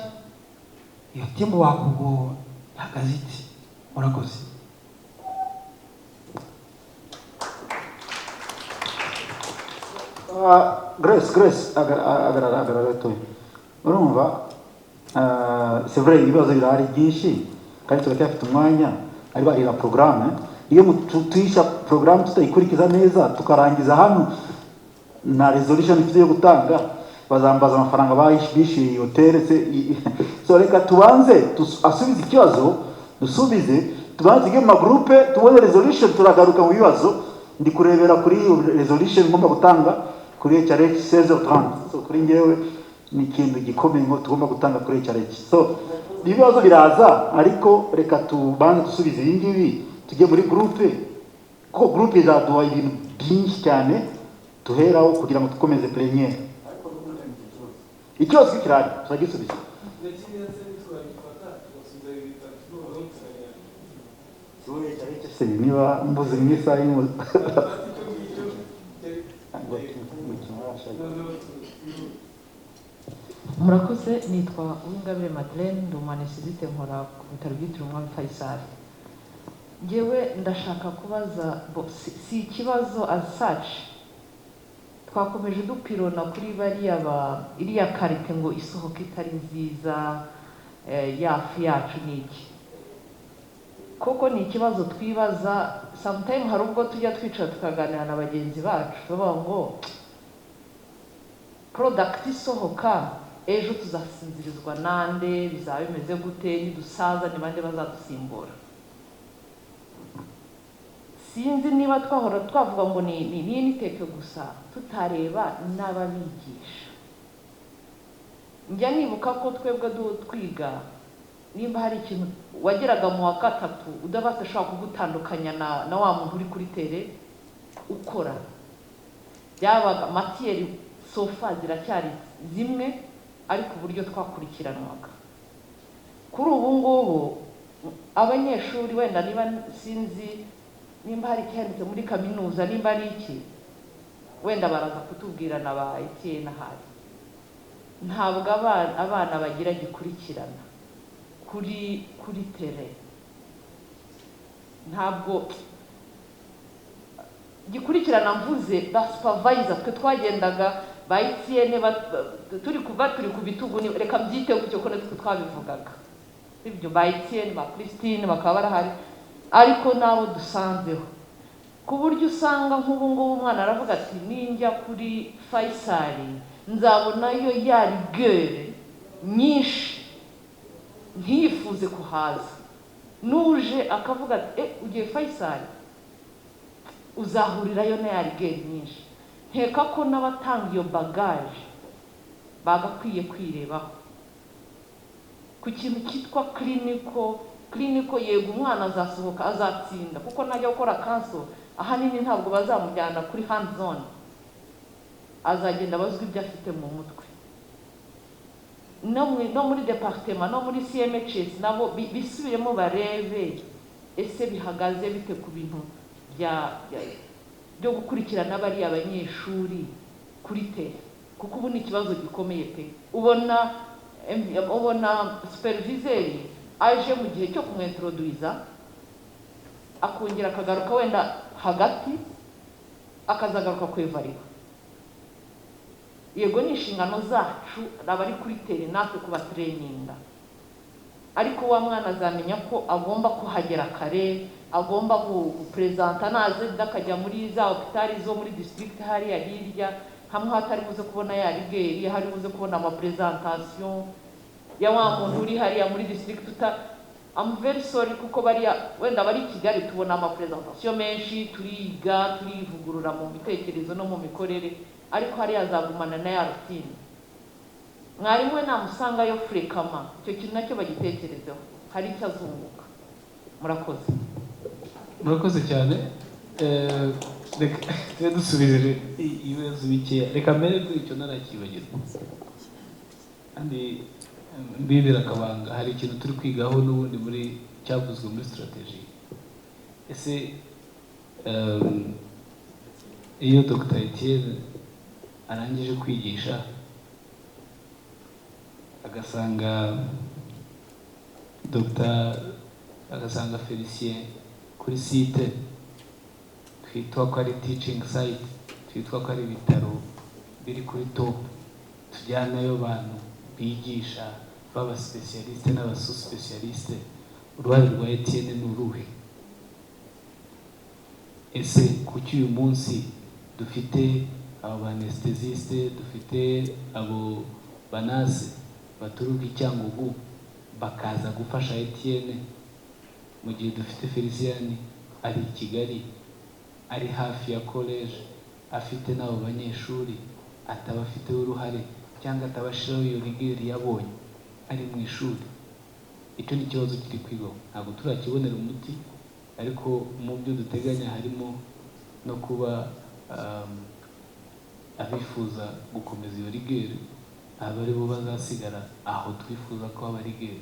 iyo timu wakubwo ihagaze iti? Murakoze. Grace agarara gatoya. Urumva c'est vrai ibibazo birahari byinshi kandi turacyafite umwanya, ari barira programme. Iyo tuyisha programme tutayikurikiza neza tukarangiza hano na resolution ifite yo gutanga, bazambaza amafaranga bishyuye hotel. So reka tubanze asubize ikibazo, dusubize tubanze mu magroupe tubone resolution, turagaruka mu bibazo. Ndi kurebera kuri resolution ngomba gutanga kuri HRH 16h30. So kuri ngewe ni ikintu gikomeye ngo tugomba gutanga kuri HRH. So ibibazo biraza, ariko reka tubanze dusubize ibi ngibi tujye muri groupe, kuko groupe izaduha ibintu byinshi cyane tuheraho kugira ngo dukomeze plénière. Ikibazo kirahari turagisubiza. Niba mbuze mw'isaha y'imwe murakoze. Nitwa Uwingabire Madeleine, ndi umu-anesthésiste nkora ku bitaro byitiriwe Umwami Faisal. Ngewe ndashaka kubaza, si ikibazo as such, twakomeje dupirona kuri iriya karite ngo isohoka itari nziza, yafu yacu niki koko ni ikibazo twibaza. Sometime hari ubwo tujya twicara tukaganira na bagenzi bacu bavuga ngo product isohoka ejo tuzasinzirizwa nande, bizaba bimeze gute, nidusaza ni bande bazadusimbura. Sinzi niba twahora twavuga ngo ni niteke gusa tutareba n'ababigisha. Njya nibuka ko twebwe twiga, nimba hari ikintu wageraga mu wa gatatu udabasha ashobora kugutandukanya na wa muntu uri kuri tere ukora, byabaga matiyeri sofa ziracyari zimwe, ariko uburyo twakurikiranwaga. Kuri ubu ngubu abanyeshuri wenda niba sinzi nimba hari icyanditse muri kaminuza, nimba ari iki wenda baraza kutubwira na ba Etienne ahari, ntabwo abana bagira gikurikirana kuri tere, ntabwo gikurikirana. Mvuze ba supervisor twe twagendaga ba Etienne turi ku bitugu, reka mbyite gutyo ko natwe twabivugaga, ibyo ba Etienne ba Christine bakaba barahari, ariko nabo dusanzeho ku buryo usanga nk'ubu ngubu umwana aravuga ati ninjya kuri Faisal nzabonayo ya rigueur nyinshi ntiyifuze kuhaza. Nuje akavuga ati ugiye Faisal uzahurirayo na ya rigueur nyinshi. Nkeka ko n'abatanga iyo bagage bagakwiye kwirebaho ku kintu cyitwa clinical clinical yego umwana azasohoka azatsinda kuko najya gukora cancel ahanini ntabwo bazamujyana kuri hands on, azagenda bazwi ibyo afite mu mutwe. No muri departement no muri CMHS nabo bisubiremo barebe ese bihagaze bite ku bintu byo gukurikirana bari abanyeshuri kuri te, kuko ubu ni ikibazo gikomeye pe. Ubona superviseur aje mu gihe cyo kumwintroduiza akongera akagaruka wenda hagati akazagaruka kwevariwa. Yego ni inshingano zacu abari kuri tere natwe kuba traininga, ariko wa mwana azamenya ko agomba kuhagera kare, agomba gupresenta naze ndakajya muri za hopitali zo muri district hariya hirya, hamwe hatari buze kubona ya rigeri, hari buze kubona ama presentation ya wa muntu uri hariya muri district I'm very sorry kuko wenda bari Kigali tubona ama presentation menshi, turiga turivugurura mu bitekerezo no mu mikorere, ariko hariya azagumana na ya routine. Mwarimu we namusangayo frekama, icyo kintu nacyo bagitekerezeho, hari icyo azunguka. Murakoze cyane. Reka dusubirire ibibazo bikeya, reka mbere kuri icyo narakibagirwa kandi mbibera akabanga. Hari ikintu turi kwigaho n'ubundi muri cyavuzwe muri strategy. Ese iyo Dr. Etienne arangije kwigisha agasanga agasanga Felicien kuri site twitwa ko ari teaching site, twitwa ko ari ibitaro biri kuri top, tujyanayo abantu bigisha baba specialiste n'abasu specialiste, uruhare rwa Etienne ni uruhe? Ese kuki uyu munsi dufite abo anesthesiste, dufite abo banase baturuka i Cyangugu bakaza gufasha Etienne, mu gihe dufite Felicien ari i Kigali, ari hafi ya college, afite n'abo banyeshuri, ataba afiteho uruhare cyangwa atabashiraho iyo rigeri yabonye ari mu ishuri? Icyo ni ikibazo kiri kwigaho, ntabwo turakibonera umuti, ariko mu byo duteganya harimo no kuba abifuza gukomeza iyo rigeri aba ari bo bazasigara aho twifuza ko aba rigeri.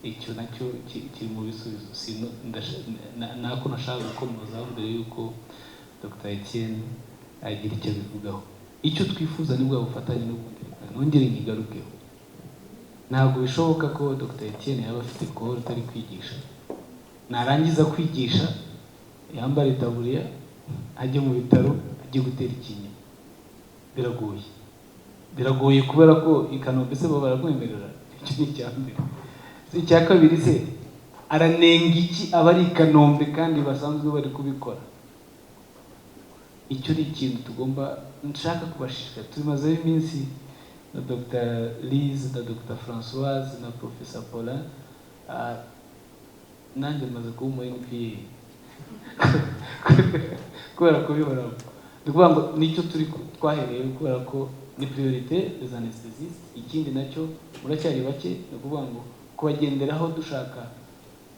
Icyo nacyo kiri mu bisubizo nako nashaka gukomozaho mbere y'uko Dr. Etienne agira icyo abivugaho. Icyo twifuza ni bwa bufatanye n'ubundi, nongere nkigarukeho. Ntabwo bishoboka ko Dr. Etienne yaba afite cohort utari kwigisha, narangiza kwigisha yambara itaburiya ajye mu bitaro ajye gutera ikinya. Biragoye kubera ko i Kanombe se baba baramwemerera. Icyo ni icya mbere. Icya kabiri se aranenga iki abari i Kanombe kandi basanzwe bari kubikora? Icyo ni ikintu tugomba nshaka kubashishikariza. Tumazeho iminsi na Dr. Liz na Dr. Françoise na Professor Paulin, nanjye maze kuba umu NPA kubera kubihoramo. Ni ukuvuga ngo nicyo twahereye kubera ko ni priorite des anesthésistes. Ikindi nacyo muracyari bake, ni ukuvuga ngo kubagenderaho dushaka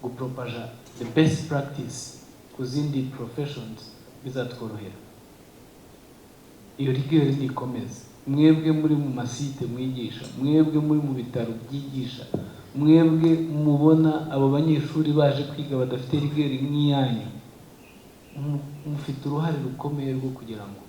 gupropaja the best practice ku zindi professions bizatworohera. Iyo rigeri nikomeze, mwebwe muri mu masite mwigisha, mwebwe muri mu bitaro byigisha, mwebwe mubona abo banyeshuri baje kwiga badafite rigeri nk'iyanyu, mufite uruhare rukomeye rwo kugira ngo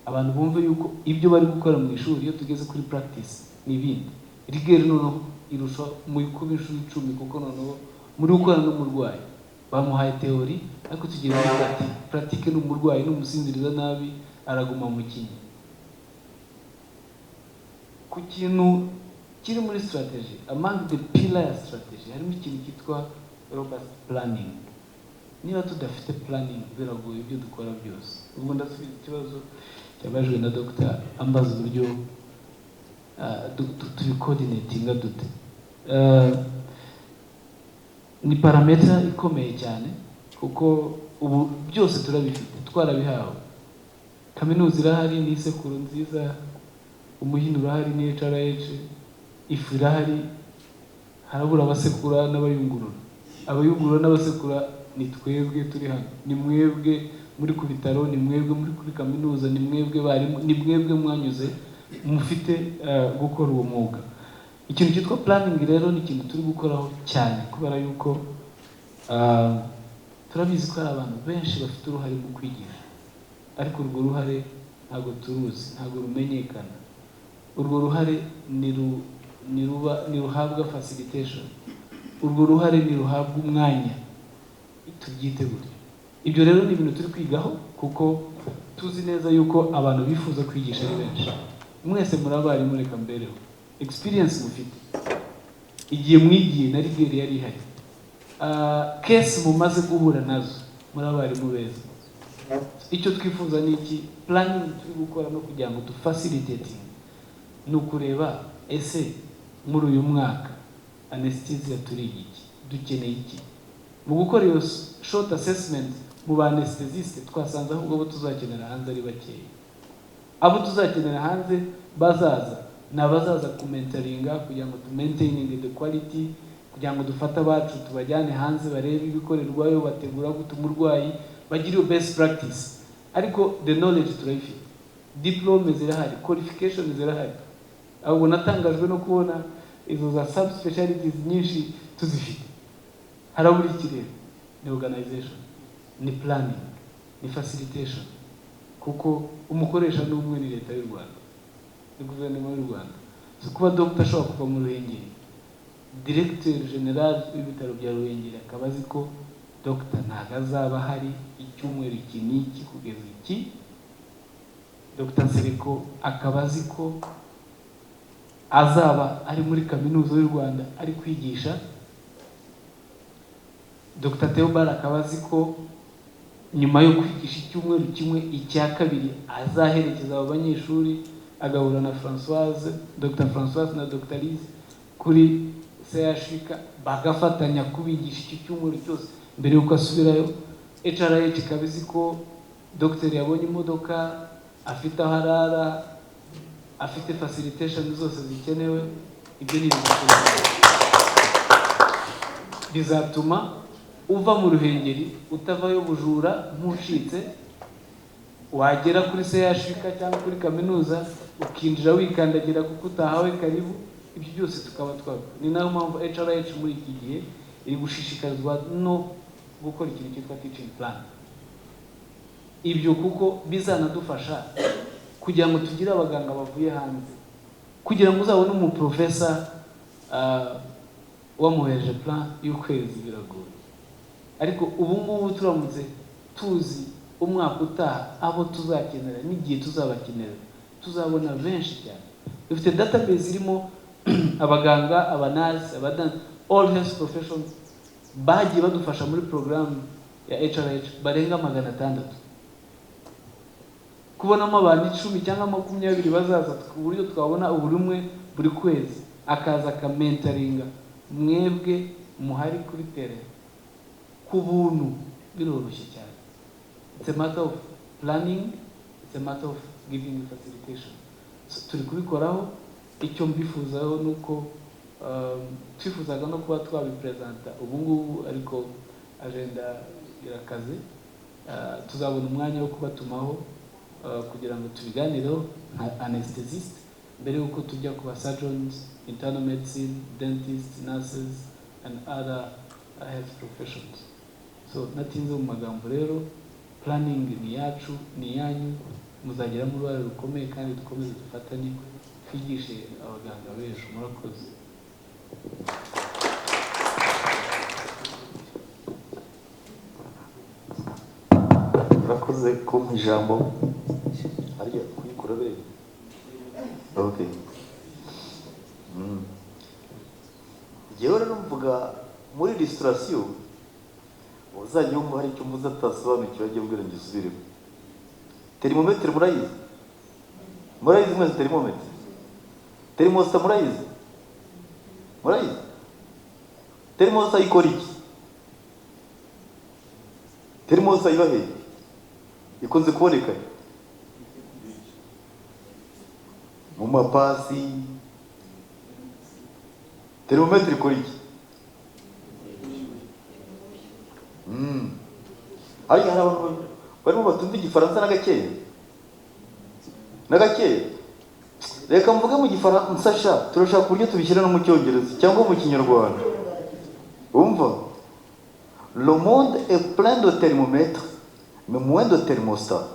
abantu bumve yuko ibyo bari gukora mu ishuri iyo tugeze kuri practice n'ibindi, rigeri noneho irusha mu kuba inshuro 10, kuko noneho muri gukorana n'umurwayi bamuhaye teori, ariko tugira pratique n'umurwayi n'umusinziriza nabi araguma mu kinya. Ku kintu kiri muri strategy, among the pillar strategy harimo ikintu cyitwa robust planning. Niba tudafite planning biragoye ibyo dukora byose. Ubwo ndasubiza ikibazo cyabajwe na Dr. ambaza uburyo tubicoordinatinga dute. Ni parameter ikomeye cyane kuko ubu byose turabifite, twarabihawe. Kaminuza irahari, ni isekuru nziza, umuhino urahari, ni HRH, ifu irahari, harabura abasekura n'abayungurura. abayugurura n'abasekura ni twebwe turi hano, ni mwebwe muri ku bitaro, ni mwebwe muri kuri kaminuza, ni mwebwe barimu, ni mwebwe mwanyuze mufite gukora uwo mwuga. Ikintu cyitwa planning rero ni ikintu turi gukoraho cyane, kubera yuko turabizi ko hari abantu benshi bafite uruhare mu kwigisha, ariko urwo ruhare ntabwo turuzi, ntabwo rumenyekana. Urwo ruhare niruhabwa facilitation, urwo ruhare niruhabwa umwanya, tubyite gutyo. Ibyo rero ni ibintu turi kwigaho, kuko tuzi neza yuko abantu bifuza kwigisha ari benshi. Mwese muri abarimu, reka mbereho experience mufite, igihe mwigiye na rigeri yari ihari, case mumaze guhura nazo muri abarimu beza. Icyo twifuza ni iki? Planning turi gukora no kugira ngo dufacilitating, ni ukureba ese muri uyu mwaka anesthesia turi iki, dukeneye iki. Mu gukora iyo short assessment mu ba anesthesiste twasanze ahubwo abo tuzakenera hanze ari bakeya. Abo tuzakenera hanze bazaza ni abazaza kumentaringa kugira ngo maintaining the quality, kugira ngo dufate abacu tubajyane hanze barebe ibikorerwayo, bategura gute umurwayi, bagira iyo best practice. Ariko the knowledge turayifite, diplome zirahari, qualification zirahari. Ahubwo natangajwe no kubona izo za subspecialties nyinshi tuzifite. Harabura iki rero? Ni organization, ni planning, ni facilitation. Kuko umukoresha ni umwe, ni leta y'u Rwanda, ni guverinoma y'u Rwanda. So kuba doctor ashobora kuva mu Ruhengeri, directeur general w'ibitaro bya Ruhengeri akaba azi ko doctor ntabwo azaba hari icyumweru iki n'iki kugeza iki, Dr. Nsereko akaba azi ko azaba ari muri kaminuza y'u Rwanda ari kwigisha, Dr. Theobald akaba azi ko nyuma yo kwigisha icyumweru kimwe, icya kabiri azaherekeza abo banyeshuri agahura na Françoise, Dr. Françoise na Dr. Lise kuri CHUK, bagafatanya kubigisha icyo cyumweru cyose mbere yuko asubirayo. HRH ikaba izi ko Dr. yabonye imodoka, afite aho arara, afite facilitation zose zikenewe. Ibyo ni bizatuma uva mu Ruhengeri utavayo bujura nk'ucitse, wagera kuri CHUK cyangwa kuri kaminuza ukinjira wikandagira kuko utahawe karibu. Ibyo byose tukaba twabona. Ni nayo mpamvu HRH muri iki gihe iri gushishikarizwa no gukora ikintu cyitwa teaching plan. Ibyo kuko bizanadufasha kugira ngo tugire abaganga bavuye hanze, kugira ngo uzabone umuprofesa wamuhereje plan y'ukwezi biragoye. Ariko ubu ngubu turamutse tuzi umwaka utaha abo tuzakenera n'igihe tuzabakenera, tuzabona benshi cyane. Dufite database irimo abaganga, abanasi, all health professions bagiye badufasha muri program ya HRH barenga 600. Kubonamo abantu 10 cyangwa 20 bazaza ku buryo twabona buri umwe buri kwezi akaza akamentaringa mwebwe muhari kuri terrain ku buntu, biroroshye cyane. It's a matter of planning, it's a matter of giving facilitation. So, turi kubikoraho. Icyo mbifuzaho nuko twifuzaga no kuba twabipresenta ubu ngubu, ariko agenda irakaze. Tuzabona umwanya wo kubatumaho kugira ngo tubiganireho nka anesthesist mbere yuko tujya ku surgeons, internal medicine, dentists, nurses and other health professions. So natinze mu magambo rero, planning ni yacu, ni yanyu, muzagira mu ruhare rukomeye kandi dukomeze dufatanye twigishe abaganga b'ejo. Murakoze. Murakoze kumpa ijambo. Harya kuyikura bere. Okay. Jewe rero mvuga muri restoration uzajya wumva hari icyo mvuze atasobanukiwe ajye mbwira ngisubiremo. Thermometer murayizi? Murayizi mwese thermometer? Thermostat murayizi? Murayizi? Thermostat ikora iki? Thermostat iba hehe? Ikunze kuboneka mu mapasi. Thermometer ikora iki? ariko hari abantu barimo batumva igifaransa na gakeya reka mvuge mu gifaransa sha turashaka uburyo tubishyira no mu cyongereza cyangwa mu kinyarwanda umva le monde est plein de thermomètres mais moins de thermostats.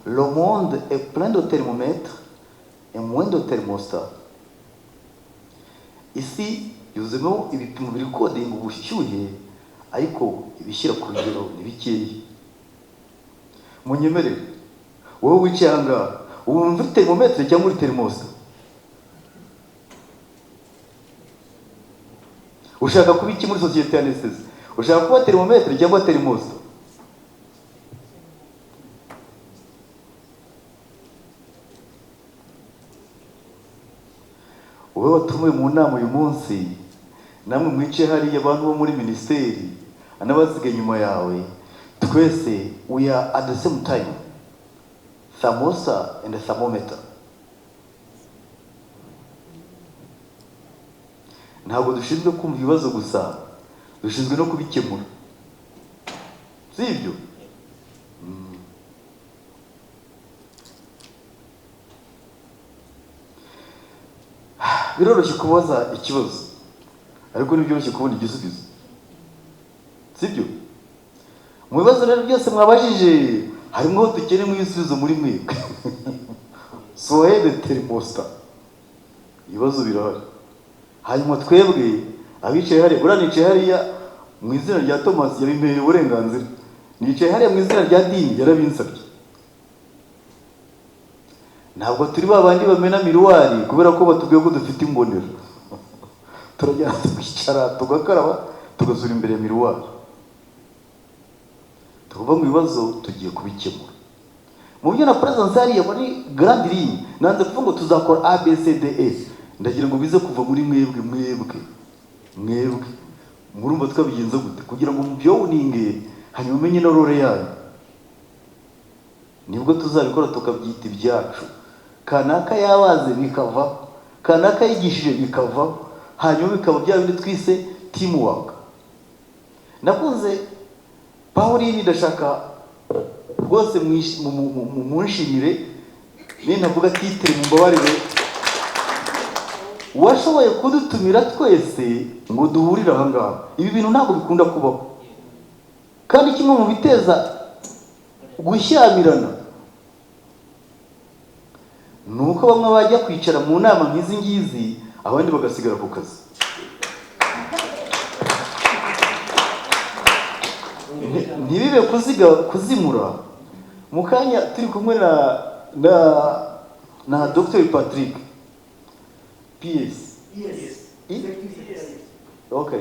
Le monde est plein de thermomètres et moins de thermostats. Isi yuzemo ibipimo biri kodinga ubushyuhe ariko ibishyira ku rugero ni bikeya. Munyemerere wowe wicaye aha ngaha wumva uri thermometre cyangwa uri thermostat? Ushaka kuba iki muri sosiyete ya Anesthesia? Ushaka kuba thermometre cyangwa thermostat? Wowe watumiwe mu nama uyu munsi namwe mwicaye hariya abantu bo muri minisiteri anabasigaye nyuma yawe, twese we are at the same time thermostat and thermometer. Ntabwo dushinzwe kumva ibibazo gusa, dushinzwe no kubikemura, si ibyo? Biroroshye kubaza ikibazo ariko ntibyoroshye kubona igisubizo, si byo? Mu bibazo rero byose mwabajije harimo aho dukeneye ibisubizo muri mwebwe. Soyez de thermostat. Ibibazo birahari. Hanyuma twebwe abicaye hariya, buriya nicaye hariya mu izina rya Thomas yabimereye uburenganzira, nicaye hariya mu izina rya Dini yarabinsabye. Ntabwo turi babandi bamena miruwari kubera ko batubwiye ko dufite imbonero. Turajyana tukicara tugakaraba tugasura imbere ya miruwari. Tuvuga mu bibazo tugiye kubikemura. Mu byo na presence hariya muri grand ligne nanze kuvuga ngo tuzakora ABCDE. Ndagira ngo bize kuva muri mwebwe. Murumva twabigenza gute kugira ngo mubyoninge hanyuma umenye na role yayo. Nibwo tuzabikora tukabyita ibyacu. Kanaka yabaze bikava, kanaka yigishije bikava, hanyuma bikaba bya bindi twise teamwork. Nakunze Pauline ndashaka rwose munshimire ni navuga titre mu mbabarire washoboye kudutumira twese ngo duhurire aha ngaha. Ibi bintu ntabwo bikunda kubaho, kandi kimwe mu biteza gushyamirana nuko bamwe bajya kwicara mu nama nk'izi ngizi abandi bagasigara ku kazi. Ntibibe kuzimura. Mu kanya turi kumwe na Dr. Patrick PS. Okay.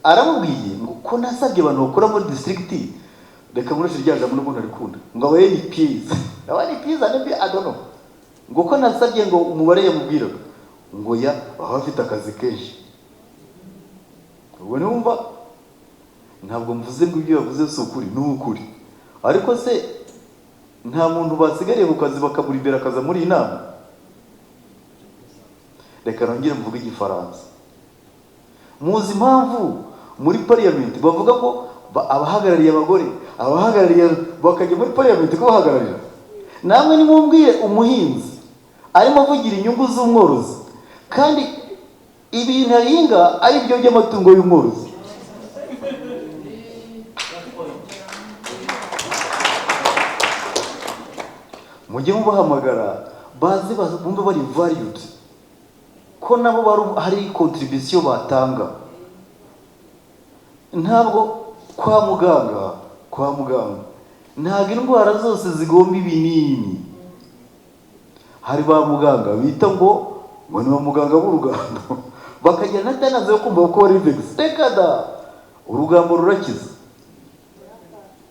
Aramubwiye ngo ko nasabye abantu bakora muri district reka muri rya jambo n'ubundi arikunda ngo abaye ni PS. Abari PS I don't know. Ngo ko nasabye ngo umubare yamubwira ngo ya abafite akazi kenshi. Ubwo numva ntabwo mvuze ngo ibyo yavuze si ukuri, ni ukuri. Ariko se nta muntu basigariye ku kazi bakabura imbere akaza muri iyi nama? Reka nongere mvuge igifaransa. Muzi impamvu muri parliament bavuga ko abahagarariye abagore, abahagarariye bakajya muri parliament ko bahagararira? Namwe nimumbwiye umuhinzi arimo avugira inyungu z'umworozi kandi ibintu ahinga ari byo by'amatungo y'umworozi. Mujye mubahamagara baze bumve bari valued ko nabo hari contribution batanga. Ntabwo kwa muganga ntabwo indwara zose zigomba ibinini. Hari ba muganga bita ngo ni ba muganga b'urugamba bakajya natanaze yo kumva ko bari vex. Tekada urugambo rurakiza.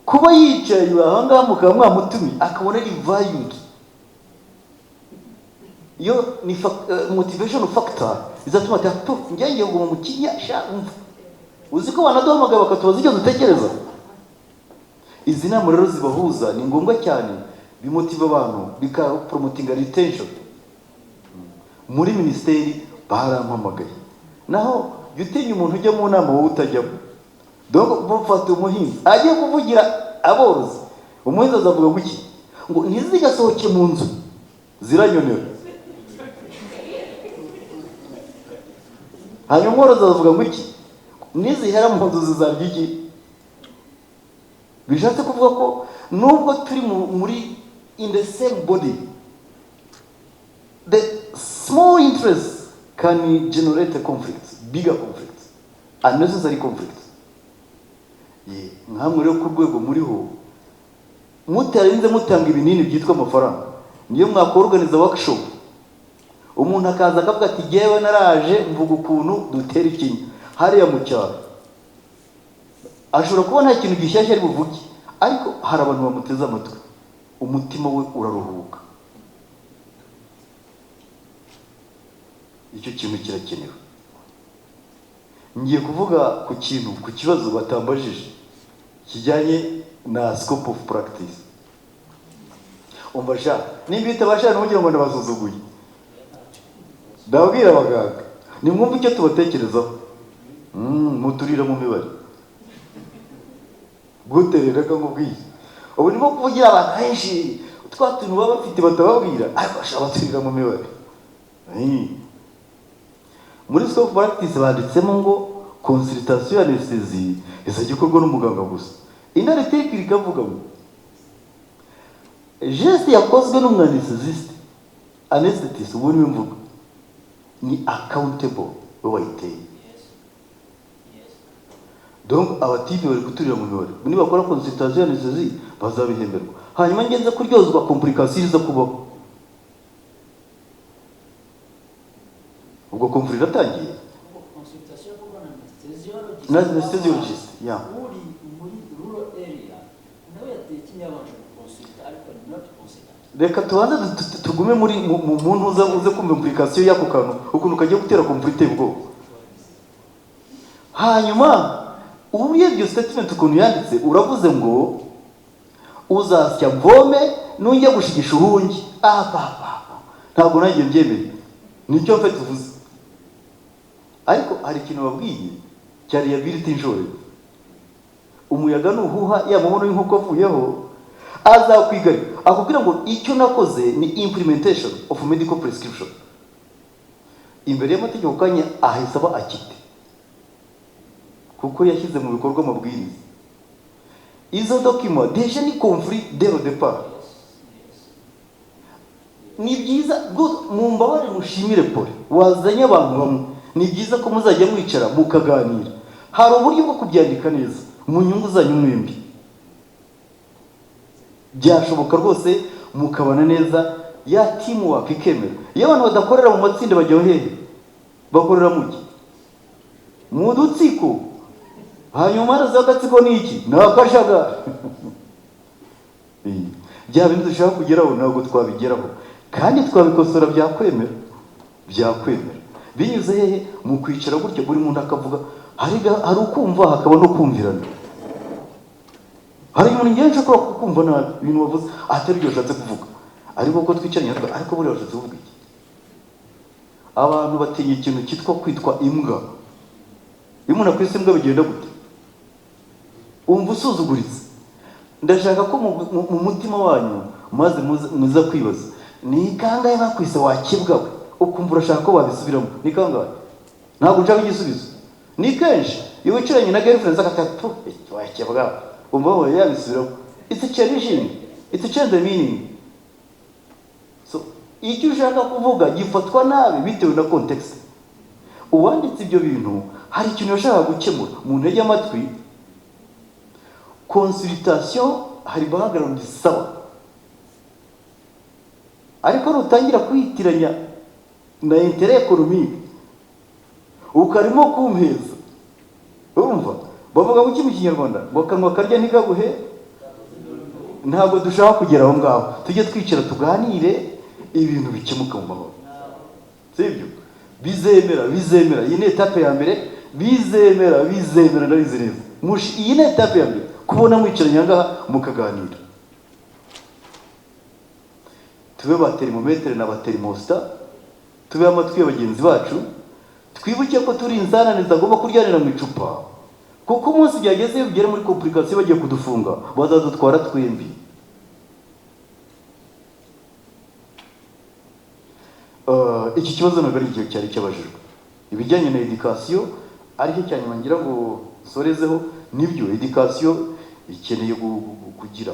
Kuba yicaye aha ngaha mukaba mwamutumiye akabona ari valued, yo ni motivation factor izatuma ati njye ngo mu kinyasha umva. Uzi ko banaduhamagara bakatubaza icyo dutekereza. Izi nama rero zibahuza ni ngombwa cyane, bimotiva abantu, bikapromotinga retention. muri minisiteri barampamagaye, naho jya utinya umuntu ujya mu nama wowe utajyamo. Donc bafata umuhinzi agiye kuvugira aborozi, umuhinzi azavuga ngo iki, ngo ntizigasohoke mu nzu ziranyonera. hanyuma umworozi azavuga ngo iki, nizihera mu nzu zizarya iki. Bishatse kuvuga ko nubwo turi muri in the same body, the small interests can generate a conflict, bigger conflicts, unnecessary conflicts. Nkamwe rero ku rwego muriho mutarinze mutanga ibinini byitwa amafaranga, niyo mwakorganiza workshop, umuntu akaza akavuga ati jyewe naraje mvuga ukuntu dutera ikinya hariya mu cyaro, ashobora kuba nta kintu gishyashya ari buvuge, ariko hari abantu bamuteze amatwi, umutima we uraruhuka. Icyo kintu kirakenewe. Ngiye kuvuga ku kintu, ku kibazo batambajije kijyanye na scope of practice. Umva sha, nimba itabasha n'ugira ngo ndabasuzuguye, ndabwira abaganga nimwumva icyo tubatekerezaho. Muturira mu mibare guterera ka ngubwiye, ubu nimo kuvugira abantu benshi twa tuntu baba bafite batababwira, ariko bashaka baturira mu mibare. Muri scope of practice banditsemo ngo consultation ya anesthesie izajya ikorwa n'umuganga gusa. Intare teke ikavuga ngo geste yakozwe n'umwanesthesist, anesthetist ubu niwe mvuga, ni accountable wayiteye. Donc abatibi bari guturira mu mibare, niba bakora consultation ya anesthesie bazabihemberwa. Hanyuma ngenze kuryozwa complications zo kubaho, ubwo conflit iratangiye. Na anesthesiologist ya uri muri rural area nawe yatekenya abantu consulta ariko not consultant. Reka tubanze tugume muri mu muntu uze kumva implication y'ako kantu, ukuntu kagiye gutera conflit ubwo. Hanyuma urebye statement ukuntu yanditse, uravuze ngo uzasya mvome nujya gushigisha uhungi. Ntabwo nagiye mbyemeye, nicyo mfite uvuze. Ariko hari ikintu babwiye cya liability insurance. Umuyaga nuhuha ya muhono y'inkuko avuyeho azakwigari akubwira ngo icyo nakoze ni implementation of medical prescription. Imbere y'amategeko kanya ahisaba akite, kuko yashyize mu bikorwa amabwiriza. Izo document deje ni conflit dès le départ. Ni byiza mu mbabare mushimire pole wazanye abantu bamwe, ni byiza ko muzajya mwicara mukaganira. Hari uburyo bwo kubyandika neza mu nyungu zanyu mwembi, byashoboka rwose mukabana neza, ya teamwork ikemera. Iyo abantu badakorera mu matsinda bajya hehe, bakorera muki mu dutsiko. Hanyuma araza agatsiko ni iki, nakashaga. Bya bintu dushaka kugeraho ntabwo twabigeraho, kandi twabikosora byakwemera, byakwemera binyuze hehe mu kwicara gutya buri muntu akavuga. Hari ukumva hakaba no kumvirana. Hari umuntu ngiye nshobora kukumva nabi ibintu wavuze atari byo ushatse kuvuga, ariko ko twicaranye ariko buri washatse kuvuga iki. Abantu batinya ikintu cyitwa kwitwa imbwa. Iyo umuntu akwise imbwa bigenda gute? Umva usuzuguritse. Ndashaka ko mu mutima wanyu maze muza kwibaza, ni kangahe bakwise wakibwa we ukumva urashaka ko babisubiramo? Ni kangahe? Ntabwo nshaka igisubizo. Ni kenshi iyo wicaranye na girlfriend akatatu wakibwa umva wowe yabisubiramo. It's a challenging, it's a change the meaning. So icyo ushaka kuvuga gifatwa nabi bitewe na context. Uwanditse ibyo bintu hari ikintu yashaka gukemura mu ntege amatwi. Consultation hari background sawa, ariko rutangira kwitiranya na intérêt économique ukarimo kumpeza. Urumva bavuga ngo iki mu Kinyarwanda, bakanwa karya nikaguhe. Ntabwo dushaka kugera aho ngaho, tujye twicara tuganire ibintu bikemuka mu mahoro, sibyo? Bizemera iyi ni etape ya mbere. Bizemera ndabizi neza. Iyi ni etape ya mbere, kubona mwicaranye ngaha mukaganira. Tube ba thermometre na ba thermostat, tube amatwi ya bagenzi bacu, twibuke ko turi insanane zagomba kuryanira mu icupa, kuko umunsi byageze bigera muri complication bagiye kudufunga bazadutwara twembi. Iki kibazo ntabwo ari igihe cyari cyabajijwe. Ibijyanye na education aricyo cyane ngira ngo sorezeho, nibyo education ikeneye kugira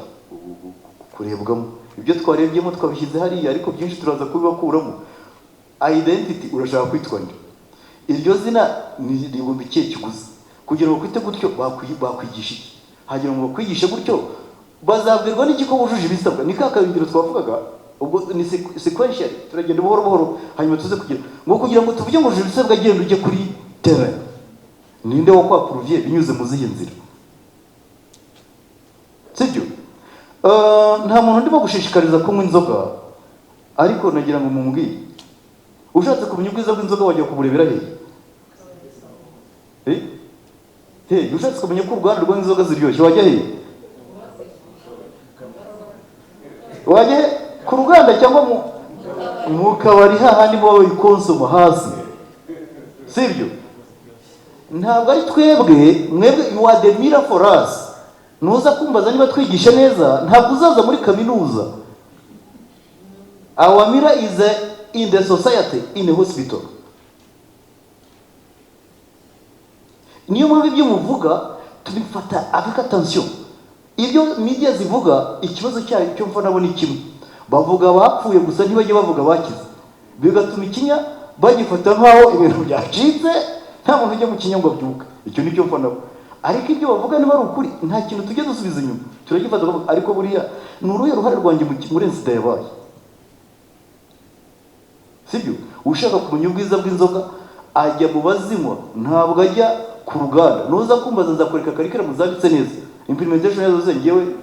kurebwamo. Ibyo twarebyemo twabishyize hariya, ariko byinshi turaza kubibakuramo. Identity urashaka kwitwa nde? Iryo zina ni rigomba ikihe kiguzi kugira ngo kwite gutyo bakwigisha iki? Hagira ngo bakwigishe gutyo bazabwirwa n'iki ko bujuje ibisabwa? Ni ka kabindiro twavugaga, ubwo ni sequential, turagenda buhoro buhoro hanyuma tuze kugira ngo tuvuge ngo juje ibisabwa, agenda ujye kuri terrain. Ninde wo kwapuruviye binyuze mu zihe nzira? Sibyo? Nta muntu ndimo gushishikariza kunywa inzoga, ariko nagira ngo mumubwire, ushatse kumenya ubwiza bw'inzoga wajya kuburebera hehe? Ushatse kumenya ko uruganda rw'inzoga ziryoshye wajya hehe? Wajya ku ruganda cyangwa mu kabari hahandi muba bayikonsoma hasi, sibyo? Ntabwo ari twebwe, mwebwe you are the mirror for us. Nuza kumbaza niba twigisha neza, ntabwo uzaza muri kaminuza. Our mirror is in the society, in the hospital. Niyo mpamvu ibyo muvuga tubifata avec attention. Ibyo media zivuga, ikibazo cyayo cyo mfa nabo ni kimwe. Bavuga bapfuye gusa ntibajye bavuga bakize. Bigatuma ikinya bagifata nkaho ibintu byacitse, nta muntu ujya mu kinya ngo abyuka. Icyo nicyo mfa nabo. Ariko ibyo bavuga niba ari ukuri, nta kintu tujye dusubiza inyuma. Turagifata, ariko buriya ni uruhe ruhare rwanjye muri insida yabaye? Sibyo? Ushaka kumenya ubwiza bw'inzoga ajya mu bazinywa, ntabwo ajya ku ruganda. Nuza kumbaza nzakwereka karikiramu zanditse neza, implementation yazo ze ngewe.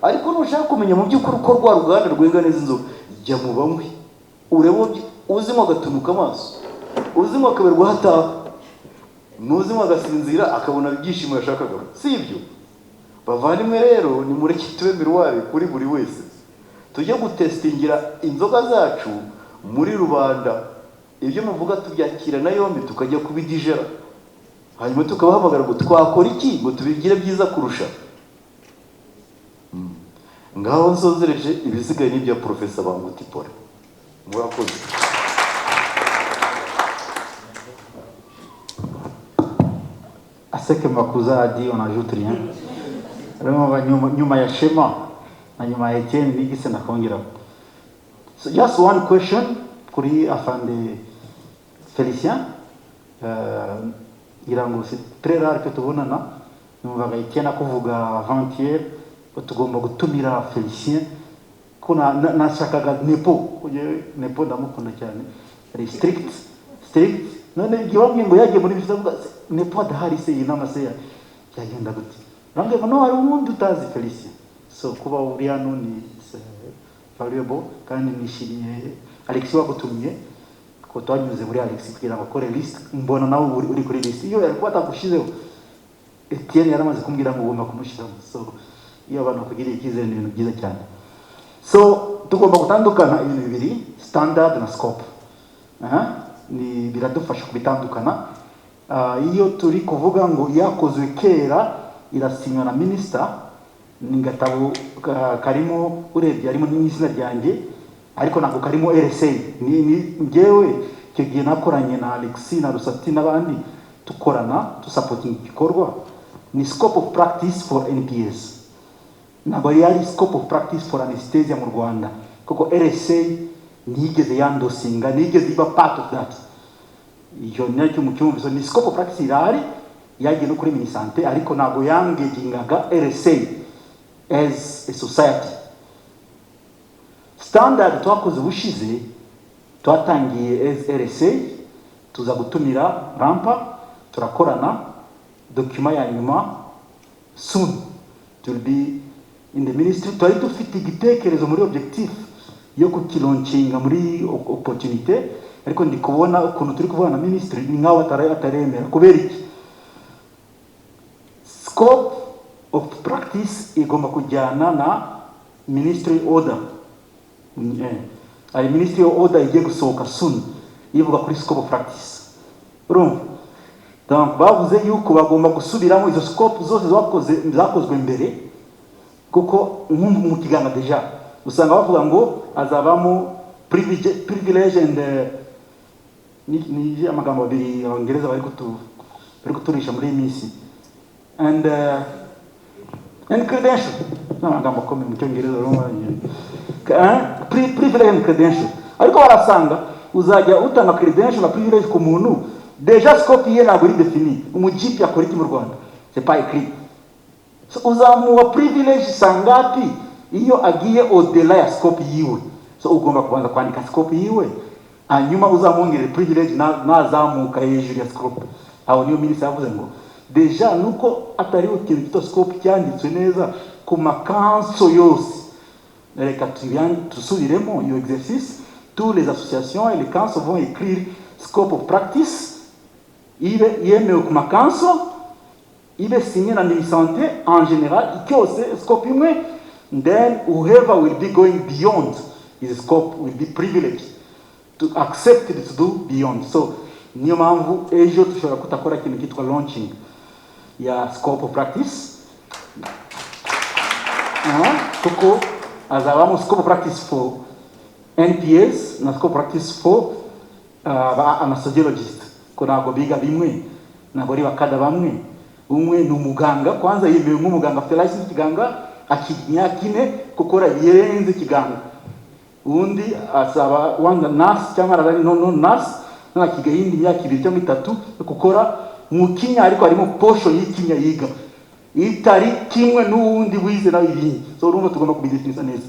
Ariko nushaka kumenya mu by'ukuri uko rwa ruganda rwenga neza inzoga, jya mu banywi urebe. Uzinywa agatunuka amaso, uzinywa akaberwa hataha, nuzinywa agasinzira akabona ibyishimo yashakaga. Sibyo? Bavandimwe rero, ni mureke tube miruwari kuri buri wese. Tujye gutestingira inzoga zacu muri rubanda. Ibyo muvuga tubyakira na yombi, tukajya kubidijera, hanyuma tukabahamagara ngo twakora iki ngo tubigire byiza kurusha. Ngaho nsozereje, ibisigaye n'ibya Professor Bangutipora. Murakoze. À ce que Makuza a dit, on n'ajoute rien. Nyuma ya Shema na nyuma ya Etienne nigise nakongera. So just one question kuri afande Félicien. Ngira ngo c'est très rare que tubonana. Numvaga Etienne akuvuga avant-hier ko tugomba gutumira Félicien. Ko nashakaga nepo ndamukunda cyane. Ari strict. None gibamwe ngo yagiye muri bisavuga nepo adahari se inama se yagenda gute? Nange no hari umuntu utazi Félicien. So kuba uri hano ni valuable, kandi nishimiye Alex wagutumye ko twanyuze muri Alex kugira ngo akore list. Mbona nawe uri kuri list iyo yalikuwa atagushizeho. Etienne yaramaze kumbwira ngo ugomba kumushyiramo. So iyo abantu bakugiriye icyizere ni ibintu byiza cyane. So tugomba gutandukana ibintu bibiri, standard na scope. Ni biradufasha kubitandukana. Iyo turi kuvuga ngo yakozwe kera irasinywa na minister, ni gatabo karimo urebye harimo n'izina ryanjye, ariko nako karimo RSA. Ni ngewe icyo gihe nakoranye na Alexis na Rusati n'abandi tukorana supporting igikorwa. Ni scope of practice for NPS. Ntabwo yari scope of practice for anesthesia mu Rwanda, kuko RSA nigeze yandosinga, nigeze iba part of that. Iyo nacyo mu cyumviso ni scope of practice irari yagiye no kuri minisante, ariko ntabwo yangegingaga RSA as a society. Standard twakoze bushize twatangiye as RSA, tuza gutumira Rampa, turakorana. Document ya nyuma soon to be in the ministry. Twari dufite igitekerezo muri objectif yo kukilauncinga muri opportunité, ariko ndi kubona ukuntu turi kuvana na ministry ni nkaho ataremera. Kubera iki? Scope of practice igomba kujyana na ministry order. hari ministry order igiye gusohoka soon ivuga kuri scope of practice. Urumva? Donc bavuze yuko bagomba gusubiramo izo scope zose zakozwe mbere, kuko mu kiganga deja usanga bavuga ngo azabamo privilege and ni amagambo abiri Abongereza bari kuturisha muri iyi minsi, and credential n'amagambo akomeye mu Cyongereza privilege and credential. Ariko barasanga uzajya utanga credential na privilege ku muntu deja scope ye ntabwo iri defini. Umujipi akora iki mu Rwanda? C'est pas écrit. So uzamuha privilege sangapi iyo agiye au-delà ya scope yiwe? So ugomba kubanza kwandika scope yiwe, hanyuma uzamwongerera privilege nazamuka hejuru ya scope. Aho niyo ministre yavuze ngo deja nuko atari ikintu gito scope cyanditswe neza ku makanso yose. Reka tusubiremo iyo exercice. Tous les associations et les councils vont écrire scope of practice yemewe ku makanso, ibe signé na ministre en général ikyose scope imwe. Then whoever will be going beyond his scope will be privileged to accept it to do beyond. So niyo mpamvu ejo tushobora kutakora ikintu kitwa launching ya scope of practice, kuko azabamo scope of practice for NPS na scope of practice for anesthesiologist. Ko ntabwo biga bimwe, ntabwo ari bakada bamwe. Umwe ni umuganga, kwanza yemewe nk'umuganga afite license kiganga akimyakine gukora yerenze kiganga. Undi asaba wanga nurse cyangwa arari no nurse n'akiga yindi myaka 2 cyangwa 3 gukora mu Kinya, ariko harimo portion y'ikinya yiga itari kimwe n'uwundi wize na ibindi. So urumva tugomba kubidefinisa neza.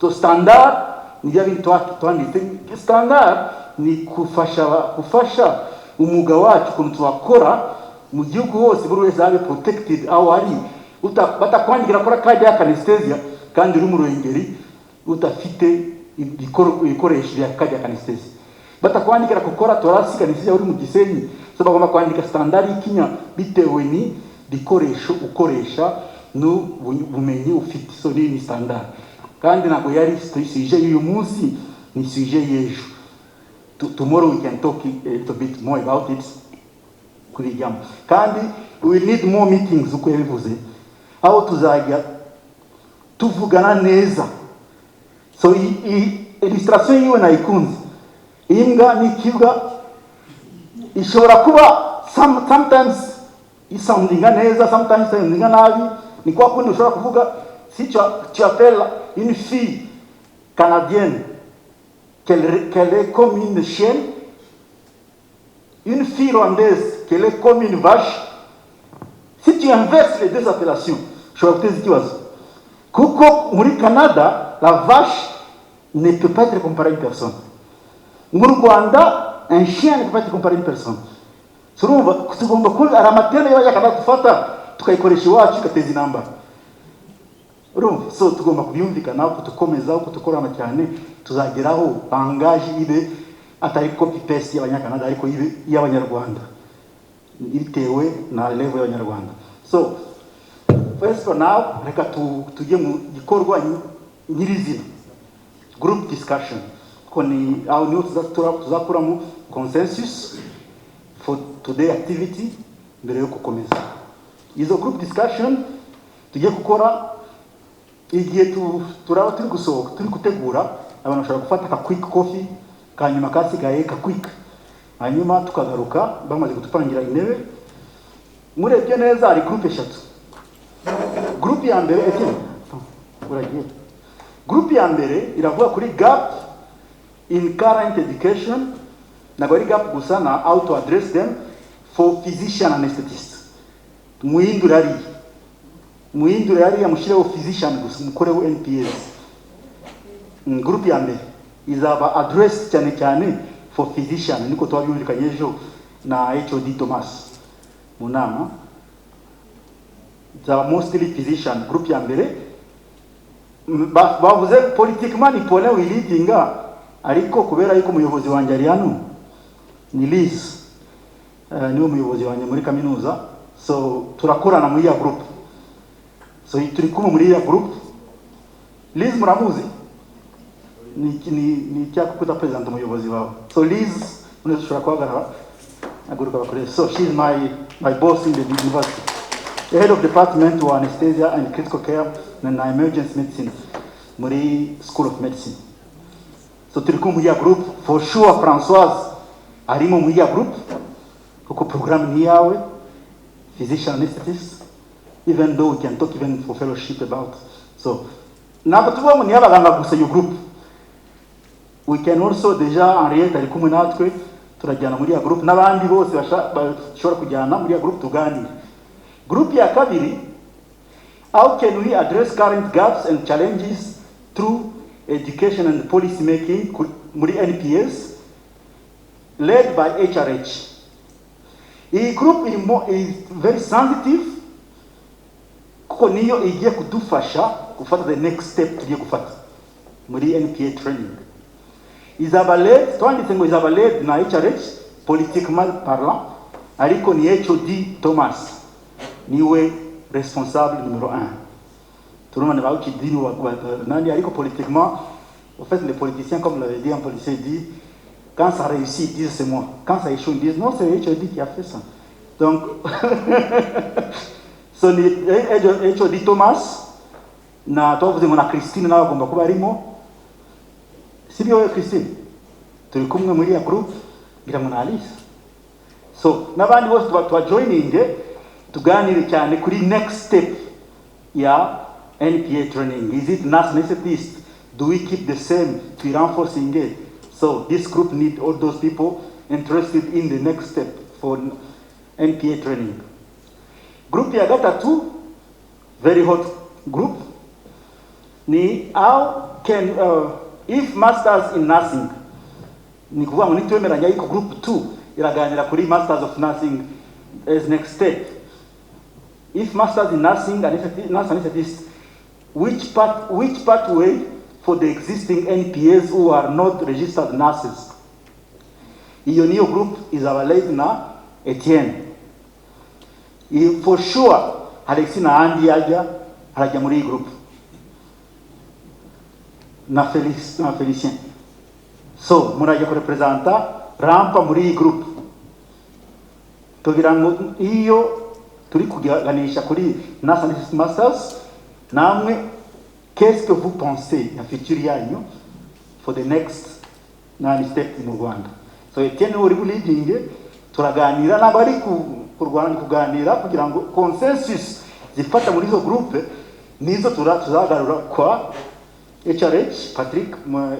So standard ni ya bintu twanditse. Standard ni kufasha umuga wacu kuntu twakora mu gihugu hose, buri wese abe protected aho ari. Batakwandikira kora cardiac anesthesia kandi uri mu Ruhengeri utafite ibikoresho bya cardiac anesthesia. Batakwandikira gukora thoracic anesthesia uri mu Gisenyi. So bagomba kwandika standard y'ikinya bitewe ni bikoresho ukoresha n'ubumenyi ufite. So ni standard, kandi ntabwo yari sujet y'uyu munsi, ni sujet y'ejo. Tomorrow we can talk a little bit more about it kuri jam. Kandi we need more meetings uko yabivuze, aho tuzajya tuvugana neza. So illustration yiwe nayikunze. Imbwa n'ikibwa ishobora kuba sometimes isoundinga neza, sometimes isoundinga nabi. Ni kwa kundi ushobora kuvuga si tu appelles une fille canadienne qu'elle est comme une chienne, une fille rwandaise qu'elle est comme une vache. Si tu inverses les deux appellations, ushobora guteza ikibazo. Kuko muri Canada la vache ne peut pas être comparée à une personne. Mu Rwanda un chien ne peut pas être comparé à une personne. Surumva tugomba kuba aramatene y'abanyakana dufata tukayikoresha iwacu igateza inamba. Urumva? So tugomba kubyumvikana kutukomeza kutukorana cyane, tuzageraho langage ibe atari copy paste y'abanyakanada ariko ibe y'abanyarwanda bitewe na level y'abanyarwanda. So first for now reka tujye mu gikorwa nyirizina, group discussion. Koni au niyo tuzakuramo consensus for today activity mbere yo gukomeza. Izo group discussion tujye gukora igihe turaba turi gusohoka, turi gutegura, abantu bashobora gufata ka quick coffee kanyuma kasigaye ka quick, hanyuma tukagaruka bamaze gutupangira intebe. Murebye neza ari group eshatu. Group ya mbere group ya mbere iravuga kuri gap in current education, na gari gap gusa na how to address them for physician anesthetists. Muhindura ya mushireho physician gusa, mukoreho NPS. Group ya mbere izaba address cyane for physician, niko twabyumvikanye ejo na HOD Thomas mu nama. The mostly physician group ya mbere bavuze politiquement ni pole wileadinga, ariko kubera yuko umuyobozi wanjye ari hano ni Liz, niwe muyobozi wanjye muri kaminuza. So turakorana muri ya group. So turi kumwe muri ya group. Liz muramuzi? ni icyakukuza president umuyobozi wawe. So Liz unaweza kushobora kuhagarara aguruka bakore. So she's my boss in the university, the head of department wa anesthesia and critical care na emergency medicine muri school of medicine. So turi kumwe ya group for sure. Françoise arimo muri ya group kuko program ni yawe, physician anesthetist, even though we can talk even for fellowship about. So ntabwo tuvuga ngo ni abaganga gusa iyo group, we can also deja Henriette ari kumwe natwe turajyana muri ya group n'abandi bose bashobora kujyana muri ya group tuganire. Group ya kabiri, how can we address current gaps and challenges through education and policy making muri NPS led by HRH. Iyi group is very sensitive kuko niyo igiye kudufasha gufata the next step tugiye gufata muri NPA training. Izaba led, twanditse ngo izaba led na HRH politiquement parlant, ariko ni HOD Thomas niwe responsable numéro 1. Turumane ba ukidiri wa nani, ariko politiquement, en fait les politiciens comme l'avait dit un policier dit, quand ça réussit ils disent c'est moi, quand ça échoue ils disent non c'est HOD qui a fait ça. Donc so ni HOD Thomas na twavuze ngo na Christine nawe agomba kuba arimo, sibyo Christine? Turi kumwe muri ya group ngira ngo na Alice. So n'abandi bose twa joining tuganire cyane kuri next step ya NPA training. Is it nurse anesthetist? Do we keep the same to reinforcing it? So this group need all those people interested in the next step for NPA training. Group ya gatatu, very hot group, ni how can if masters in nursing, ni kuvuga ngo nitwemeranya yuko group 2 iraganira kuri masters of nursing as next step. If masters in nursing, nurse anesthetist, which pathway for the existing NPAs who are not registered nurses? Iyo niyo group is our late na Etienne. For sure, Alexis na Andy harajya muri iyi group. Na Felicien. So, murajya kurepresenta Rampa muri iyi group. Tugira ngo iyo turi kuganisha kuri nurse anesthetist masters, namwe qu'est-ce que vous pensez ya future yanyu for the next step mu Rwanda? So Etienne uri leading, turaganira nabo ari kuganira kugira ngo consensus zifata muri zo group nizo tuzagarura kwa HRH. Patrick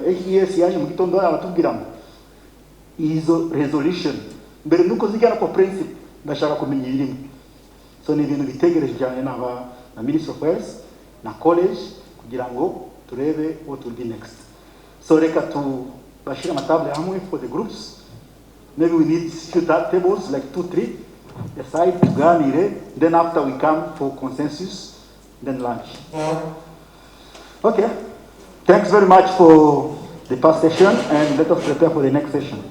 AES yaje mu gitondo aratubwira ngo izo resolution mbere nuko zijyana kwa principle ndashaka kumenya irimo. So ni ibintu bitegereje cyane na Minister of Health na college kugira ngo turebe what will be next. So reka bashira amatable hamwe for the groups. Maybe we need few tables like 2-3 aside tuganire, then after we come for consensus, then lunch. Okay, thanks very much for the past session and let us prepare for the next session.